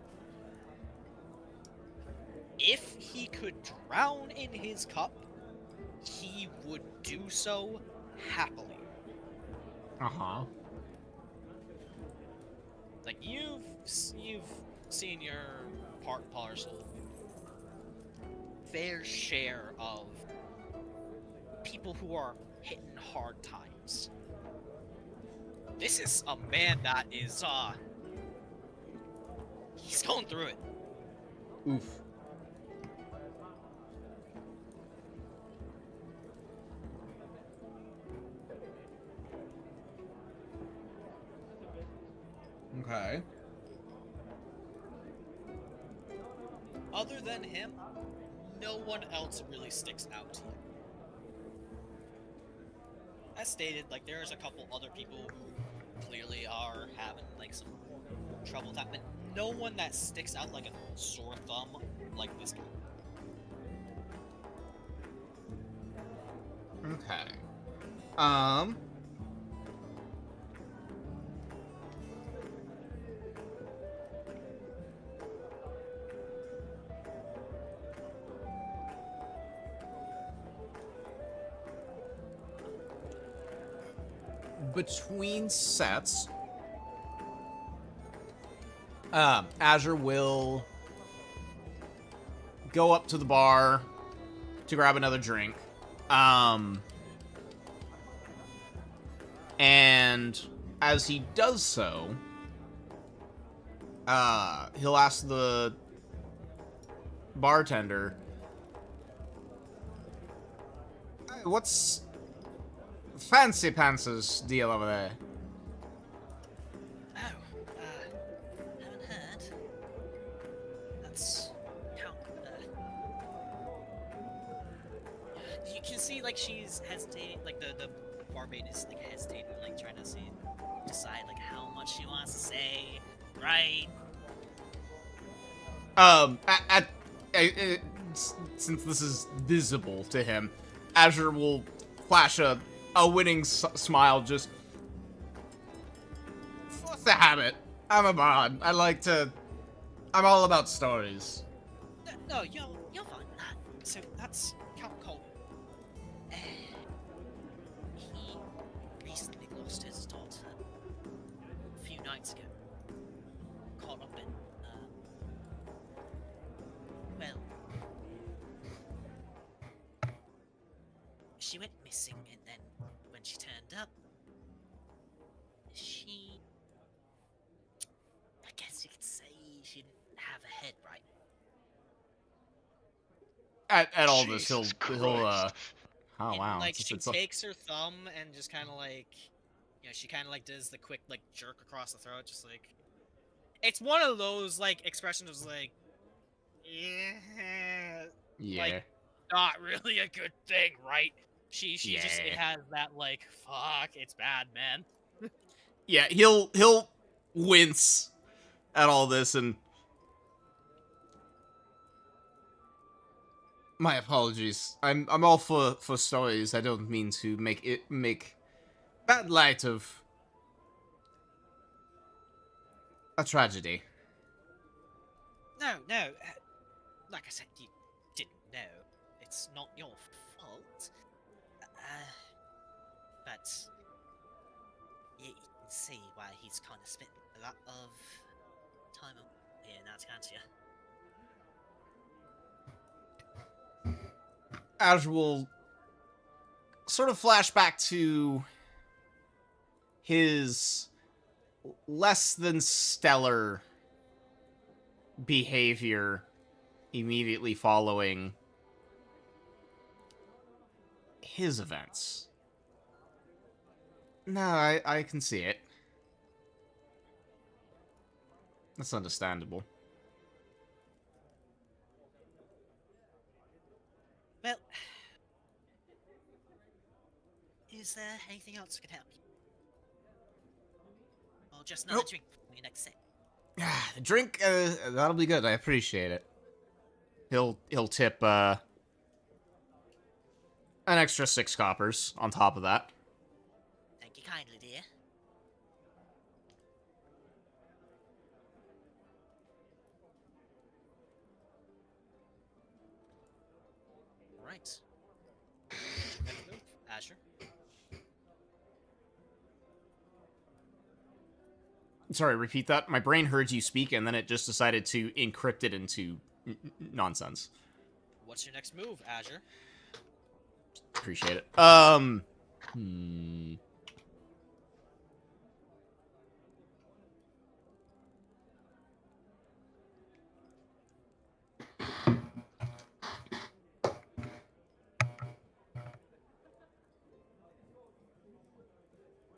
if he could drown in his cup, he would do so happily. Uh-huh. Like, you've seen your part and parcel fair share of people who are hitting hard times. This is a man that is, he's going through it. Oof. Okay. Other than him, no one else really sticks out here. As stated, like, there's a couple other people who clearly are having, like, some trouble with that, but no one that sticks out like a sore thumb like this guy. Okay. Between sets, Azure will go up to the bar to grab another drink. And as he does so, he'll ask the bartender, "What's Fancy Pants' deal over there?" Oh, haven't heard. That's count. You can see, like, she's hesitating, like, the barmaid is, like, hesitating, like, trying to decide, like, how much she wants to say, right? Since this is visible to him, Azure will flash a winning smile, just, "What's the habit? I'm a bard. I'm all about stories." No, you're fine. So that's Count Cole. He recently lost his daughter a few nights ago. Caught up in, well, she went missing, and then when she turned up, I guess you could say she didn't have a head right. At all this, he'll oh And, wow, like, it's- she it's a- takes her thumb and just kind of, like, she kind of, like, does the quick, like, jerk across the throat, just, like... It's one of those, like, expressions of, like... Yeah... yeah. like, not really a good thing, right? She just, it Yeah. has that, like, fuck, it's bad, man. Yeah, he'll wince at all this, and my apologies. I'm all for stories. I don't mean to make bad light of a tragedy. No, like I said, you didn't know. It's not your fault. But you can see why he's kind of spent a lot of time here now, can't you? Azure will sort of flash back to his less than stellar behavior immediately following his events. No, I can see it. That's understandable. Well, is there anything else that could help you? Or just another Nope. drink for your next set? The drink, that'll be good. I appreciate it. He'll tip an extra 6 coppers on top of that. Thank you kindly, dear. Alright. Next move, Azure. Sorry, repeat that. My brain heard you speak, and then it just decided to encrypt it into nonsense. What's your next move, Azure? Appreciate it.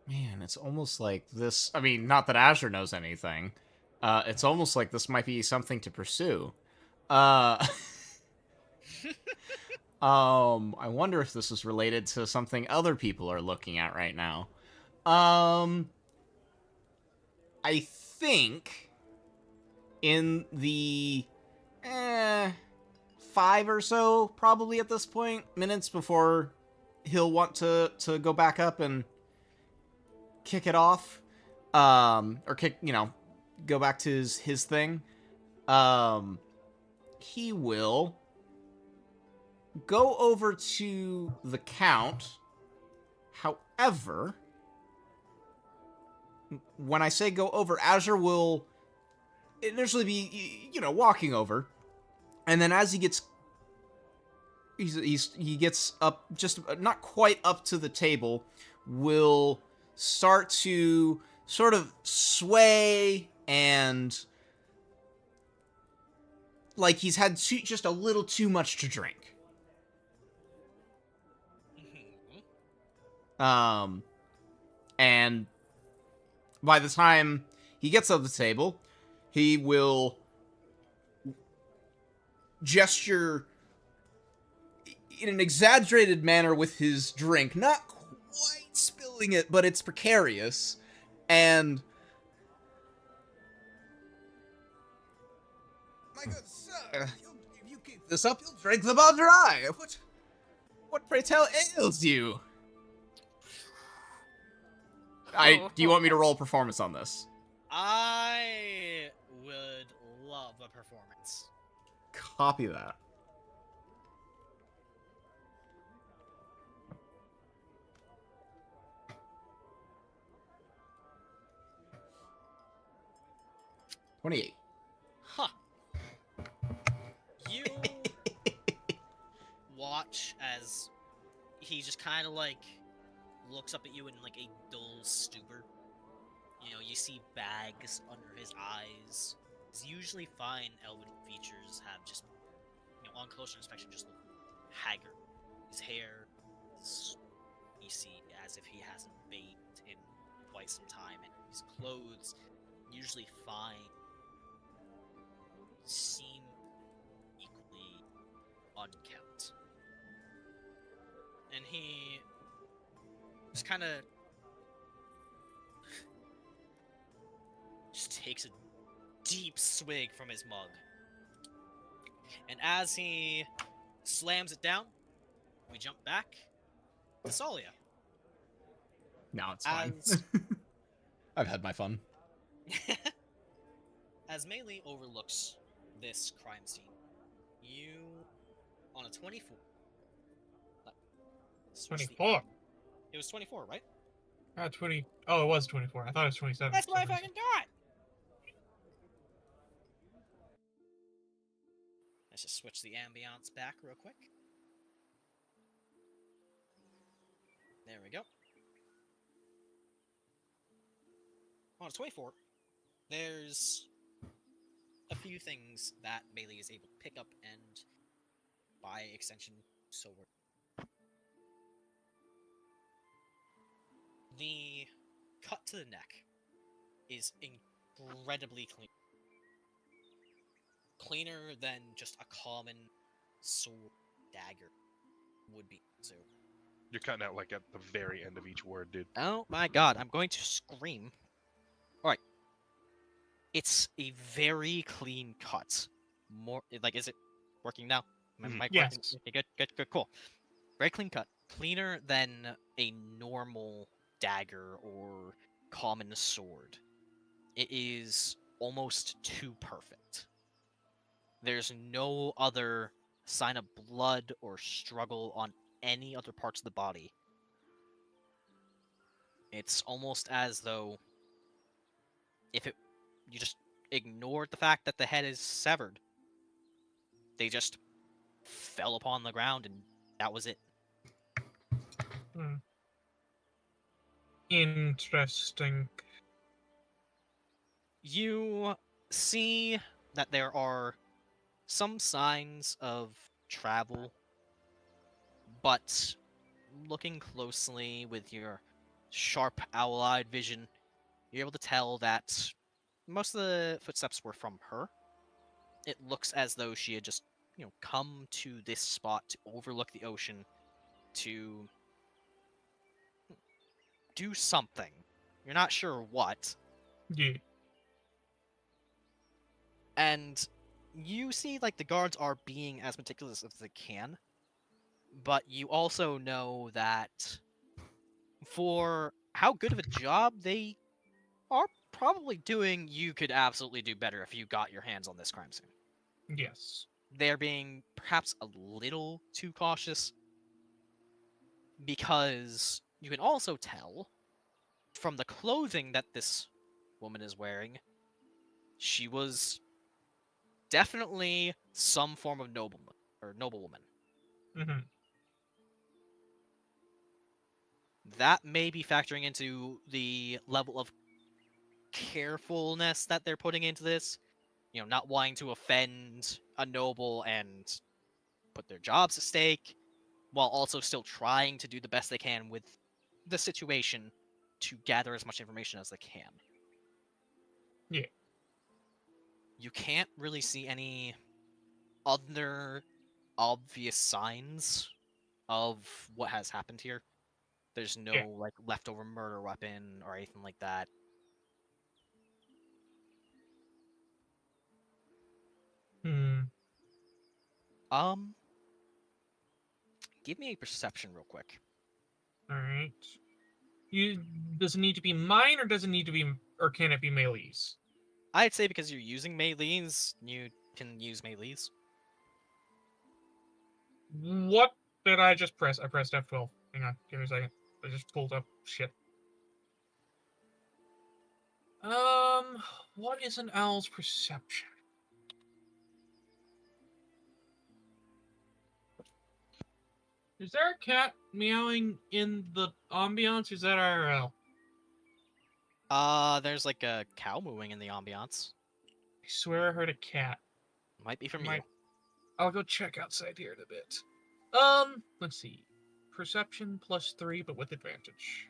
Man, it's almost like this... I mean, not that Azure knows anything. It's almost like this might be something to pursue. I wonder if this is related to something other people are looking at right now. I think in the 5 or so, probably at this point, minutes before he'll want to go back up and kick it off, or go back to his thing. He will go over to the Count. However, when I say go over, Azure will initially be, walking over, and then as he gets up, just not quite up to the table, will start to sort of sway and like he's had just a little too much to drink. And by the time he gets up the table, he will gesture in an exaggerated manner with his drink, not quite spilling it, but it's precarious, and my good sir, if you keep this up, you'll drink the bar dry. What pray tell ails you? Do you want me to roll performance on this? I would love a performance. Copy that. $28. Huh. You watch as he just kind of like looks up at you in like a dull stupor. You see bags under his eyes. His usually fine elven features have just, on closer inspection, just look haggard. His hair is, you see, as if he hasn't bathed in quite some time, and his clothes, usually fine, seem equally unkempt. And he just kind of just takes a deep swig from his mug. And as he slams it down, we jump back to Tsalia. No, it's fine. I've had my fun. As Melee overlooks this crime scene, you, on a 24... 24. It was 24, right? 20. Oh, it was 24. I thought it was 27. That's what I fucking got! Let's just switch the ambiance back real quick. There we go. On a 24, there's a few things that Melee is able to pick up and, by extension, so we're... The cut to the neck is incredibly clean. Cleaner than just a common sword dagger would be. So You're cutting out like at the very end of each word, dude. oh my god, I'm going to scream. Alright. It's a very clean cut. More like, is it working now? Yes. Okay, good, cool. Very clean cut. Cleaner than a normal dagger or common sword. It is almost too perfect. There's no other sign of blood or struggle on any other parts of the body. It's almost as though if you just ignored the fact that the head is severed. They just fell upon the ground and that was it. Interesting. You see that there are some signs of travel, but looking closely with your sharp owl-eyed vision, you're able to tell that most of the footsteps were from her. It looks as though she had just come to this spot to overlook the ocean to do something. You're not sure what. Yeah. And you see, like, the guards are being as meticulous as they can, but you also know that for how good of a job they are probably doing, you could absolutely do better if you got your hands on this crime scene. Yes. They're being perhaps a little too cautious because you can also tell from the clothing that this woman is wearing, she was definitely some form of noblewoman. Mm-hmm. That may be factoring into the level of carefulness that they're putting into this. Not wanting to offend a noble and put their jobs at stake, while also still trying to do the best they can with the situation to gather as much information as they can. Yeah. You can't really see any other obvious signs of what has happened here. There's no Yeah. like leftover murder weapon or anything like that. Give me a perception real quick. All right. Does it need to be mine, or does it need to be, or can it be melee's? I'd say because you're using melees, you can use melees. What did I just press? I pressed F12. Hang on, give me a second. I just pulled up shit. What is an owl's perception? Is there a cat meowing in the ambiance? Or is that IRL? There's like a cow mooing in the ambiance. I swear I heard a cat. Might be from Might- you. I'll go check outside here in a bit. Let's see. Perception +3, but with advantage.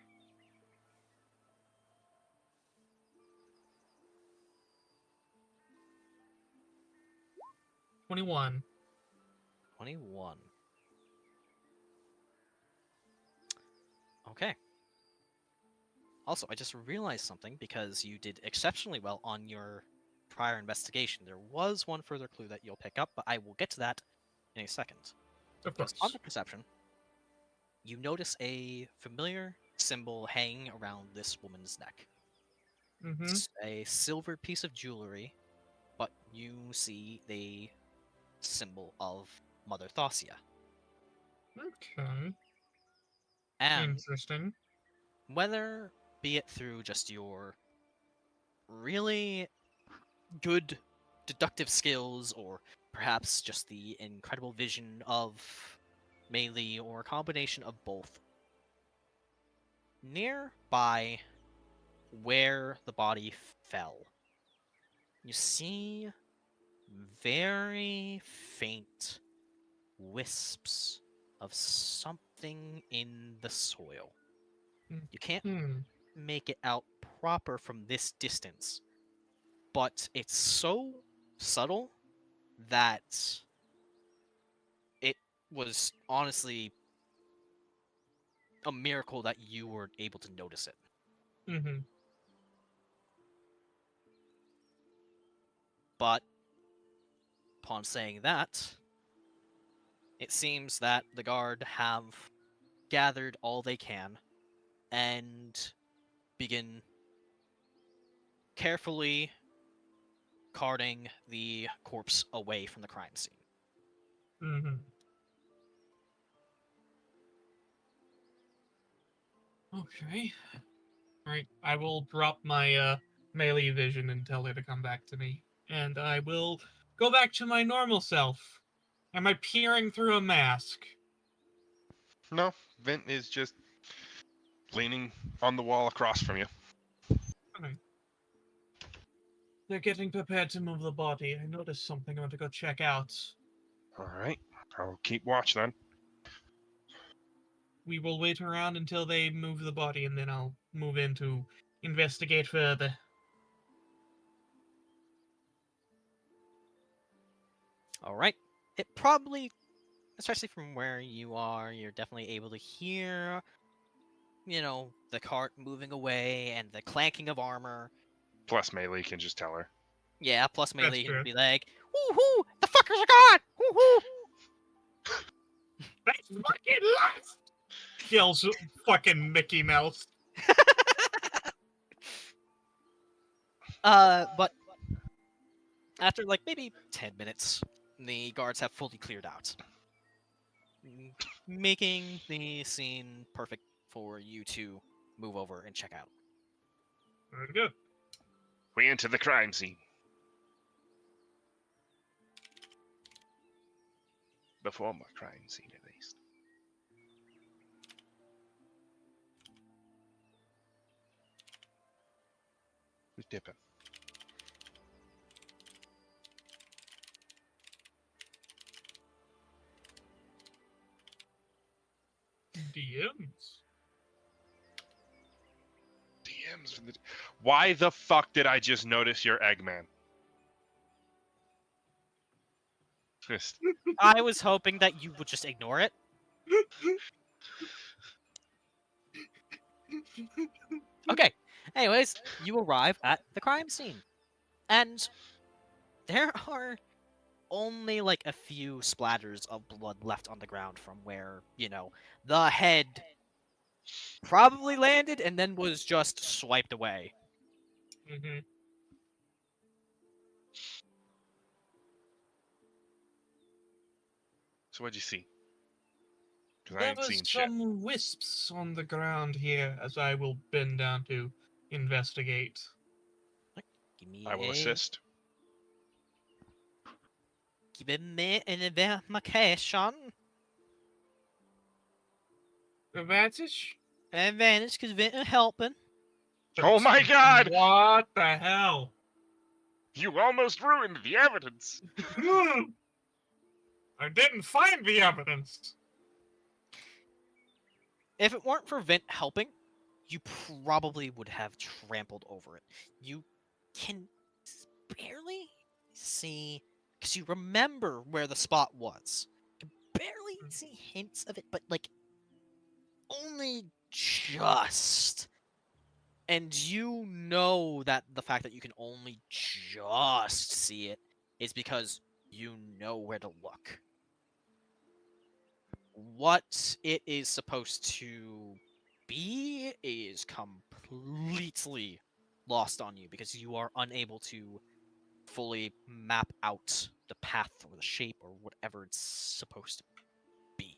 $21. 21. Okay. Also, I just realized something because you did exceptionally well on your prior investigation. There was one further clue that you'll pick up, but I will get to that in a second. Of Because course. on the perception, you notice a familiar symbol hanging around this woman's neck. Mm-hmm. It's a silver piece of jewelry, but you see the symbol of Mother Tsalia. Okay. And Interesting. whether be it through just your really good deductive skills or perhaps just the incredible vision of melee or a combination of both, nearby where the body fell, you see very faint wisps of something in the soil. You can't make it out proper from this distance, but it's so subtle that it was honestly a miracle that you were able to notice it. Mm-hmm. But upon saying that, it seems that the guard have gathered all they can and begin carefully carting the corpse away from the crime scene. Mm-hmm. Okay. Alright, I will drop my melee vision and tell her to come back to me. And I will go back to my normal self. Am I peering through a mask? No, Vint is just leaning on the wall across from you. Okay. They're getting prepared to move the body. I noticed something I want to go check out. All right, I'll keep watch then. We will wait around until they move the body, and then I'll move in to investigate further. All right. it probably, especially from where you are, you're definitely able to hear, the cart moving away and the clanking of armor. Plus, Melee can just tell her. Yeah, plus That's Melee can true. be like, woohoo, the fuckers are gone! Woohoo! They fucking left! Kills fucking Mickey Mouse. But after like maybe 10 minutes, the guards have fully cleared out, making the scene perfect for you to move over and check out. Very good. We enter the crime scene. The former crime scene, at least. Who's dipping? DMs. DMs from the... Why the fuck did I just notice your Eggman? Just... I was hoping that you would just ignore it. Okay. Anyways, you arrive at the crime scene. And there are only like a few splatters of blood left on the ground from where, the head probably landed and then was just swiped away. Mm-hmm. So what'd you see? 'Cause I There ain't was seen shit. some wisps on the ground here, as I will bend down to investigate. Give me I will assist. Give me an investigation. Advantage? Advantage because Vint are helping. Oh my god! What the hell? You almost ruined the evidence! I didn't find the evidence. If it weren't for Vint helping, you probably would have trampled over it. You can barely see, because you remember where the spot was. You can barely see hints of it, but like, only just. And you know that the fact that you can only just see it is because you know where to look. What it is supposed to be is completely lost on you because you are unable to fully map out the path or the shape or whatever it's supposed to be.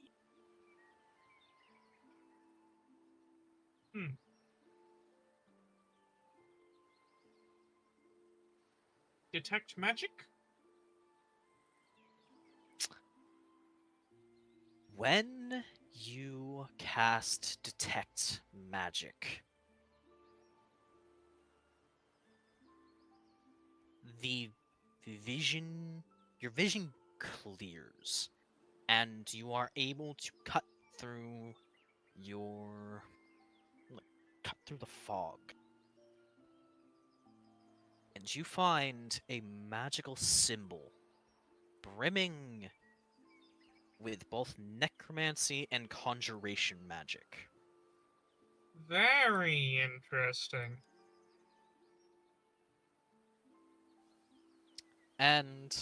Detect magic? When you cast Detect Magic, your vision clears, and you are able to cut through the fog. And you find a magical symbol brimming with both necromancy and conjuration magic. Very interesting. And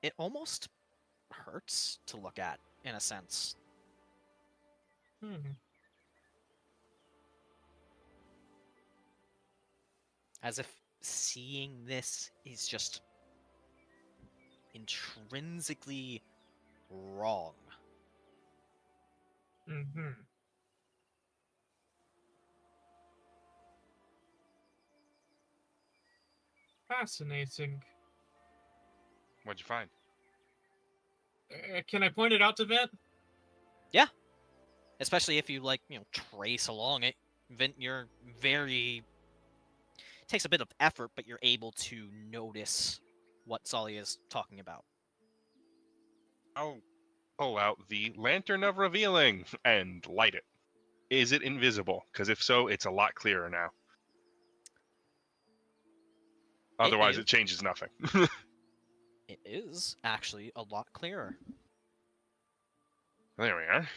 it almost hurts to look at, in a sense. As if seeing this is just intrinsically wrong. Fascinating. What'd you find? Can I point it out to Vint? Yeah. Especially if you, trace along it. Vint, you're very... It takes a bit of effort, but you're able to notice what Tsalia is talking about. I'll pull out the Lantern of Revealing and light it. Is it invisible? Because if so, it's a lot clearer now. Otherwise, is. it changes nothing. It is actually a lot clearer. There we are.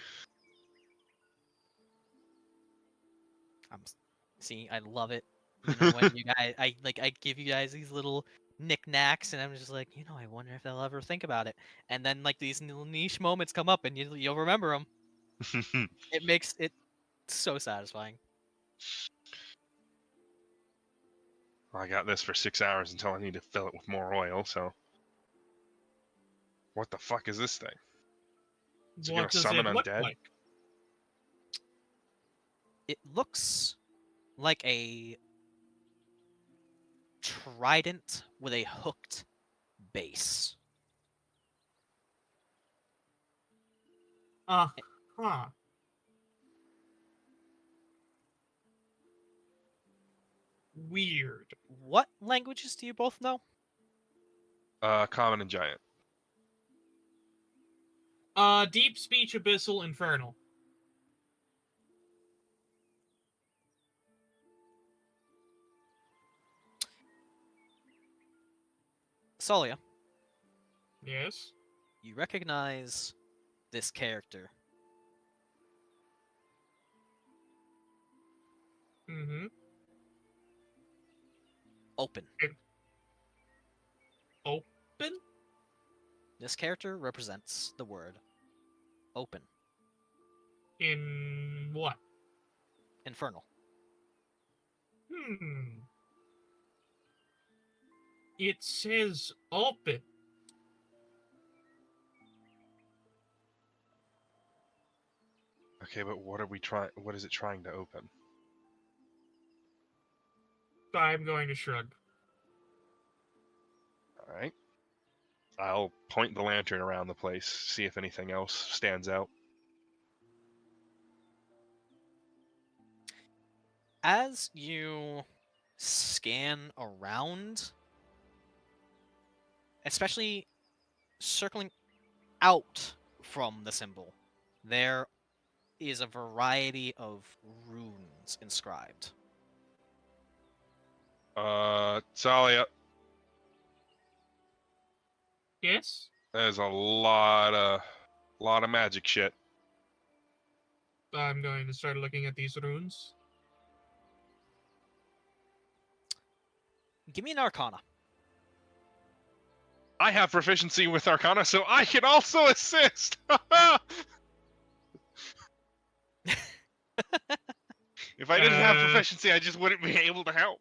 See, I love it. You know, when you guys, I give you guys these little knickknacks, and I'm just like, I wonder if they'll ever think about it. And then like these little niche moments come up, and you'll remember them. It makes it so satisfying. Well, I got this for 6 hours until I need to fill it with more oil, so... What the fuck is this thing? Is it gonna What does summon it look undead? like? It looks like a trident with a hooked base. Huh. Weird. What languages do you both know? Common and giant. Deep speech, abyssal, infernal. Tsalia, Yes. you recognize this character. Mm-hmm. Open. Open? This character represents the word open. In what? Infernal. It says open. Okay, but what are we trying? What is it trying to open? I'm going to shrug. All right. I'll point the lantern around the place, see if anything else stands out. As you scan around, especially circling out from the symbol, there is a variety of runes inscribed. Tsalia, Yes? there's a lot of magic shit. I'm going to start looking at these runes. Give me an Arcana. I have proficiency with Arcana, so I can also assist! If I didn't have proficiency, I just wouldn't be able to help.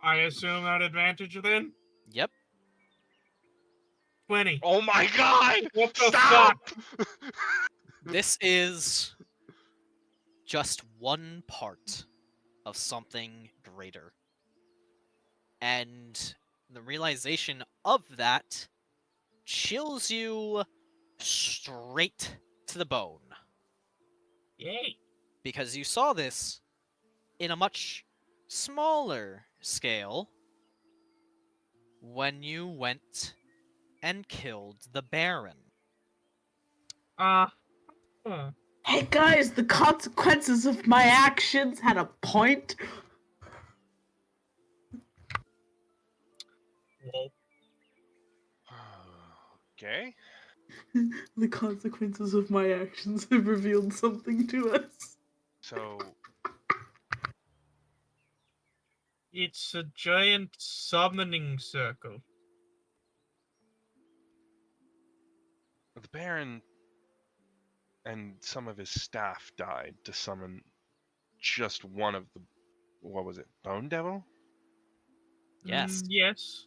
I assume at advantage then? Yep. 20. Oh my god! What the Stop! This is just one part of something greater. And the realization of that chills you straight to the bone. Yay. Because you saw this in a much smaller scale when you went and killed the Baron. Hey guys, the consequences of my actions had a point. Well, Okay. The consequences of my actions have revealed something to us. So, it's a giant summoning circle. the Baron and some of his staff died to summon just one of the... What was it? Bone Devil? Yes. Yes.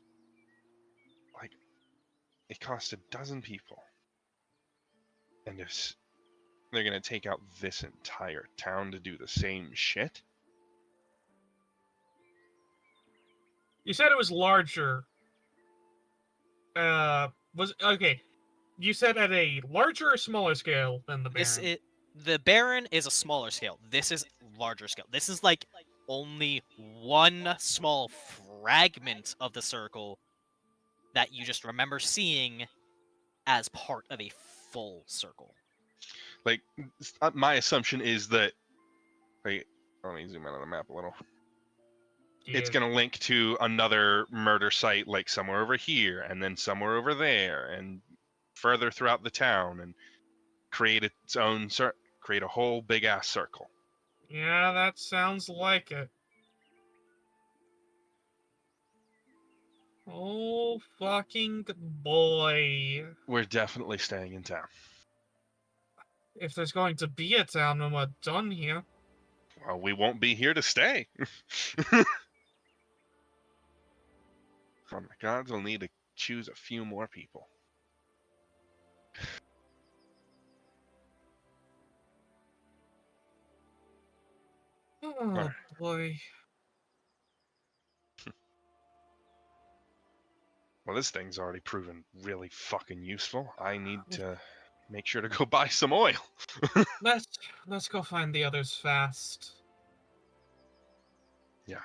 Like, it cost 12 people. And if they're gonna take out this entire town to do the same shit? You said it was larger. Okay. You said at a larger or smaller scale than the Baron? The Baron is a smaller scale. This is larger scale. This is like only one small fragment of the circle that you just remember seeing as part of a full circle. Like, my assumption is that... Wait, let me zoom out on the map a little. it's Yeah. going to link to another murder site, like somewhere over here, and then somewhere over there, and further throughout the town, and create its own create a whole big ass circle. Yeah, that sounds like it. Oh, fucking boy. We're definitely staying in town. If there's going to be a town when we're done here. Well, we won't be here to stay. Oh my gods, we'll need to choose a few more people. Oh, Alright. boy. Well, this thing's already proven really fucking useful. I need to make sure to go buy some oil. Let's go find the others fast. Yeah.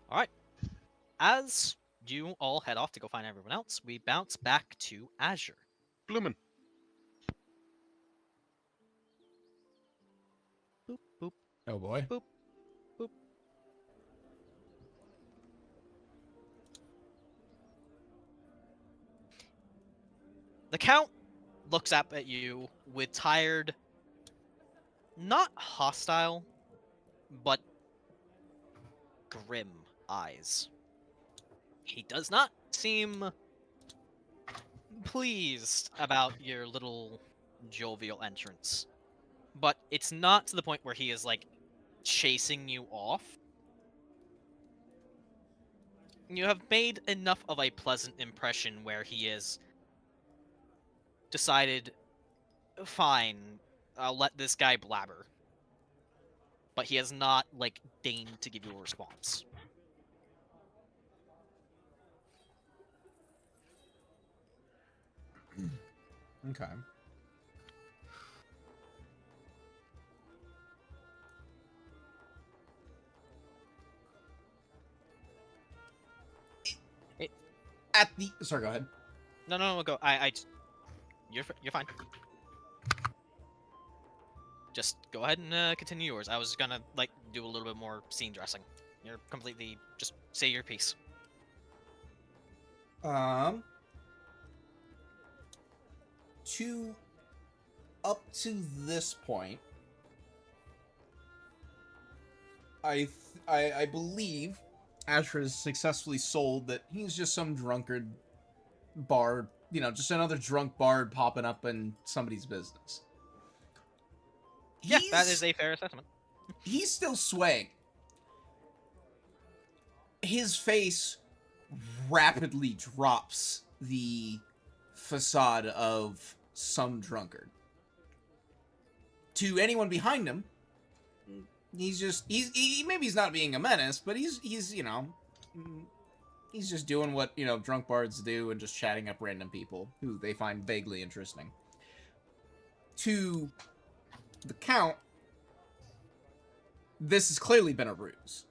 All right. As you all head off to go find everyone else, we bounce back to Azure. Bloomin'. Boop, boop. Oh boy. Boop. Boop. The Count looks up at you with tired, not hostile, but grim eyes. He does not seem pleased about your little jovial entrance. But it's not to the point where he is, like, chasing you off. You have made enough of a pleasant impression where he is decided, fine, I'll let this guy blabber. But he has not, like, deigned to give you a response. Okay. At the sorry, go ahead. No, go. You're fine. Just go ahead and continue yours. I was gonna, like, do a little bit more scene dressing. You're completely, just say your piece. To up to this point, I believe Asher has successfully sold that he's just some drunkard bard, you know, just another drunk bard popping up in somebody's business. Yeah, that is a fair assessment. He's still swaying. His face rapidly drops the facade of some drunkard. To anyone behind him, he's maybe he's not being a menace, but he's you know, he's just doing what, you know, drunk bards do and just chatting up random people who they find vaguely interesting. To the Count, this has clearly been a ruse.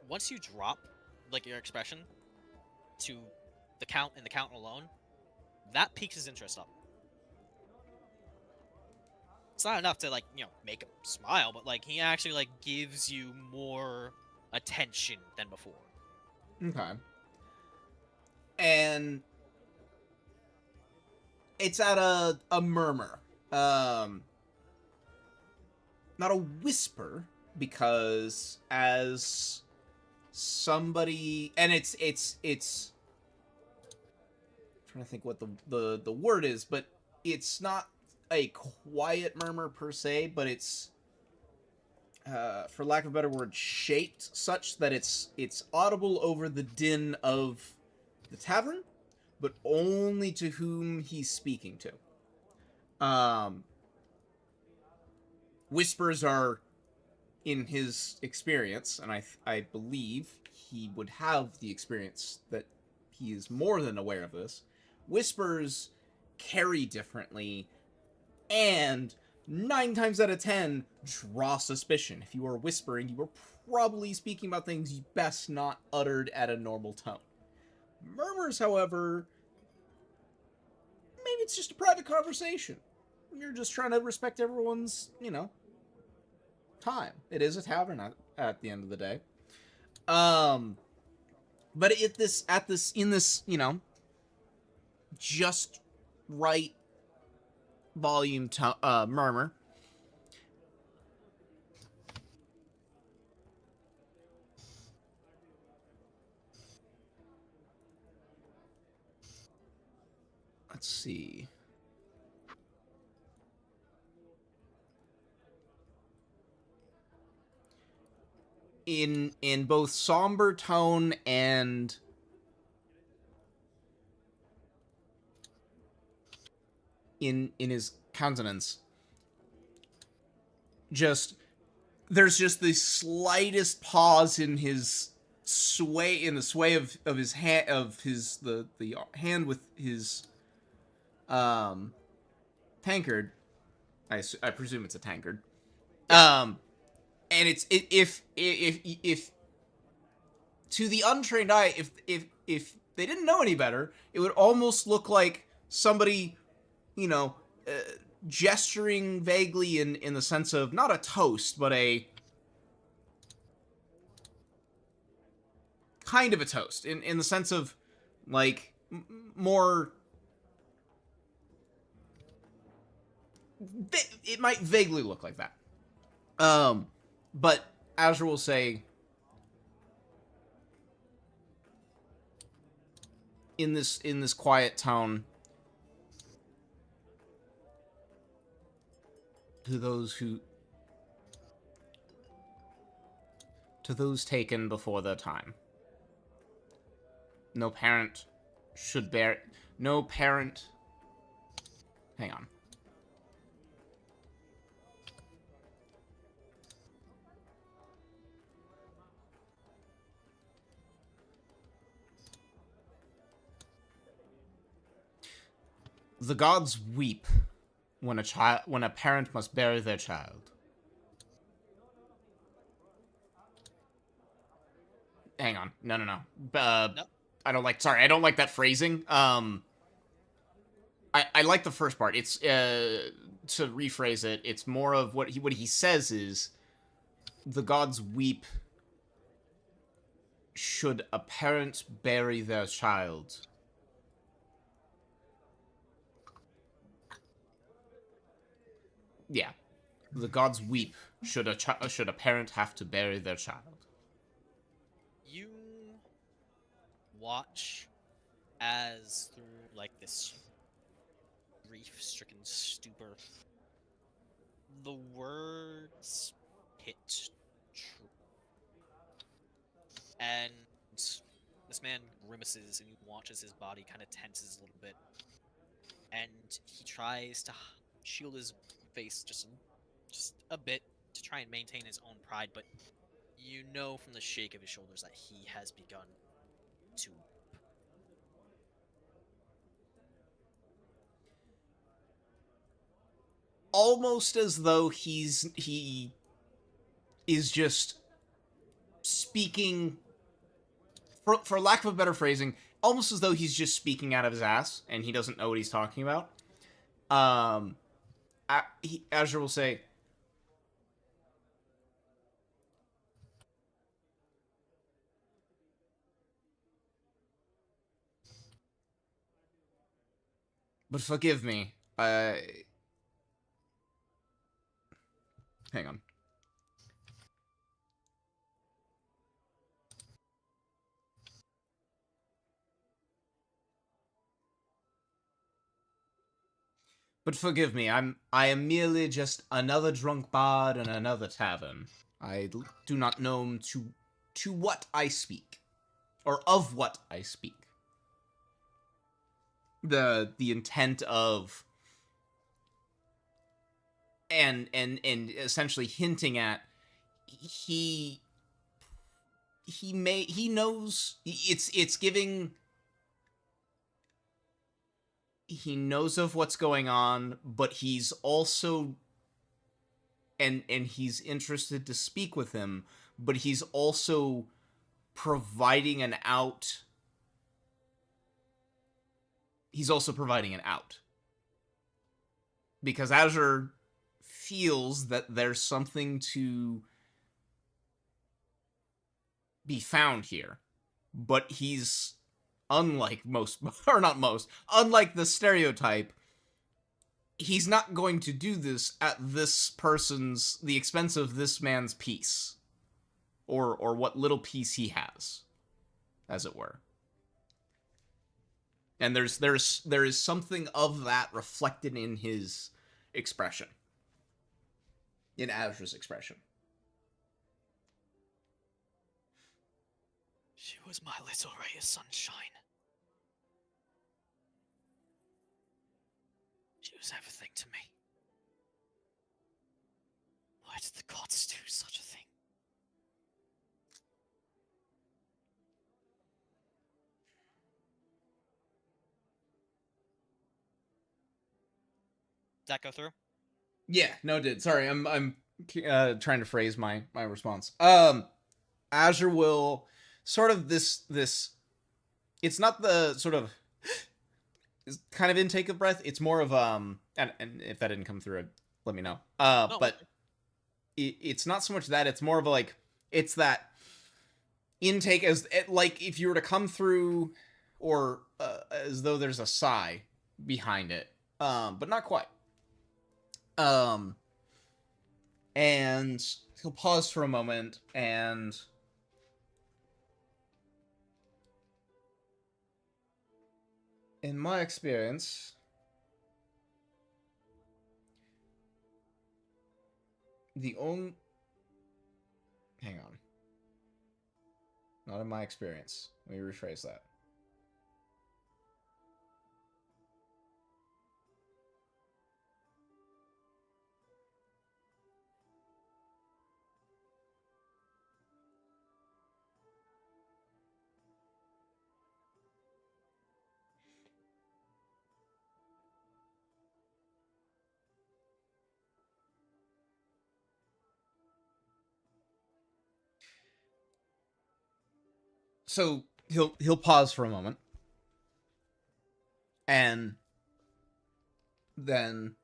Once you drop, like, your expression to the Count and the Count alone, that piques his interest up. It's not enough to, like, you know, make him smile, but, like, he actually, like, gives you more attention than before. Okay. And it's at a murmur. Not a whisper, because as somebody, and it's I'm trying to think what the word is, but it's not a quiet murmur per se, but it's for lack of a better word, shaped such that it's audible over the din of the tavern, but only to whom he's speaking to. Whispers are, in his experience, and I believe he would have the experience that he is more than aware of this, whispers carry differently, and 9 times out of 10 draw suspicion. If you are whispering, you are probably speaking about things best not uttered at a normal tone. Murmurs, however, maybe it's just a private conversation. You're just trying to respect everyone's, time. It is a tavern at the end of the day. But in this, just right volume murmur, let's see. In both somber tone and in his countenance, there's just the slightest pause in his sway, in the sway of his hand, the hand with his tankard. I presume it's a tankard. And if to the untrained eye, if they didn't know any better, it would almost look like somebody, gesturing vaguely in the sense of not a toast, but a kind of a toast, in the sense of like more. It might vaguely look like that. But Azure will say, in this quiet tone, to those taken before their time, no parent. Hang on. The gods weep when a parent must bury their child. Hang on. No. Nope. I don't like that phrasing. I like the first part. It's to rephrase it, it's more of what he says is, the gods weep should a parent bury their child. Yeah, the gods weep should a parent have to bury their child. You watch as through like this grief-stricken stupor, the words hit true, and this man grimaces, and you watch as his body kind of tenses a little bit, and he tries to shield his face just a bit to try and maintain his own pride, but you know from the shake of his shoulders that he has begun to. Almost as though he is just speaking, for lack of a better phrasing, almost as though he's just speaking out of his ass and he doesn't know what he's talking about. Azure will say, but forgive me, hang on. But forgive me, I am merely just another drunk bard in another tavern. I do not know to what I speak, or of what I speak. The intent of, and essentially hinting at, he knows, it's giving. He knows of what's going on, but he's also, and he's interested to speak with him, but he's also providing an out. He's also providing an out because Azure feels that there's something to be found here, but he's unlike most, or not most, unlike the stereotype. He's not going to do this at the expense of this man's peace, or what little peace he has, as it were. And there is something of that reflected in his expression, in Azure's expression. She was my little ray of sunshine. She was everything to me. Why did the gods do such a thing? Did that go through? Yeah, no, it did. Sorry, I'm trying to phrase my response. Azure will sort of this. It's not the sort of kind of intake of breath. It's more of and if that didn't come through, let me know. No, But it's not so much that. It's more of a, like, it's that intake as like if you were to come through, or as though there's a sigh behind it, but not quite. And he'll pause for a moment, and in my experience, the only... Hang on. Not in my experience. Let me rephrase that. So he'll pause for a moment, and then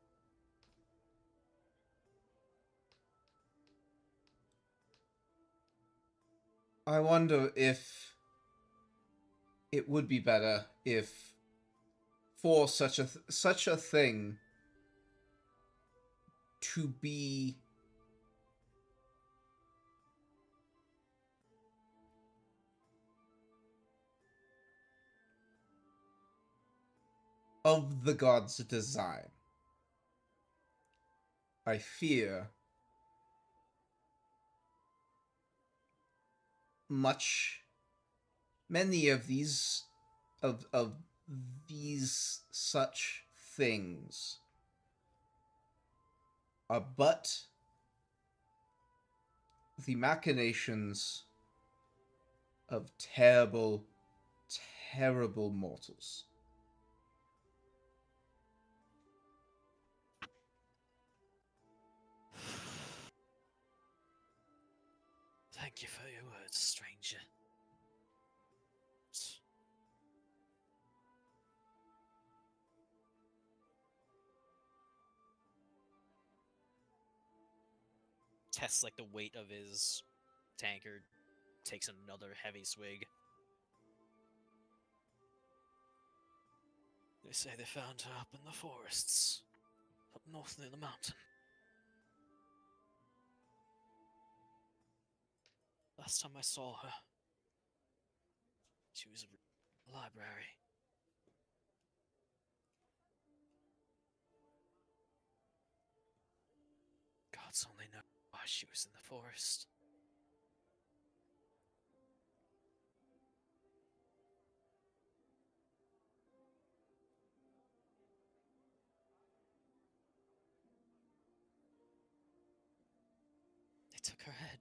I wonder if it would be better if, for such a thing to be of the gods' design, I fear many of these such things are but the machinations of terrible, terrible mortals. Thank you for your words, stranger. Tests like the weight of his tankard, takes another heavy swig. They say they found her up in the forests, up north near the mountain. Last time I saw her, she was in the library. Gods only know why she was in the forest. They took her head.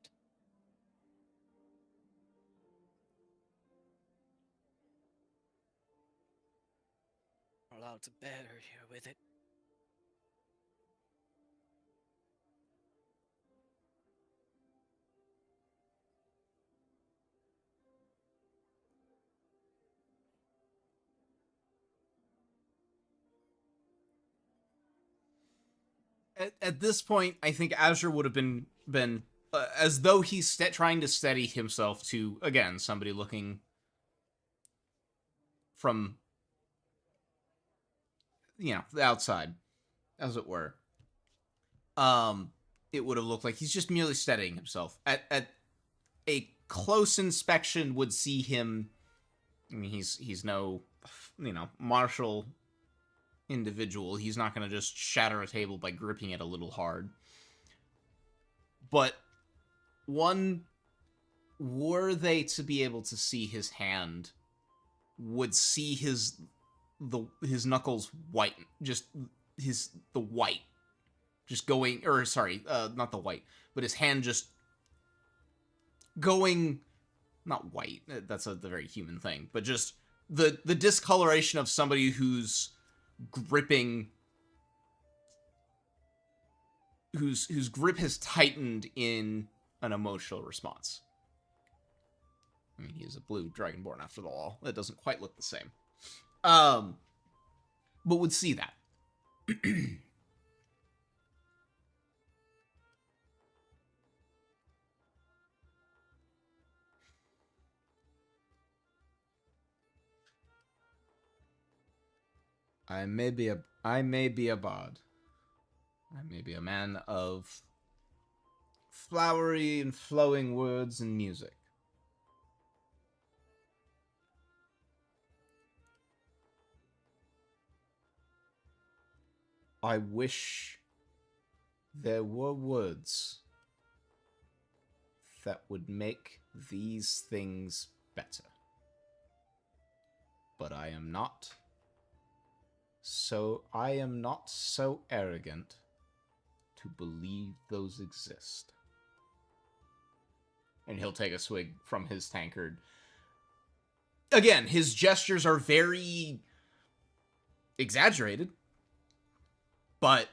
We're allowed to bear her here with it. At this point, I think Azure would have been as though he's trying to steady himself to, again, somebody looking from, the outside, as it were. It would have looked like he's just merely steadying himself. At a close inspection would see him. I mean, he's no, martial individual. He's not going to just shatter a table by gripping it a little hard. But were they to be able to see his hand, would see his knuckles white, just the white, just going, or sorry, not the white, but his hand just going, not white. That's the very human thing, but just the discoloration of somebody who's gripping, whose grip has tightened in an emotional response. I mean, he is a blue dragonborn after all. It doesn't quite look the same. But would see that. I may be a bard. I may be a man of flowery and flowing words and music. I wish there were words that would make these things better. But I am not so arrogant to believe those exist. And he'll take a swig from his tankard. Again, his gestures are very exaggerated, but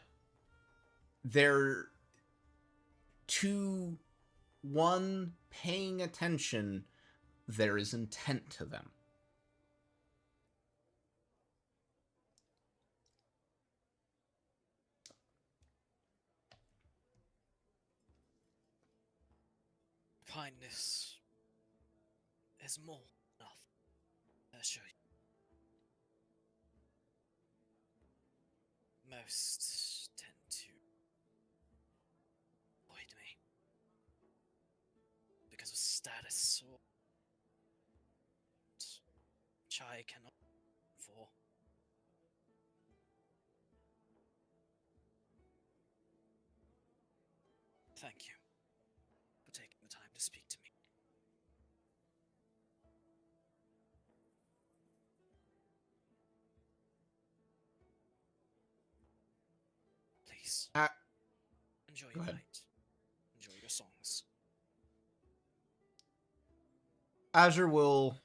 they're to one paying attention, there is intent to them. Kindness is more than enough, I assure you. Most tend to avoid me because of status or which I cannot for. Thank you for taking the time to speak to me. Please. Enjoy your night. Enjoy your songs. Azure will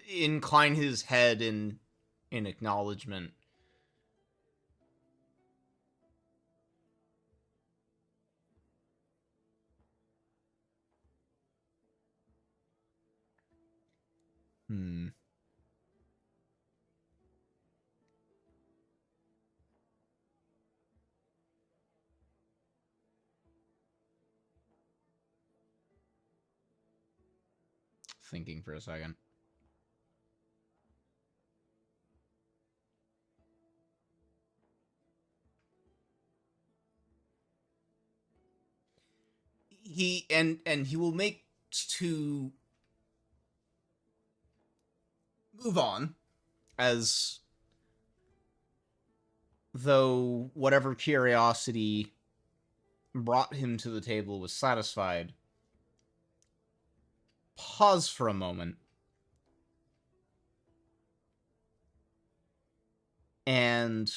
incline his head in acknowledgement. Thinking for a second. He will make to move on as though whatever curiosity brought him to the table was satisfied. Pause for a moment. And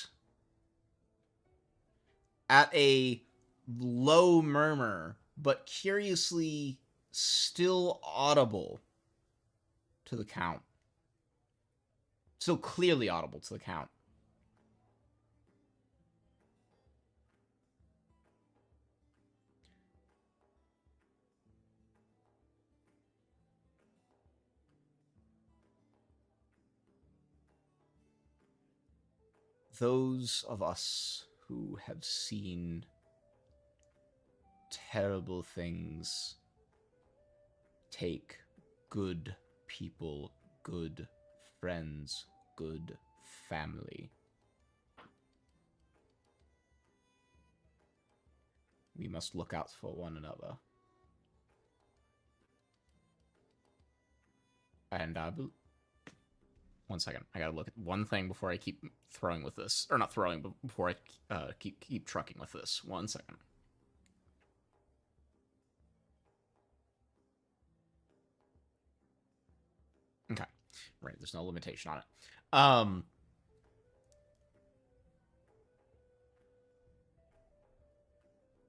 at a low murmur, but curiously still audible to the Count. Still clearly audible to the Count. Those of us who have seen terrible things take good people, good friends, good family. We must look out for one another. And one second, I gotta look at one thing before I keep throwing with this. Or not throwing, but before I keep trucking with this. 1 second. Okay. Right, there's no limitation on it.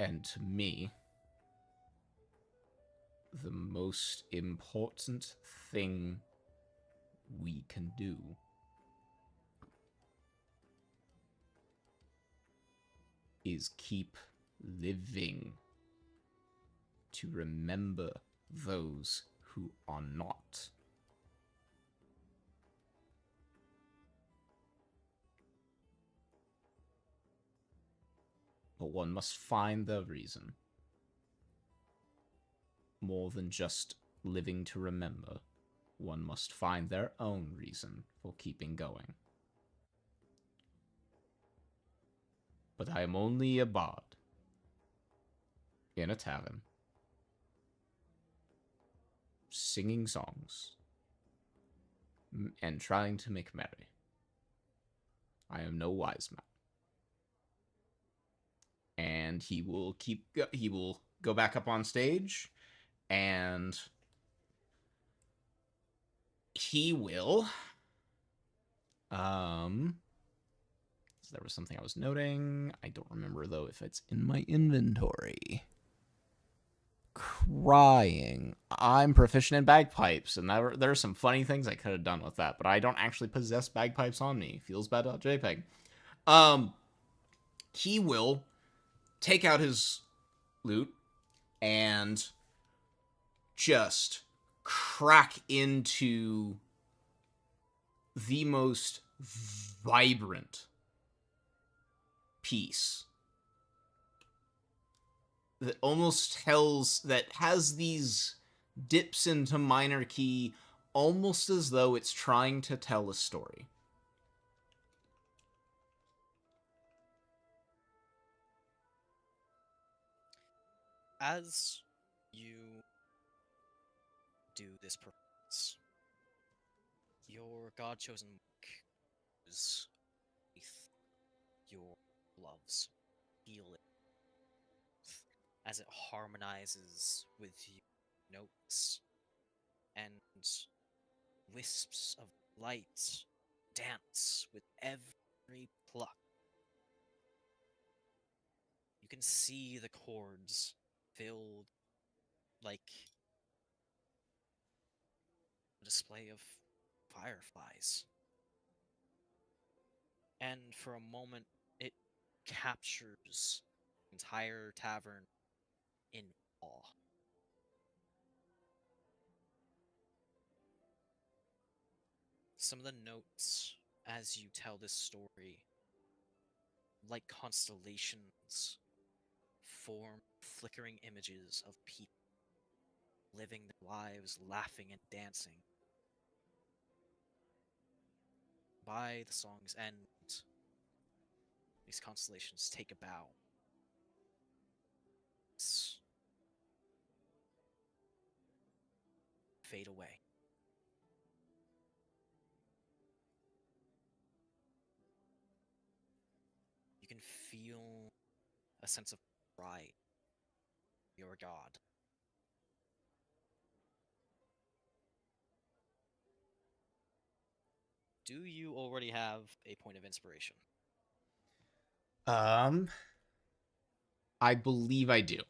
And to me, the most important thing we can do is keep living to remember those who are not. But one must find the reason. More than just living to remember. One must find their own reason for keeping going. But I am only a bard. In a tavern. Singing songs. And trying to make merry. I am no wise man. And he will go back up on stage, and he will there was something I was noting. I don't remember though if it's in my inventory. Crying. I'm proficient in bagpipes, and there are some funny things I could have done with that, but I don't actually possess bagpipes on me. Feels bad about JPEG. He will take out his lute and just crack into the most vibrant piece that has these dips into minor key almost as though it's trying to tell a story. As you do this performance, your god-chosen monk is beneath your gloves. Feel it as it harmonizes with your notes, and wisps of light dance with every pluck. You can see the chords filled like a display of fireflies. And for a moment, it captures the entire tavern in awe. Some of the notes as you tell this story, like constellations, form flickering images of people living their lives, laughing and dancing. By the song's end, these constellations take a bow. Fade away. You can feel a sense of pride. Your god. Do you already have a point of inspiration? I believe I do.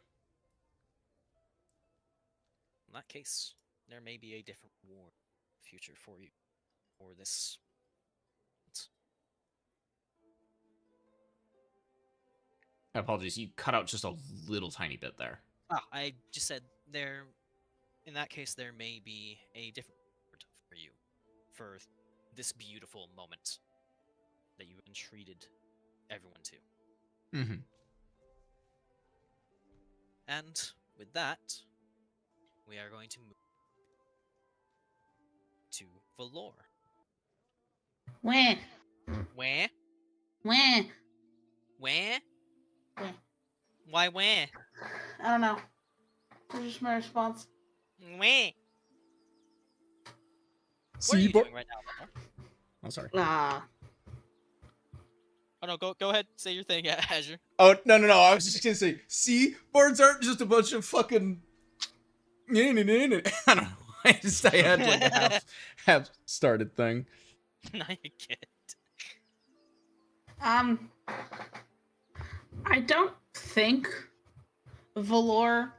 In that case, there may be a different reward in the future for you, or this. Apologies, you cut out just a little tiny bit there. I just said there. In that case, there may be a different reward for you for this beautiful moment that you've entreated everyone to. Mm-hmm. And with that, we are going to move to Valor. Wah, Where? wah, Where? wah. Why where? I don't know. That's just my response. Where? What are you doing right now, Valor? I'm sorry. Oh no, go ahead, say your thing, Azure. Oh, no. I was just gonna say, see? Bards aren't just a bunch of fucking... I don't know. I had like a half-started thing. No, you can't. I don't think Valor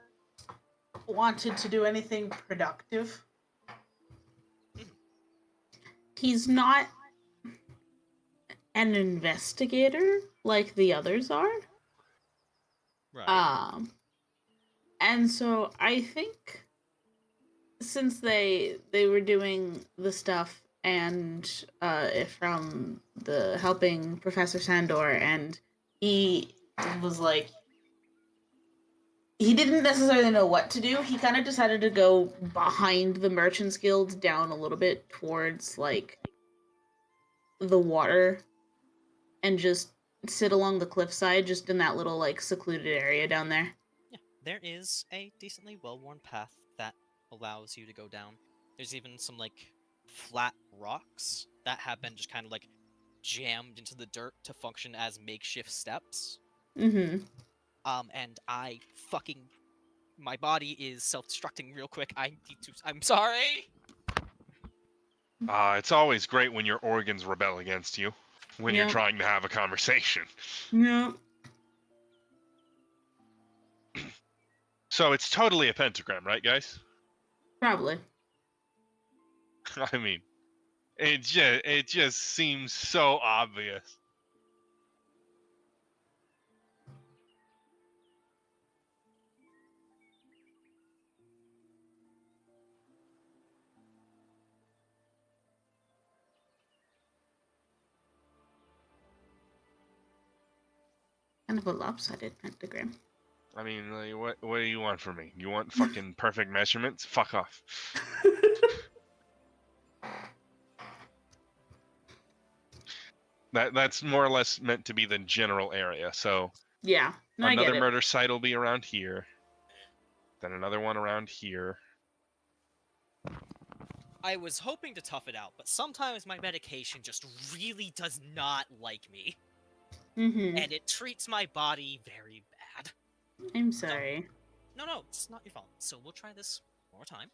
wanted to do anything productive. He's not an investigator like the others are. Right. And so I think since they were doing the stuff and from the helping Professor Sandor, and he was like, he didn't necessarily know what to do. He kind of decided to go behind the Merchants Guild down a little bit towards like the water and just sit along the cliffside, just in that little like secluded area down there. Yeah, there is a decently well-worn path that allows you to go down. There's even some like flat rocks that have been just kind of like jammed into the dirt to function as makeshift steps. Mm-hmm. And my body is self-destructing real quick. I'm sorry. It's always great when your organs rebel against you when you're Yeah. trying to have a conversation. Yeah. So it's totally a pentagram, right, guys? Probably. I mean, it just seems so obvious. Kind of a lopsided pentagram. I mean, like, what do you want from me? You want fucking perfect measurements? Fuck off. That's more or less meant to be the general area. So Yeah. No, I get another it. murder site will be around here. Then another one around here. I was hoping to tough it out, but sometimes my medication just really does not like me. Mm-hmm. And it treats my body very bad. I'm sorry. No, it's not your fault. So we'll try this one more time.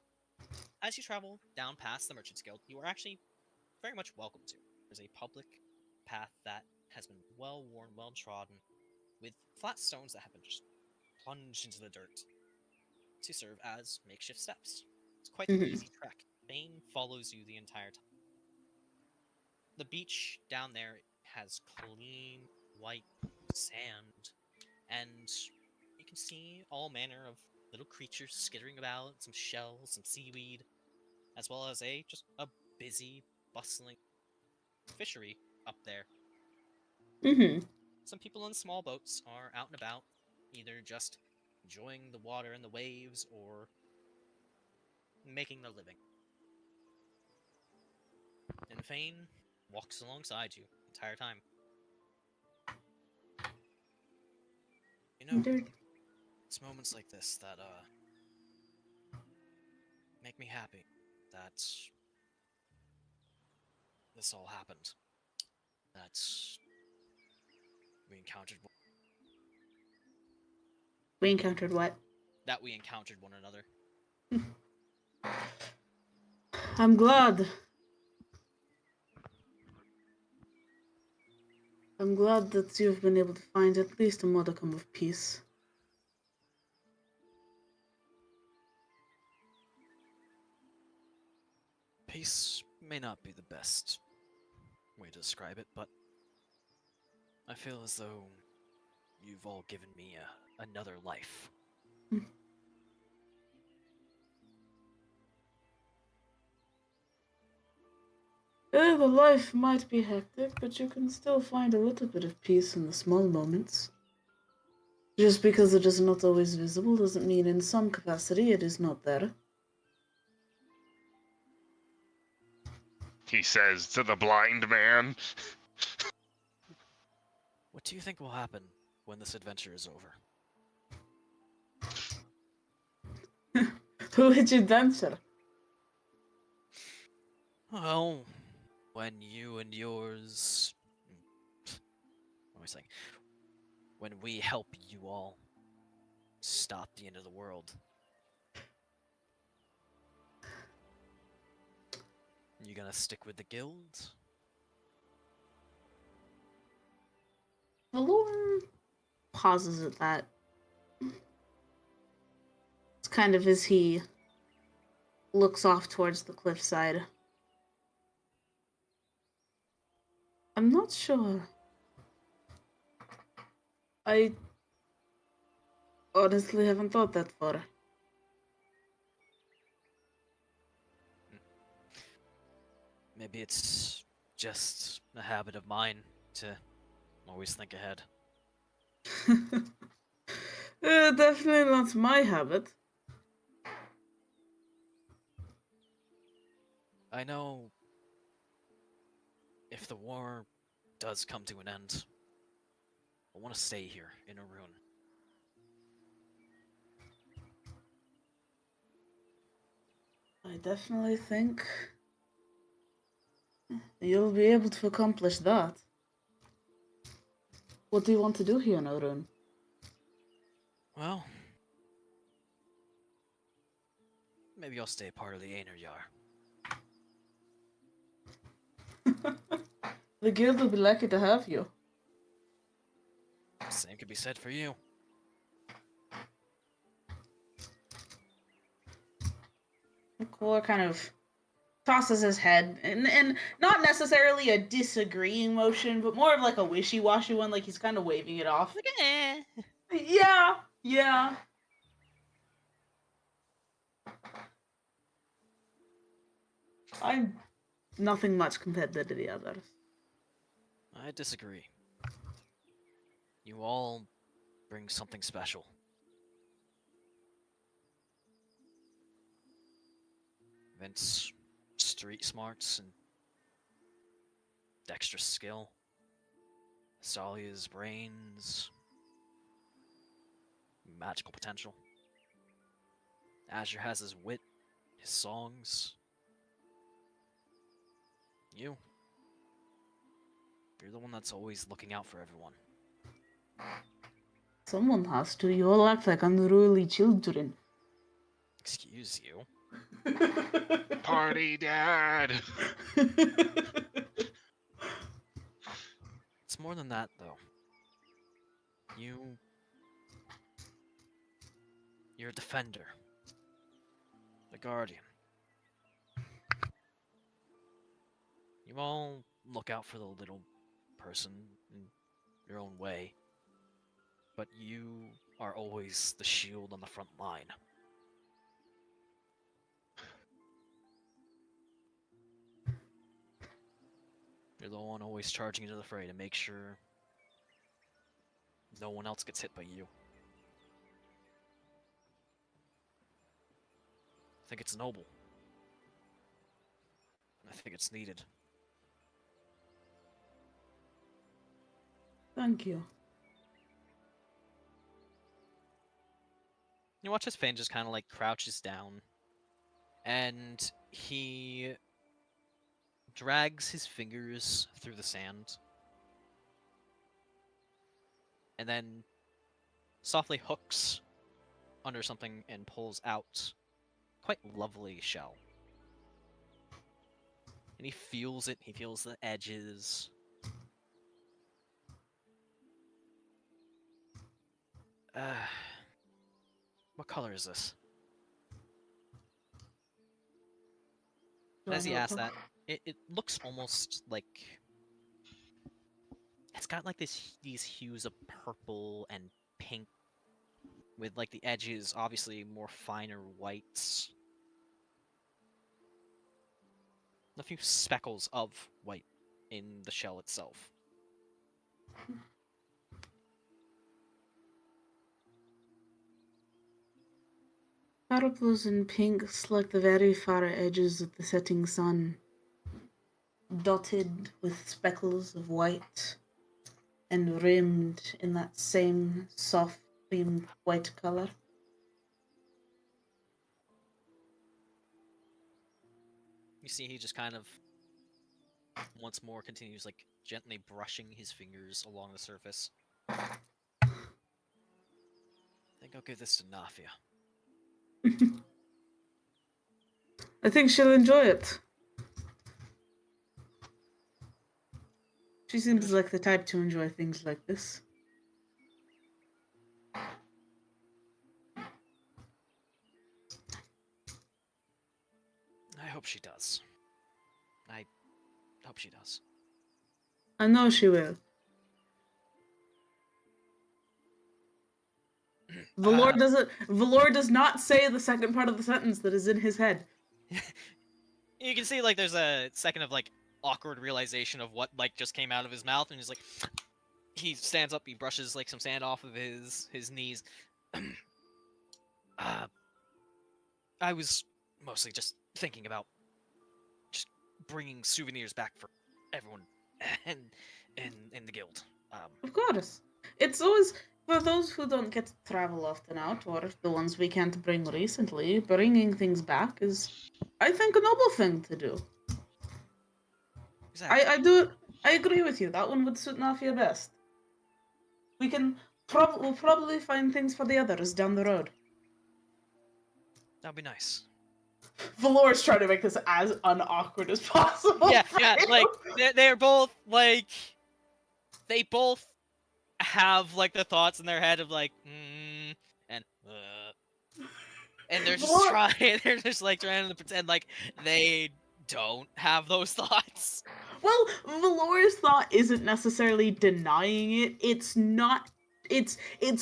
As you travel down past the Merchants Guild, you are actually very much welcome to. There's a public path that has been well-worn, well-trodden, with flat stones that have been just plunged into the dirt to serve as makeshift steps. It's quite an easy trek. Bane follows you the entire time. The beach down there has clean, white sand, and you can see all manner of little creatures skittering about, some shells, some seaweed, as well as just a busy, bustling fishery up there. Mm-hmm. Some people in small boats are out and about, either just enjoying the water and the waves, or making their living. And Fane walks alongside you the entire time. You know, it's moments like this that, make me happy that this all happened. That we encountered We encountered what? that we encountered one another. I'm glad. I'm glad that you've been able to find at least a modicum of peace. Peace may not be the best way to describe it, but I feel as though you've all given me another life. The life might be hectic, but you can still find a little bit of peace in the small moments. Just because it is not always visible doesn't mean in some capacity it is not there. He says to the blind man. What do you think will happen when this adventure is over? Which adventure? Well, when you and yours... What am I saying? When we help you all stop the end of the world. You gonna stick with the guild? Valor pauses at that. It's kind of as he looks off towards the cliffside. I'm not sure. I honestly haven't thought that far. Maybe it's just a habit of mine to always think ahead. Definitely not my habit. I know if the war does come to an end, I want to stay here in Arun. I definitely think you'll be able to accomplish that. What do you want to do here in Arun? Well, maybe I'll stay part of the Aner Yar. The guild will be lucky to have you. Same could be said for you. Core kind of tosses his head, and not necessarily a disagreeing motion, but more of like a wishy-washy one, like he's kind of waving it off. Like, eh. Yeah. I'm nothing much compared to the others. I disagree. You all bring something special. Vint's street smarts and dexterous skill. Tsalia's brains. Magical potential. Azure has his wit, his songs. You're the one that's always looking out for everyone. Someone has to. You all act like unruly children. Excuse you. Party dad. It's more than that, though. You're a defender. A guardian. You all look out for the little person in your own way. But you are always the shield on the front line. You're the one always charging into the fray to make sure no one else gets hit by you. I think it's noble. And I think it's needed. Thank you. You watch his Fane just kind of like crouches down, and he drags his fingers through the sand, and then softly hooks under something and pulls out quite lovely shell. And he feels it, he feels the edges. What color is this? As he asks that, it looks almost like it's got like these hues of purple and pink, with like the edges obviously more finer whites. A few speckles of white in the shell itself. Purples and pinks like the very far edges of the setting sun, dotted with speckles of white, and rimmed in that same soft cream white color. You see, he just kind of once more continues like gently brushing his fingers along the surface. I think I'll give this to Nafia. I think she'll enjoy it. She seems like the type to enjoy things like this. I hope she does. I hope she does. I know she will. Valor does not say the second part of the sentence that is in his head. You can see like there's a second of like awkward realization of what like just came out of his mouth, and he's like, he stands up, he brushes like some sand off of his knees. I was mostly just thinking about just bringing souvenirs back for everyone and in the guild. Of course. It's always, for those who don't get to travel often out, or the ones we can't bring recently, bringing things back is, I think, a noble thing to do. Exactly. I agree with you. That one would suit Nafia best. We'll probably find things for the others down the road. That'd be nice. Valor's trying to make this as unawkward as possible. Yeah, for yeah, you. like they're both like they both have like the thoughts in their head of like and they're just Valor- trying they're just like trying to pretend like they don't have those thoughts. Well, Valor's thought isn't necessarily denying it. It's not. It's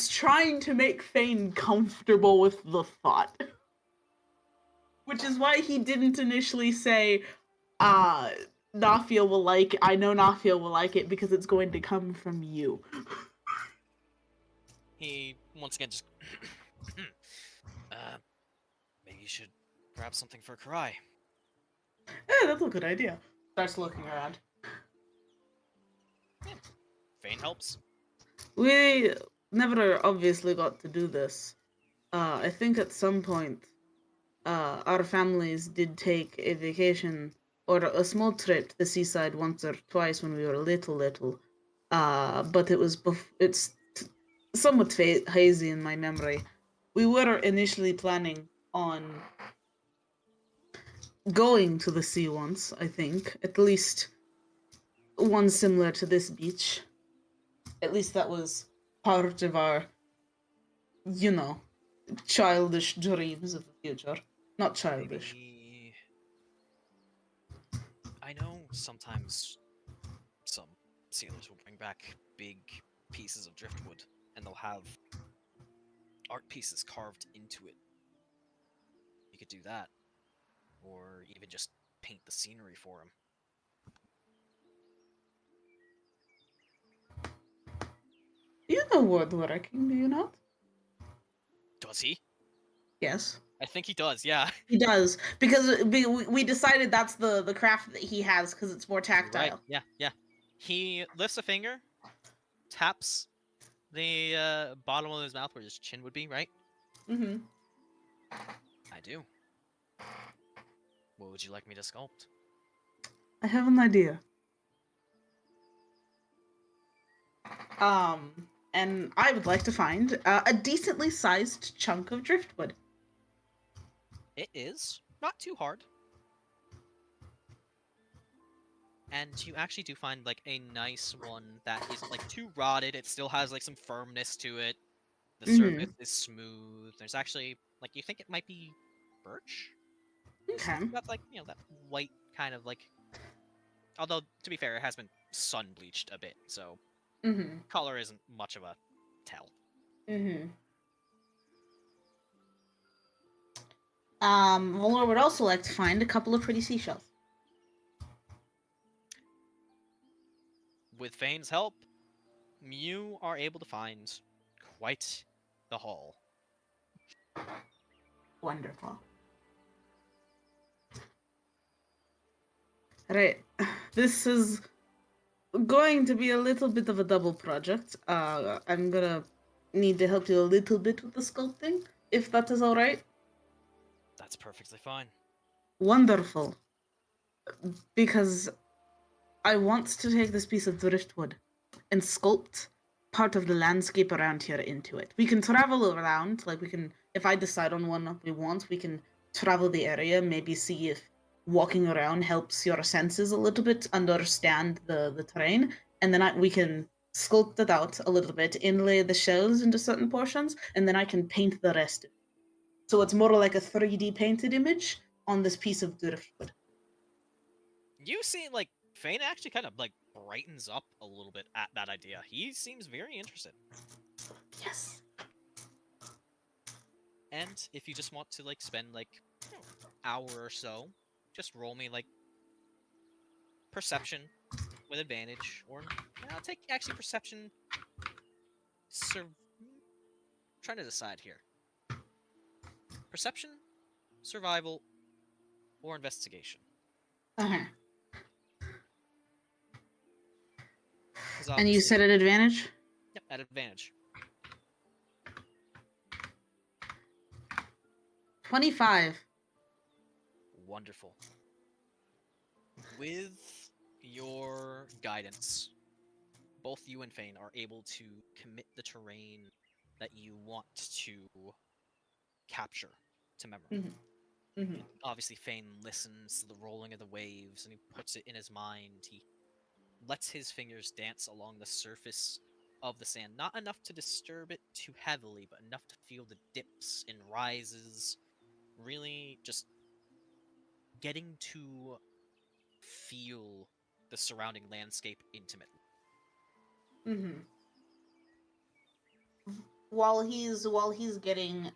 trying to make Fane comfortable with the thought. Which is why he didn't initially say, Nafia will like it. I know Nafia will like it because it's going to come from you. He once again just maybe you should grab something for Karai. Yeah, that's a good idea. Starts looking around. Fane helps. We never obviously got to do this. I think at some point, our families did take a vacation or a small trip to the seaside once or twice when we were little. But it's somewhat hazy in my memory. We were initially planning on going to the sea once, I think. At least one similar to this beach. At least that was part of our, childish dreams of the future. Not childish. Maybe... I know sometimes some sailors will bring back big pieces of driftwood, and they'll have art pieces carved into it. You could do that, or even just paint the scenery for him. You know woodworking, do you not? Does he? Yes. I think he does, yeah. He does, because we decided that's the craft that he has, because it's more tactile. Right, yeah. He lifts a finger, taps the bottom of his mouth where his chin would be, right? Mm-hmm. I do. What would you like me to sculpt? I have an idea. And I would like to find a decently sized chunk of driftwood. It is not too hard. And you actually do find like a nice one that isn't like too rotted. It still has like some firmness to it. The surface is smooth. There's actually like you think it might be birch. Okay. It's got like that white kind of like. Although to be fair, it has been sun bleached a bit, so color isn't much of a tell. Valor would also like to find a couple of pretty seashells. With Fane's help, you are able to find quite the haul. Wonderful. Right. This is going to be a little bit of a double project. I'm gonna need to help you a little bit with the sculpting, if that is all right. That's perfectly fine. Wonderful. Because I want to take this piece of driftwood and sculpt part of the landscape around here into it. We can travel around, like we can, if I decide on one we want, we can travel the area, maybe see if walking around helps your senses a little bit, understand the terrain, and then we can sculpt it out a little bit, inlay the shells into certain portions, and then I can paint the rest. So it's more like a 3D painted image on this piece of driftwood. You see, like, Fane actually kind of, like, brightens up a little bit at that idea. He seems very interested. Yes. And if you just want to, like, spend, like, you know, hour or so, just roll me, like, perception with advantage, or I'll take actually perception. Trying to decide here. Perception, survival, or investigation. Uh-huh. 'Cause And you said obviously- at advantage? Yep, at advantage. 25. Wonderful. With your guidance, both you and Fane are able to commit the terrain that you want to capture to memory. Mm-hmm. Obviously, Fane listens to the rolling of the waves and he puts it in his mind. He lets his fingers dance along the surface of the sand, not enough to disturb it too heavily, but enough to feel the dips and rises. Really just getting to feel the surrounding landscape intimately. Mm-hmm. While he's getting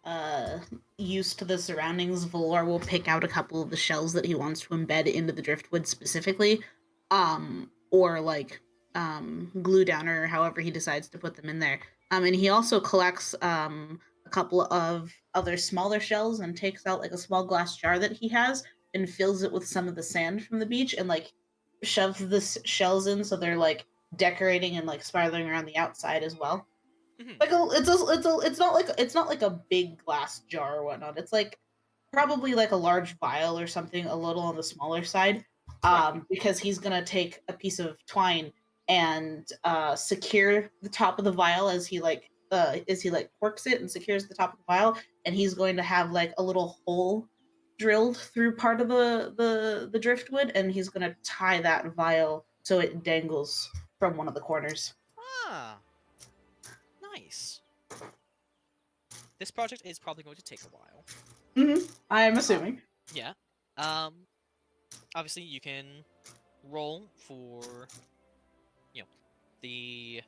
used to the surroundings, Valor will pick out a couple of the shells that he wants to embed into the driftwood specifically, or like glue down, or however he decides to put them in there. And he also collects a couple of other smaller shells and takes out like a small glass jar that he has and fills it with some of the sand from the beach and like shoves the shells in so they're like decorating and like spiraling around the outside as well. Mhm. Like it's not like a big glass jar or whatnot. It's like probably like a large vial or something, a little on the smaller side. Because he's gonna take a piece of twine and secure the top of the vial as he quirks it and secures the top of the vial, and he's going to have like a little hole drilled through part of the driftwood, and he's gonna tie that vial so it dangles from one of the corners. Ah, nice. This project is probably going to take a while. I am assuming. Yeah. Obviously, you can roll for, the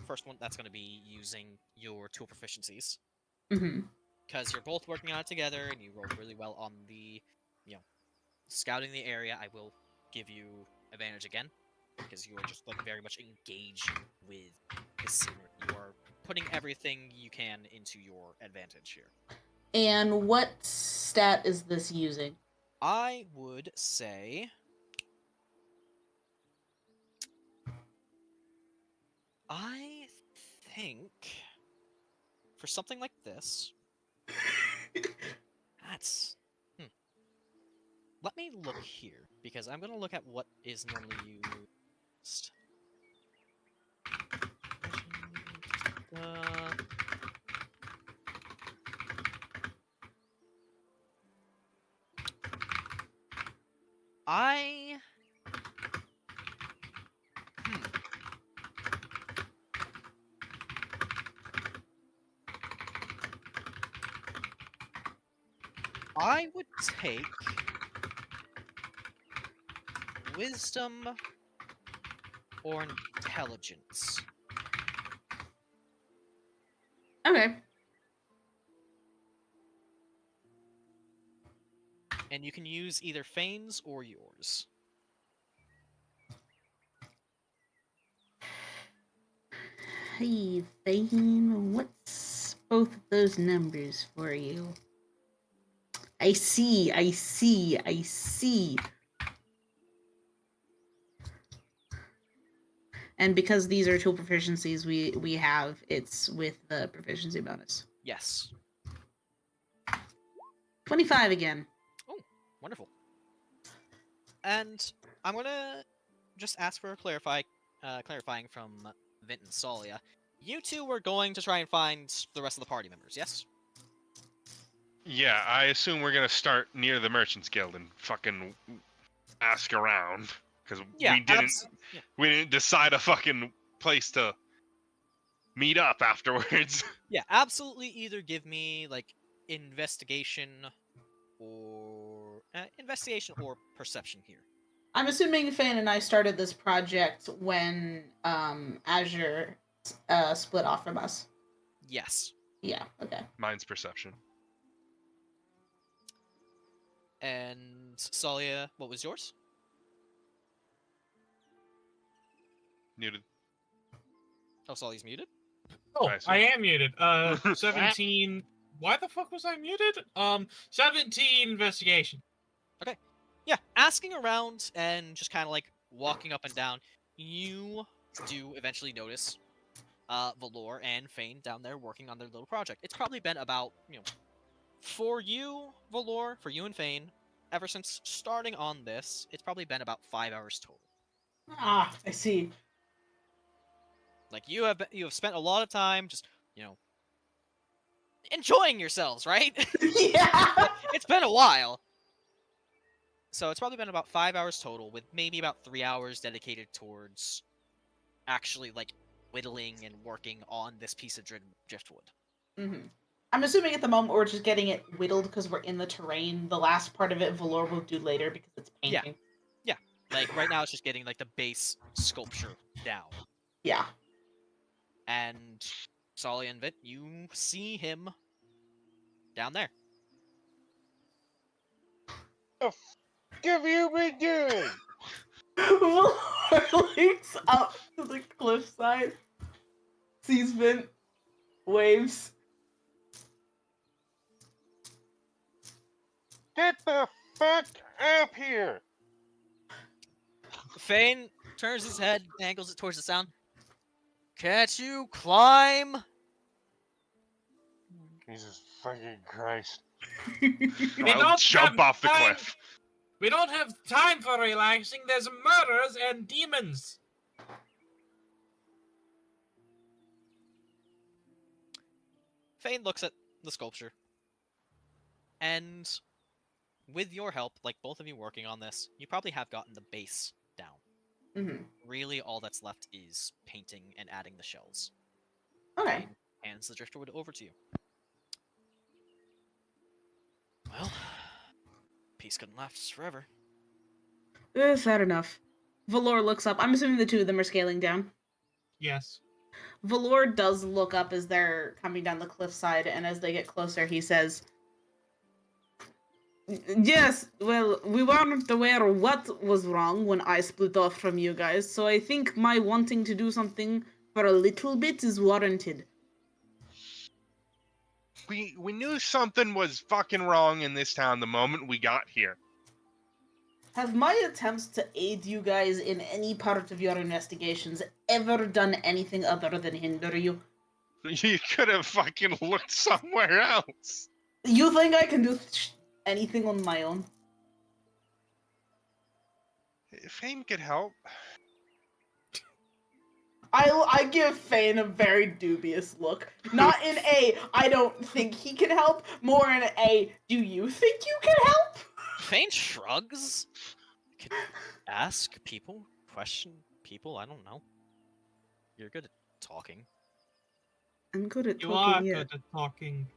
first one. That's going to be using your tool proficiencies. Mm-hmm. Because you're both working on it together, and you rolled really well on the, scouting the area. I will give you advantage again, because you are just like very much engaged with the scenery. You are putting everything you can into your advantage here. And what stat is this using? I would say I think for something like this, that's let me look here, because I'm gonna look at what is normally used. I would take wisdom or intelligence. Okay. And you can use either Fane's or yours. Hey, Thane, what's both of those numbers for you? I see. I see. I see. And because these are 2 proficiencies we have, it's with the proficiency bonus. Yes. 25 again. Oh, wonderful. And I'm gonna just ask for a clarifying from Vint and Tsalia. You two were going to try and find the rest of the party members, yes? Yeah, I assume we're gonna start near the Merchants Guild and fucking ask around because Yeah, we didn't decide a fucking place to meet up afterwards. Yeah, absolutely. Either give me like investigation or perception here. I'm assuming Fane and I started this project when Azure split off from us. Yes. Yeah, okay. Mine's perception. And Tsalia, what was yours? Muted. Oh, Talia's muted? Oh, I see. I am muted. 17. Why the fuck was I muted? 17 investigation. Yeah, asking around and just kind of like walking up and down, you do eventually notice Valor and Fane down there working on their little project. It's probably been about, for you, Valor, for you and Fane, ever since starting on this, it's probably been about 5 hours total. Ah, I see. Like you have spent a lot of time just, enjoying yourselves, right? Yeah. It's been a while. So it's probably been about 5 hours total, with maybe about 3 hours dedicated towards actually like whittling and working on this piece of driftwood. Mm-hmm. I'm assuming at the moment we're just getting it whittled because we're in the terrain. The last part of it Valor will do later because it's painting. Yeah. Like right now it's just getting like the base sculpture down. Yeah. And Tsalia and Vint, you see him down there. Have you been doing? Valor leaps up to the cliffside, sees Vint, waves. Get the fuck up here! Fane turns his head, angles it towards the sound. Can't you climb? Jesus fucking Christ. I'll don't jump have off the time. cliff. We don't have time for relaxing. There's murderers and demons. Fane looks at the sculpture. And with your help, like both of you working on this, you probably have gotten the base down. Mm-hmm. Really, all that's left is painting and adding the shells. Okay. Fane hands the driftwood over to you. Well, peace couldn't last forever. Fair enough. Valor looks up. I'm assuming the 2 of them are scaling down. Yes. Valor does look up as they're coming down the cliffside, and as they get closer, he says, "Yes, well, we weren't aware what was wrong when I split off from you guys, so I think my wanting to do something for a little bit is warranted." We knew something was fucking wrong in this town the moment we got here. Have my attempts to aid you guys in any part of your investigations ever done anything other than hinder you? You could have fucking looked somewhere else. You think I can do anything on my own? Fame could help. I give Fane a very dubious look. Not in a, I don't think he can help, more in a, do you think you can help? Fane shrugs. Could ask people, question people, I don't know. You're good at talking. I'm good at You talking, are yeah. good at talking.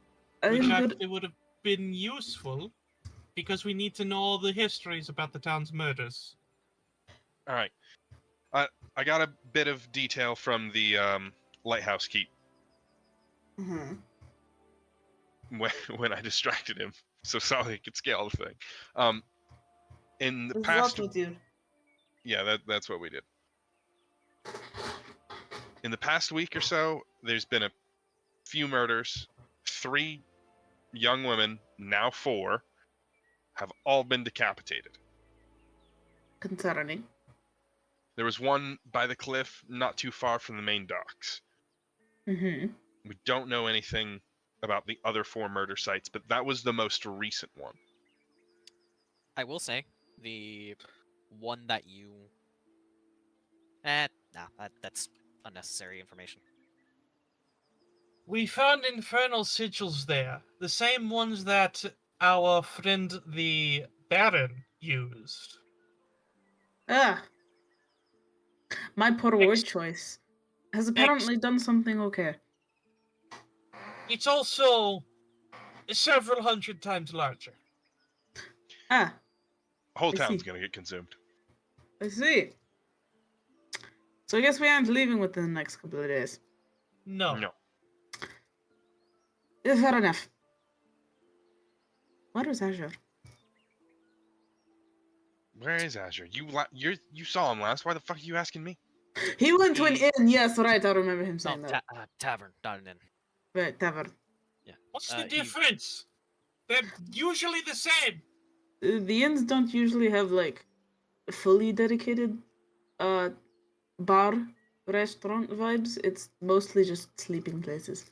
I'm Which good. actually would have been useful because we need to know all the histories about the town's murders. All right. I got a bit of detail from the lighthouse keep Mm-hmm. when I distracted him, so Sally could scale the thing. In the What's past, up with you? yeah, that's what we did. In the past week or so, there's been a few murders, 3 young women, now 4, have all been decapitated. Concerning. There was one by the cliff, not too far from the main docks. Mm-hmm. We don't know anything about the other 4 murder sites, but that was the most recent one. I will say, the one that you... that's unnecessary information. We found infernal sigils there, the same ones that our friend the Baron used. Ah. My poor word choice has apparently done something okay. It's also several hundred times larger. Ah, Whole I town's see. gonna get consumed. I see. So I guess we aren't leaving within the next couple of days. No. No. Yeah, fair enough. Where is Azure? Where is Azure? You saw him last. Why the fuck are you asking me? He went to an He- inn, yes, right, I remember him No, saying that. tavern, not an inn. Right, tavern. Yeah. What's the he- difference? They're usually the same. The inns don't usually have, like, fully dedicated, bar, restaurant vibes. It's mostly just sleeping places.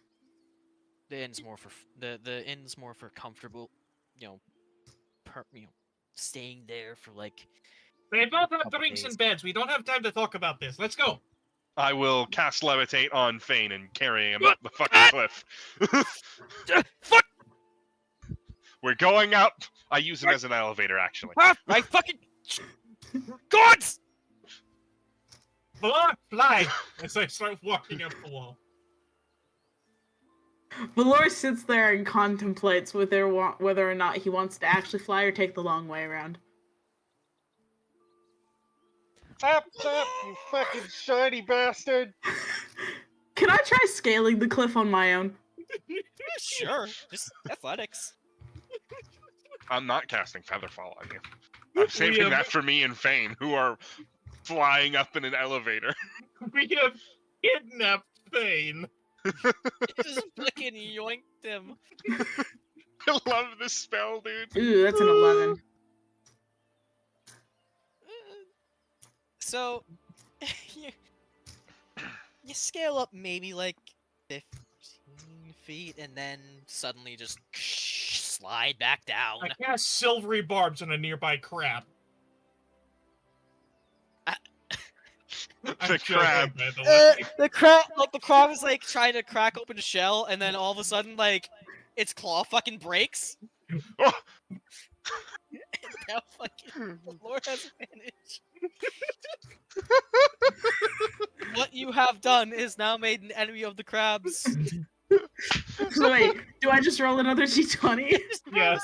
The inn's more for the inn's more for comfortable, staying there for like. They both have Couple drinks days. and beds. We don't have time to talk about this. Let's go. I will cast levitate on Fane and carry him up the fucking cliff. Fuck! We're going up. I use him as an elevator, actually. I fucking gods! Valor, fly! As I start walking up the wall. Valor sits there and contemplates whether or not he wants to actually fly or take the long way around. Tap, tap, you fucking shiny bastard! Can I try scaling the cliff on my own? Sure, just athletics. I'm not casting Featherfall on you. I'm saving that for me and Fane, who are flying up in an elevator. We have kidnapped Thane. Just fucking yoinked him. I love this spell, dude. Ooh, that's an 11. So, you, you scale up maybe like 15 feet and then suddenly just slide back down. I cast silvery barbs on a nearby crab. I'm The joking, crab. by the way. The crab is like trying to crack open a shell and then all of a sudden like its claw fucking breaks. Oh, And now fucking Lord has advantage. What you have done is now made an enemy of the crabs. So wait, do I just roll another d20? Yes.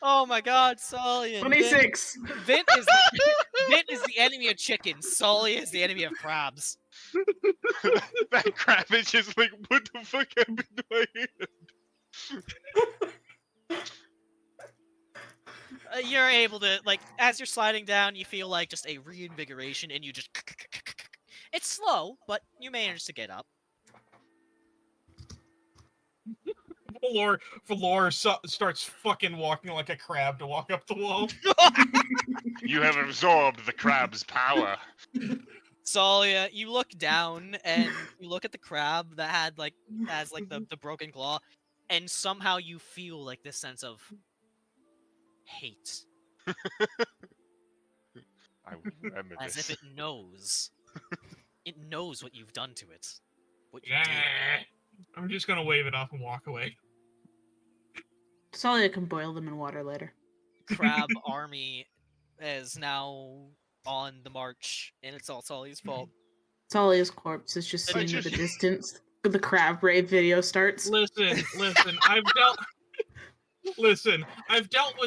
Oh my god, Sully. 26. Vint is the enemy of chickens. Sully is the enemy of crabs. that crab is just like, what the fuck happened to my hand? You're able to, like, as you're sliding down, you feel like just a reinvigoration and you just... It's slow, but you manage to get up. Valor starts fucking walking like a crab to walk up the wall. You have absorbed the crab's power. Tsalia, you look down and you look at the crab that has the broken claw, and somehow you feel like this sense of hate. I will remember As this. if it knows. It knows what you've done to it. What you Yeah. did. I'm just gonna wave it off and walk away. Tsalia can boil them in water later. Crab army is now on the march, and it's all Sully's fault. Tsalia's corpse is just seen in the distance. The crab rave video starts. Listen, I've dealt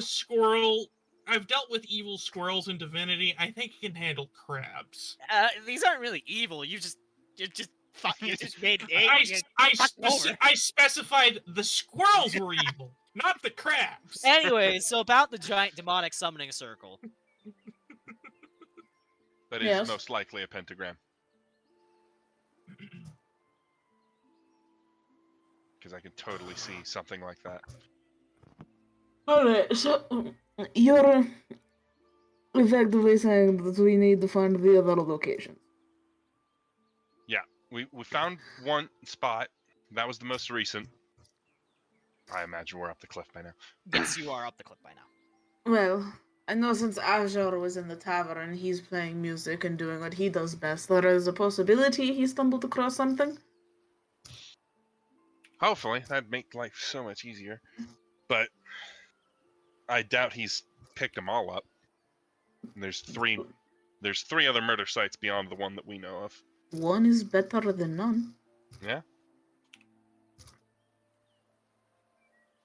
with evil squirrels in Divinity. I think you can handle crabs. These aren't really evil. You just made an angry. I specified the squirrels were evil, not the crabs. Anyway, so about the giant demonic summoning circle. That is Yes. most likely a pentagram. Because I can totally see something like that. Alright, so You're effectively saying that we need to find the other locations. We found one spot. That was the most recent. I imagine we're up the cliff by now. Yes, you are up the cliff by now. Well, I know since Azure was in the tavern, he's playing music and doing what he does best. There is a possibility he stumbled across something. Hopefully, that'd make life so much easier. But I doubt he's picked them all up. And there's three other murder sites beyond the one that we know of. One is better than none. Yeah.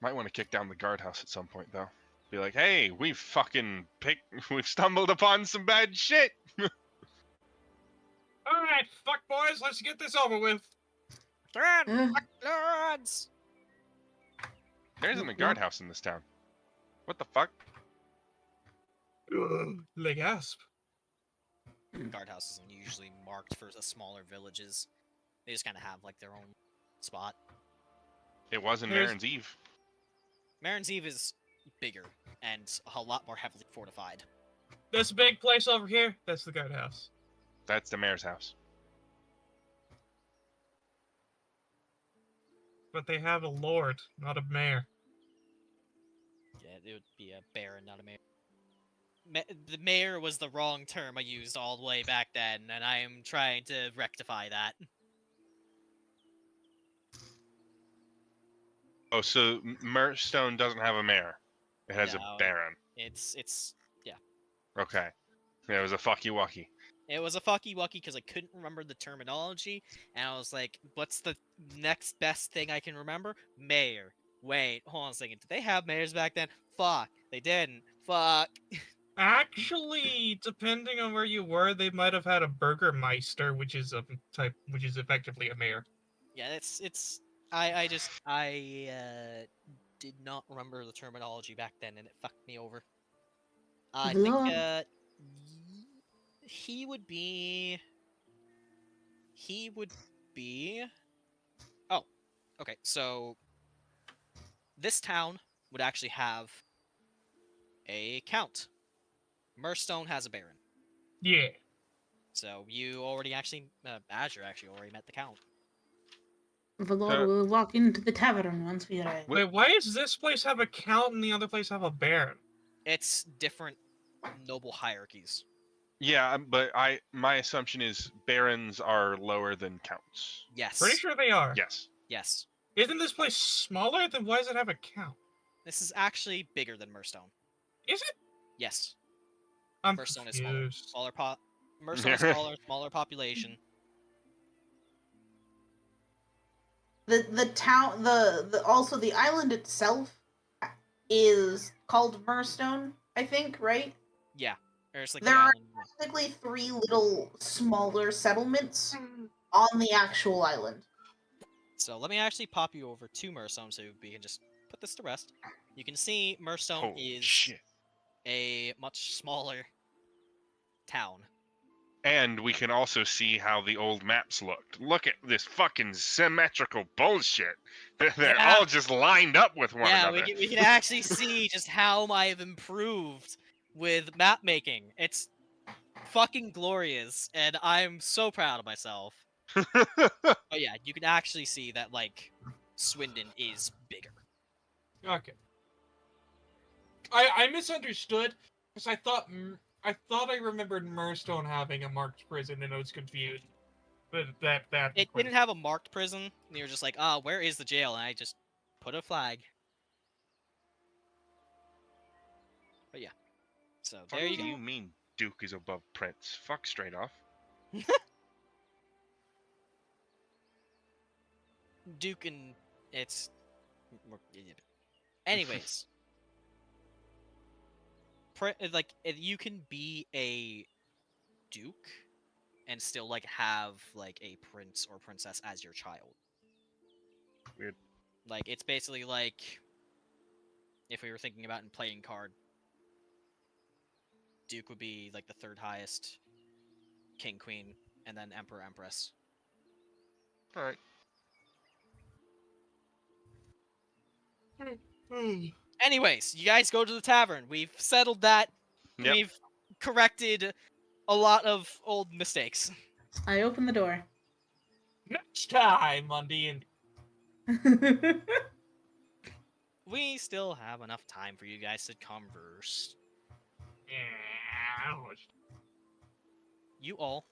Might want to kick down the guardhouse at some point, though. Be like, hey, we've stumbled upon some bad shit. Alright, fuck boys, let's get this over with. Turn, lords! There isn't a guardhouse in this town. What the fuck? Le gasp. Guardhouses are usually marked for the smaller villages. They just kind of have like their own spot. It was in There's- Marin's Eve. Marin's Eve is bigger and a lot more heavily fortified. This big place over here, that's the guardhouse. That's the mayor's house. But they have a lord, not a mayor. Yeah, it would be a baron, not a mayor. The mayor was the wrong term I used all the way back then, and I am trying to rectify that. Oh, so Murstone doesn't have a mayor. It has No, a baron. It's Okay. Yeah, it was a fucky wucky. It was a fucky wucky because I couldn't remember the terminology, and I was like, what's the next best thing I can remember? Mayor. Wait, hold on a second. Did they have mayors back then? Fuck. They didn't. Fuck. Actually, depending on where you were, they might have had a burgermeister, which is effectively a mayor. Yeah, I did not remember the terminology back then, and it fucked me over. I think Hello? he would be. Oh, okay. So this town would actually have a count. Murstone has a baron. Yeah. So you already Azure actually already met the count. Valor will walk into the tavern once we arrive. Wait, why does this place have a count and the other place have a baron? It's different noble hierarchies. Yeah, but my assumption is barons are lower than counts. Yes. Pretty sure they are. Yes. Yes. Isn't this place smaller? Then why does it have a count? This is actually bigger than Murstone. Is it? Yes. I'm Murstone is smaller. confused. Murstone is smaller population. The town, also the island itself is called Murstone, I think, right? Yeah. There's like There the are island. technically 3 little smaller settlements on the actual island. So let me actually pop you over to Murstone so we can just put this to rest. You can see Murstone Holy is shit. a much smaller town. And we can also see how the old maps looked. Look at this fucking symmetrical bullshit. They're Yeah. all just lined up with one Yeah, another. we can actually see just how I've improved with map making. It's fucking glorious, and I'm so proud of myself. But yeah, you can actually see that, like, Swindon is bigger. Okay. I misunderstood because I thought I remembered Murstone having a marked prison and I was confused. But that It didn't have a marked prison. And you were just like, where is the jail? And I just put a flag. But yeah. So there you What do go. you mean Duke is above Prince? Fuck straight off. Duke and it's anyways. You can be a duke and still like have like a prince or princess as your child. Weird. Like it's basically like if we were thinking about in playing card, duke would be like the 3rd highest, king, queen, and then emperor, empress. Alright. Anyways, you guys go to the tavern. We've settled that. Yep. We've corrected a lot of old mistakes. I open the door. Next time on D&D. We still have enough time for you guys to converse. Yeah. You all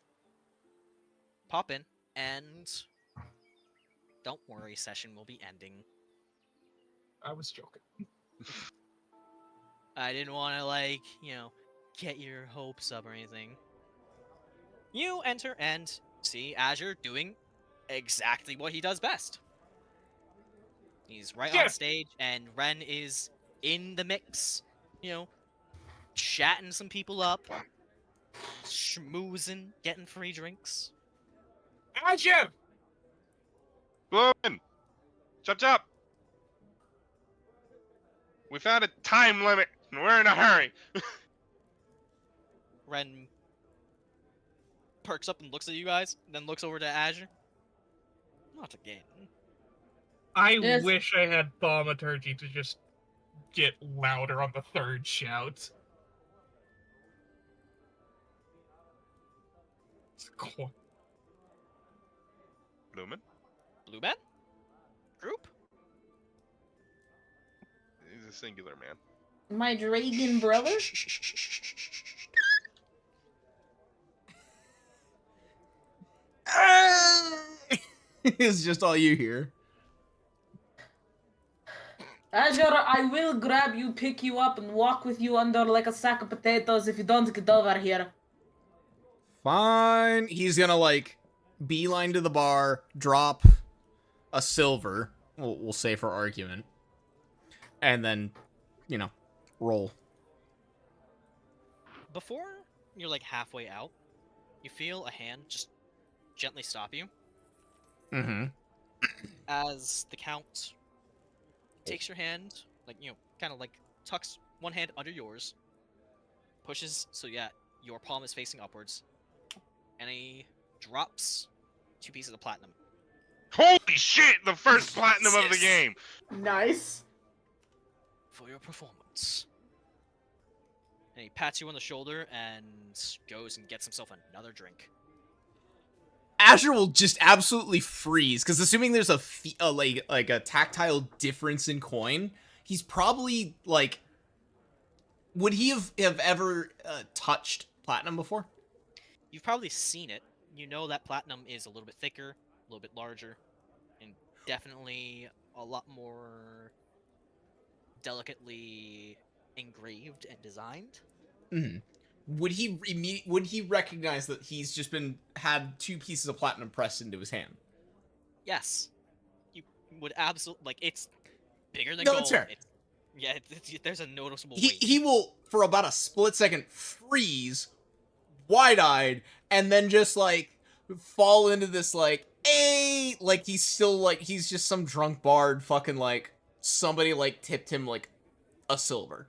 pop in, and don't worry, session will be ending. I was joking. I didn't want to, like, get your hopes up or anything. You enter and see Azure doing exactly what he does best. He's right Yeah. on stage, and Ren is in the mix, chatting some people up, schmoozing, getting free drinks. Azure! Blowin! Chop chop! We found a time limit, and we're in a hurry. Ren perks up and looks at you guys, then looks over to Azure. Not again. I Yes. wish I had thaumaturgy to just get louder on the third shout. It's cool. Bloomin'? Blue Man? Group? He's a singular man. My dragon brother? It's just all you hear. Azure, I will grab you, pick you up, and walk with you under like a sack of potatoes if you don't get over here. Fine. He's gonna, like, beeline to the bar, drop a silver, we'll say for argument, and then, roll. Before you're like halfway out, you feel a hand just gently stop you Mm-hmm. as the Count takes your hand, like, kind of like tucks one hand under yours, pushes so your palm is facing upwards, and he drops 2 pieces of platinum. Holy shit! The first platinum of the Jesus. game! Nice. For your performance. And he pats you on the shoulder and goes and gets himself another drink. Azure will just absolutely freeze, because assuming there's like a tactile difference in coin, he's probably, like... Would he have ever touched platinum before? You've probably seen it. You know that platinum is a little bit thicker, a little bit larger, and definitely a lot more delicately engraved and designed. Mm-hmm. Would he recognize that he's just had 2 pieces of platinum pressed into his hand? Yes. You would absolutely, like, it's bigger than No, gold. that's fair. There's a noticeable weight. He will, for about a split second, freeze, wide-eyed, and then just, like, fall into this, like, hey, like, he's still, like, he's just some drunk bard fucking, like, somebody, like, tipped him, like, a silver.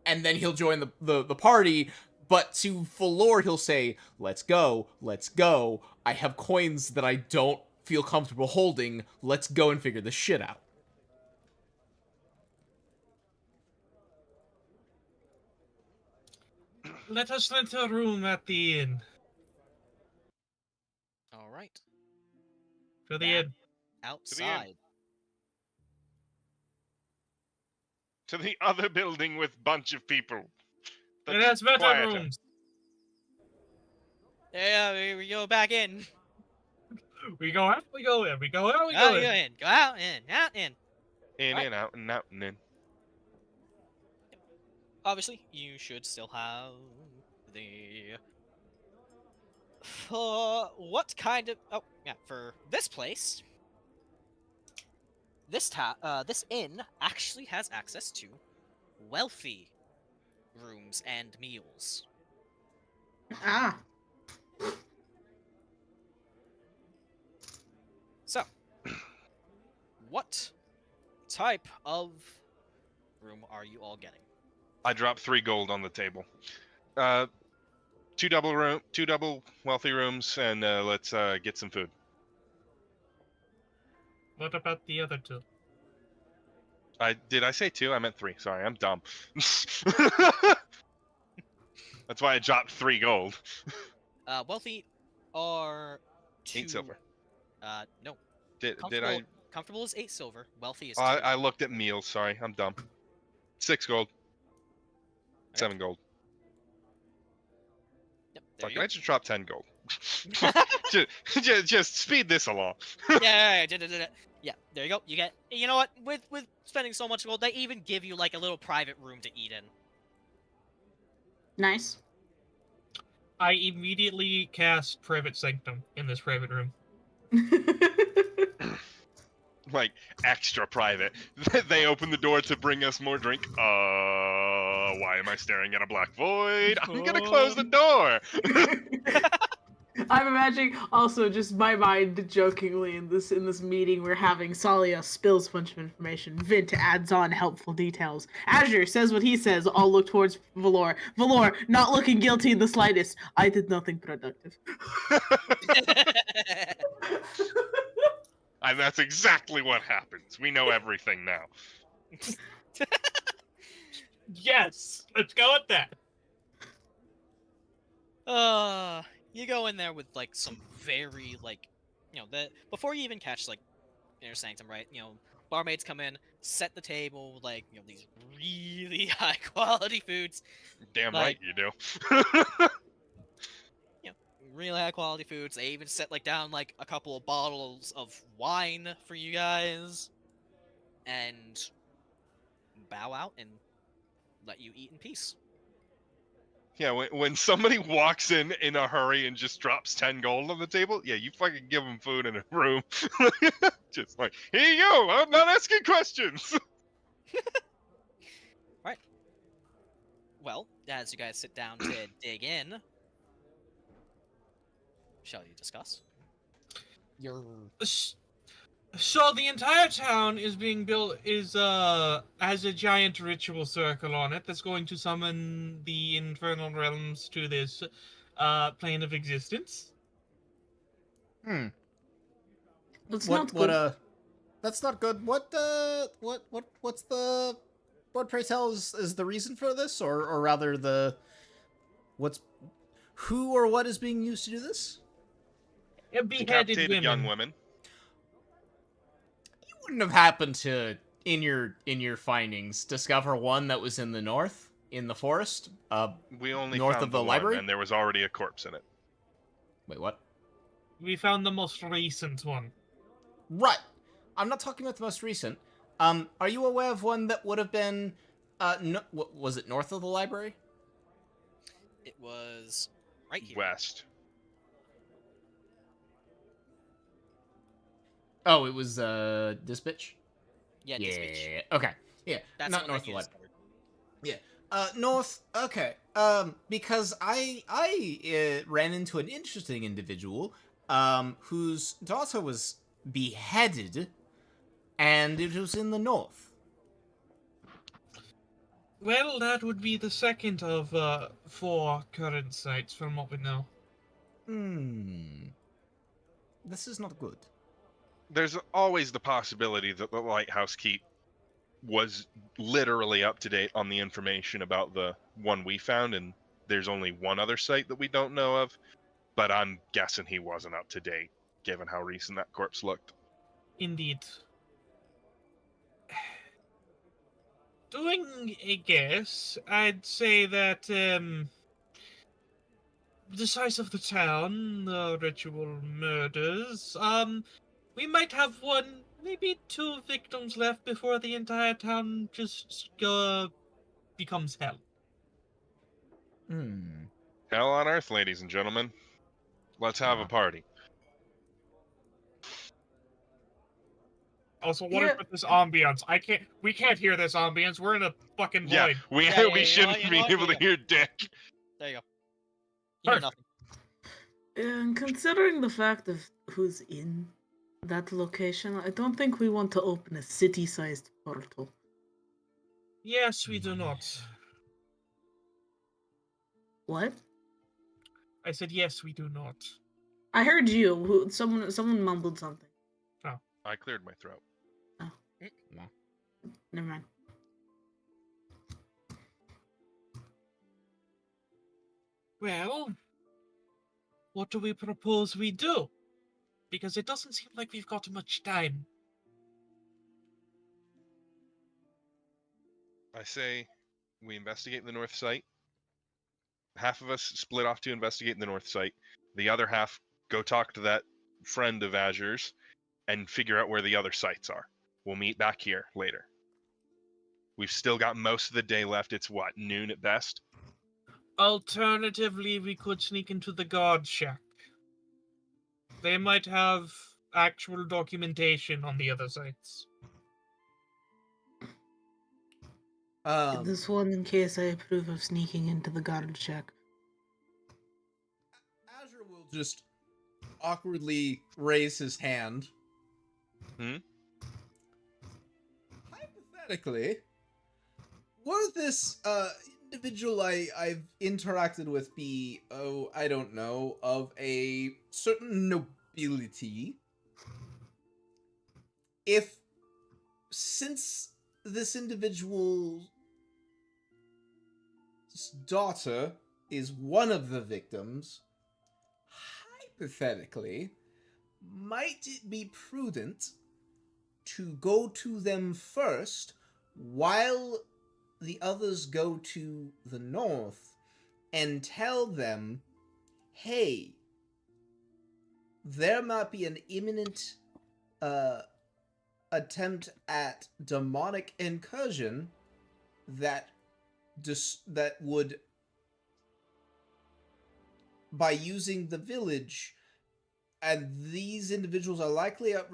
And then he'll join the party, but to Valor, he'll say, let's go, I have coins that I don't feel comfortable holding, let's go and figure this shit out. Let us rent a room at the inn. All right. To the Yeah. inn. Outside. To the other building with bunch of people. It has better quieter. rooms. Yeah, we go back in. We go out, we go in. We go out, we Go go in. in. Go out, in, out, in. In Right. and out and out and in. Obviously, you should still have the... For what kind of... Oh, yeah, for this place, this inn actually has access to wealthy rooms and meals. Ah. So, what type of room are you all getting? I dropped 3 gold on the table. 2 double wealthy rooms, and let's get some food. What about the other 2? Did I say 2? I meant 3. Sorry, I'm dumb. That's why I dropped 3 gold. Wealthy are 2. 8 silver. No. Did Comfortable, I? comfortable is 8 silver. Wealthy is 2. I looked at meals. Sorry, I'm dumb. 6 gold. Okay. 7 gold. Yep, there Fuck, you I just dropped 10 gold. just speed this along. go. Yeah, there you go. You get. You know what? With spending so much gold, they even give you like a little private room to eat in. Nice. I immediately cast Private Sanctum in this private room. Like extra private. They open the door to bring us more drink. Why am I staring at a black void? I'm gonna close the door. I'm imagining also just my mind jokingly in this meeting we're having. Tsalia spills a bunch of information. Vint adds on helpful details. Azure says what he says. All look towards Valor. Valor not looking guilty in the slightest. I did nothing productive. And that's exactly what happens. We know everything now. Yes! Let's go with that. You go in there with like some very like, before you even catch like Inner Sanctum, right? Barmaids come in, set the table with like these really high quality foods. Damn Like- right you do. Really high quality foods. They even set like down like a couple of bottles of wine for you guys, and bow out and let you eat in peace. Yeah, when somebody walks in a hurry and just drops 10 gold on the table, yeah, you fucking give them food in a room. Just like, here you go, I'm not asking questions. Well, as you guys sit down to dig in, shall you discuss? So the entire town is being built has a giant ritual circle on it that's going to summon the infernal realms to this plane of existence. That's not good. That's not good. What pray tell is the reason for this, or rather who or what is being used to do this? Beheaded Decapitated women. young women. You wouldn't have happened to in your findings discover one that was in the north, in the forest, We only north found of the one, library? and there was already a corpse in it. Wait, what? We found the most recent one. Right. I'm not talking about the most recent. Are you aware of one that would have been was it north of the library? It was right here. West. Oh, it was this bitch? Yeah, this bitch. Okay. Yeah. That's not what north I of the used library. for. North. Okay. Because I ran into an interesting individual, whose daughter was beheaded, and it was in the north. Well, that would be the second of 4 current sites from what we know. This is not good. There's always the possibility that the lighthouse keep was literally up to date on the information about the one we found, and there's only one other site that we don't know of, but I'm guessing he wasn't up to date given how recent that corpse looked. Indeed. Doing a guess, I'd say that the size of the town, the ritual murders, we might have 1, maybe 2 victims left before the entire town just becomes hell. Hell on earth, ladies and gentlemen. Let's have a party. Also, what is with this ambience? We can't hear this ambience. We're in a fucking void. Yeah, we Yeah, we shouldn't you be know what? able to hear dick. There you go. You hear Perfect. nothing. And considering the fact of who's in that location, I don't think we want to open a city-sized portal. Yes, we do not. What? I said yes, we do not. I heard you. Someone mumbled something. I cleared my throat. Never mind. Well, what do we propose we do? Because it doesn't seem like we've got much time. I say we investigate the north site. Half of us split off to investigate the north site. The other half go talk to that friend of Azure's and figure out where the other sites are. We'll meet back here later. We've still got most of the day left. It's what, noon at best? Alternatively, we could sneak into the guard shack. They might have actual documentation on the other sites. This one, in case I approve of sneaking into the guard shack. Azure will just awkwardly raise his hand. Hypothetically, were this individual I've interacted with be, I don't know, of a certain nobility, since this individual's daughter is one of the victims, hypothetically, might it be prudent to go to them first while the others go to the north and tell them, hey, there might be an imminent attempt at demonic incursion that would, by using the village, and these individuals are likely at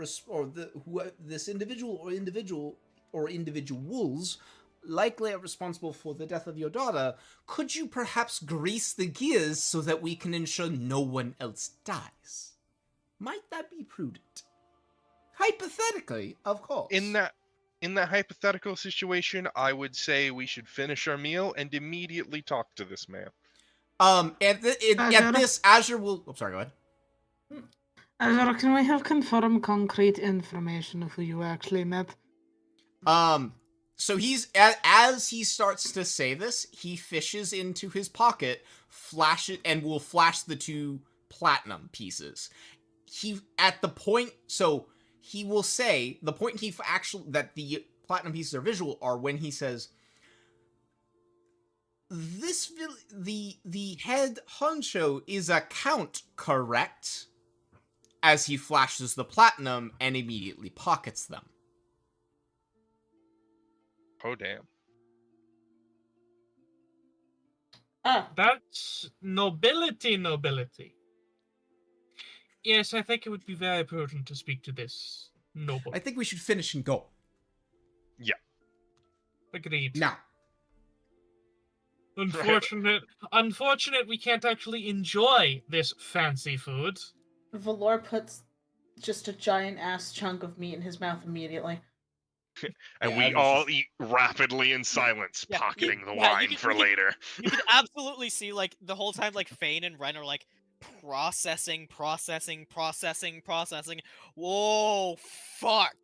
this individual or individuals likely are responsible for the death of your daughter. Could you perhaps grease the gears so that we can ensure no one else dies? Might that be prudent? Hypothetically, of course. In that hypothetical situation, I would say we should finish our meal and immediately talk to this man. At this, Azure will... Oh, sorry, go ahead. Azure, can we have confirmed concrete information of who you actually met? So he's, as he starts to say this, he fishes into his pocket, and will flash the 2 platinum pieces. He will say, the point that the platinum pieces are visual are when he says, the head honcho is a count, correct? As he flashes the platinum and immediately pockets them. Oh, damn. That's nobility. Yes, I think it would be very prudent to speak to this noble. I think we should finish and go. Yeah. Agreed. Now. Unfortunate we can't actually enjoy this fancy food. Valor puts just a giant ass chunk of meat in his mouth immediately. And Yeah, we this all is- eat rapidly in silence, Yeah, pocketing you the can- wine for later. You can absolutely see, like, the whole time, like, Fane and Ren are, like, processing. Whoa, fuck.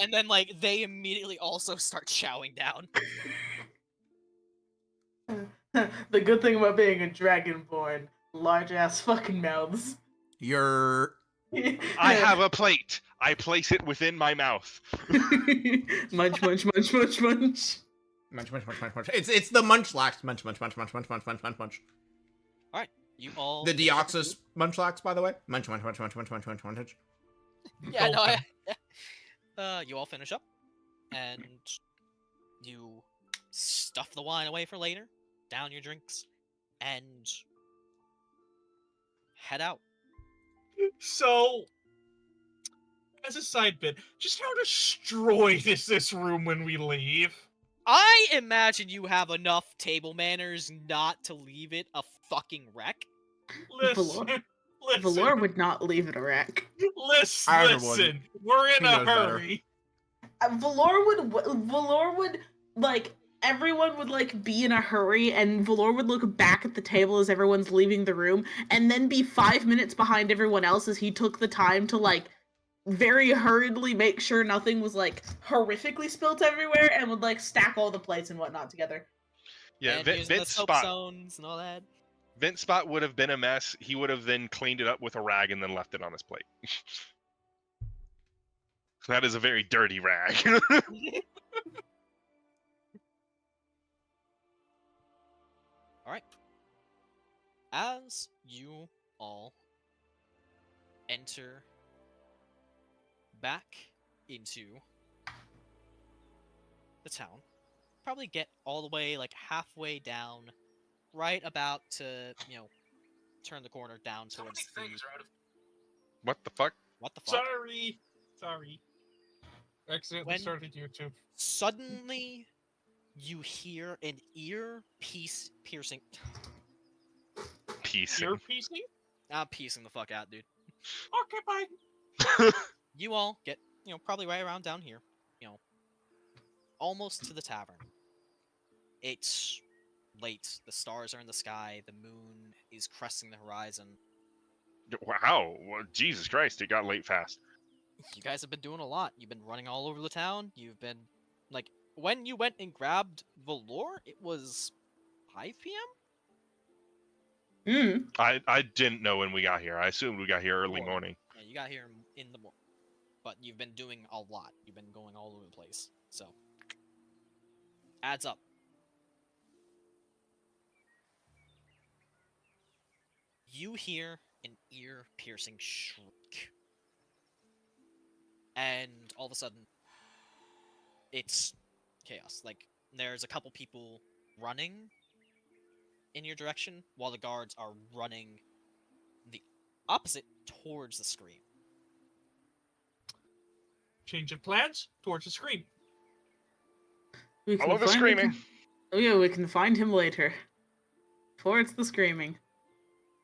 And then, like, they immediately also start chowing down. The good thing about being a dragonborn, large ass fucking mouths. I have a plate. I place it within my mouth. Munch, munch, munch, munch, munch. Munch, munch, munch, munch, munch. It's the munchlax. Munch, munch, munch, munch, munch, munch, munch, munch, munch. Alright, you all... The Deoxys munchlax, by the way. Munch, munch, munch, munch, munch, munch, munch, munch. Yeah, no, you all finish up, and you stuff the wine away for later, down your drinks, and head out. So, as a side bit, just how destroyed is this room when we leave? I imagine you have enough table manners not to leave it a fucking wreck. Listen, Valor would not leave it a wreck. Listen, we're in He a knows better. hurry. Valor would, like, everyone would, like, be in a hurry, and Valor would look back at the table as everyone's leaving the room, and then be 5 minutes behind everyone else as he took the time to, like, very hurriedly make sure nothing was like horrifically spilt everywhere, and would like stack all the plates and whatnot together. Yeah, and Vint, using the Vint's soap spot. stones and all that. Vint's spot would have been a mess. He would have then cleaned it up with a rag and then left it on his plate. That is a very dirty rag. Alright. As you all enter back into the town, probably get all the way like halfway down, right about to, turn the corner down towards the... What the fuck? What the fuck? Sorry. Accidentally When- started YouTube. Suddenly, you hear an ear-piercing... Piece. Your PC? I'm piecing the fuck out, dude. Okay, bye. You all get, probably right around down here, almost to the tavern. It's late. The stars are in the sky. The moon is cresting the horizon. Wow. Well, Jesus Christ, it got late fast. You guys have been doing a lot. You've been running all over the town. You've been, like, when you went and grabbed Valor, it was 5 p.m.? I didn't know when we got here. I assumed we got here early morning. Yeah, you got here in the morning. But you've been doing a lot. You've been going all over the place. So, adds up. You hear an ear-piercing shriek. And all of a sudden, it's chaos. Like, there's a couple people running in your direction, while the guards are running the opposite towards the scream. Change of plans towards the screen. We I love the find screaming. him- Oh yeah, we can find him later. Towards the screaming.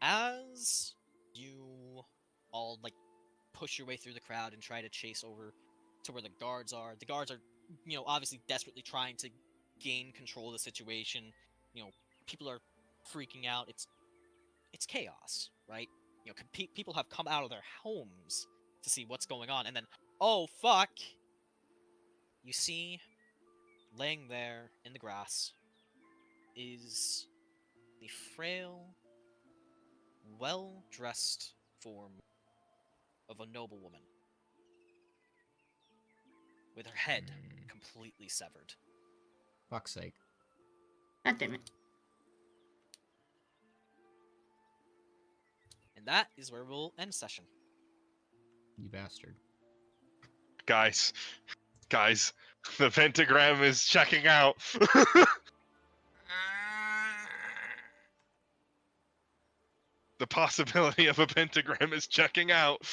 As you all, like, push your way through the crowd and try to chase over to where the guards are obviously desperately trying to gain control of the situation. People are freaking out. It's chaos, right? People have come out of their homes to see what's going on, and then, oh fuck, you see, laying there in the grass is the frail, well-dressed form of a noble woman, with her head completely severed. Fuck's sake. God damn it. And that is where we'll end session. You bastard. Guys, the pentagram is checking out. The possibility of a pentagram is checking out.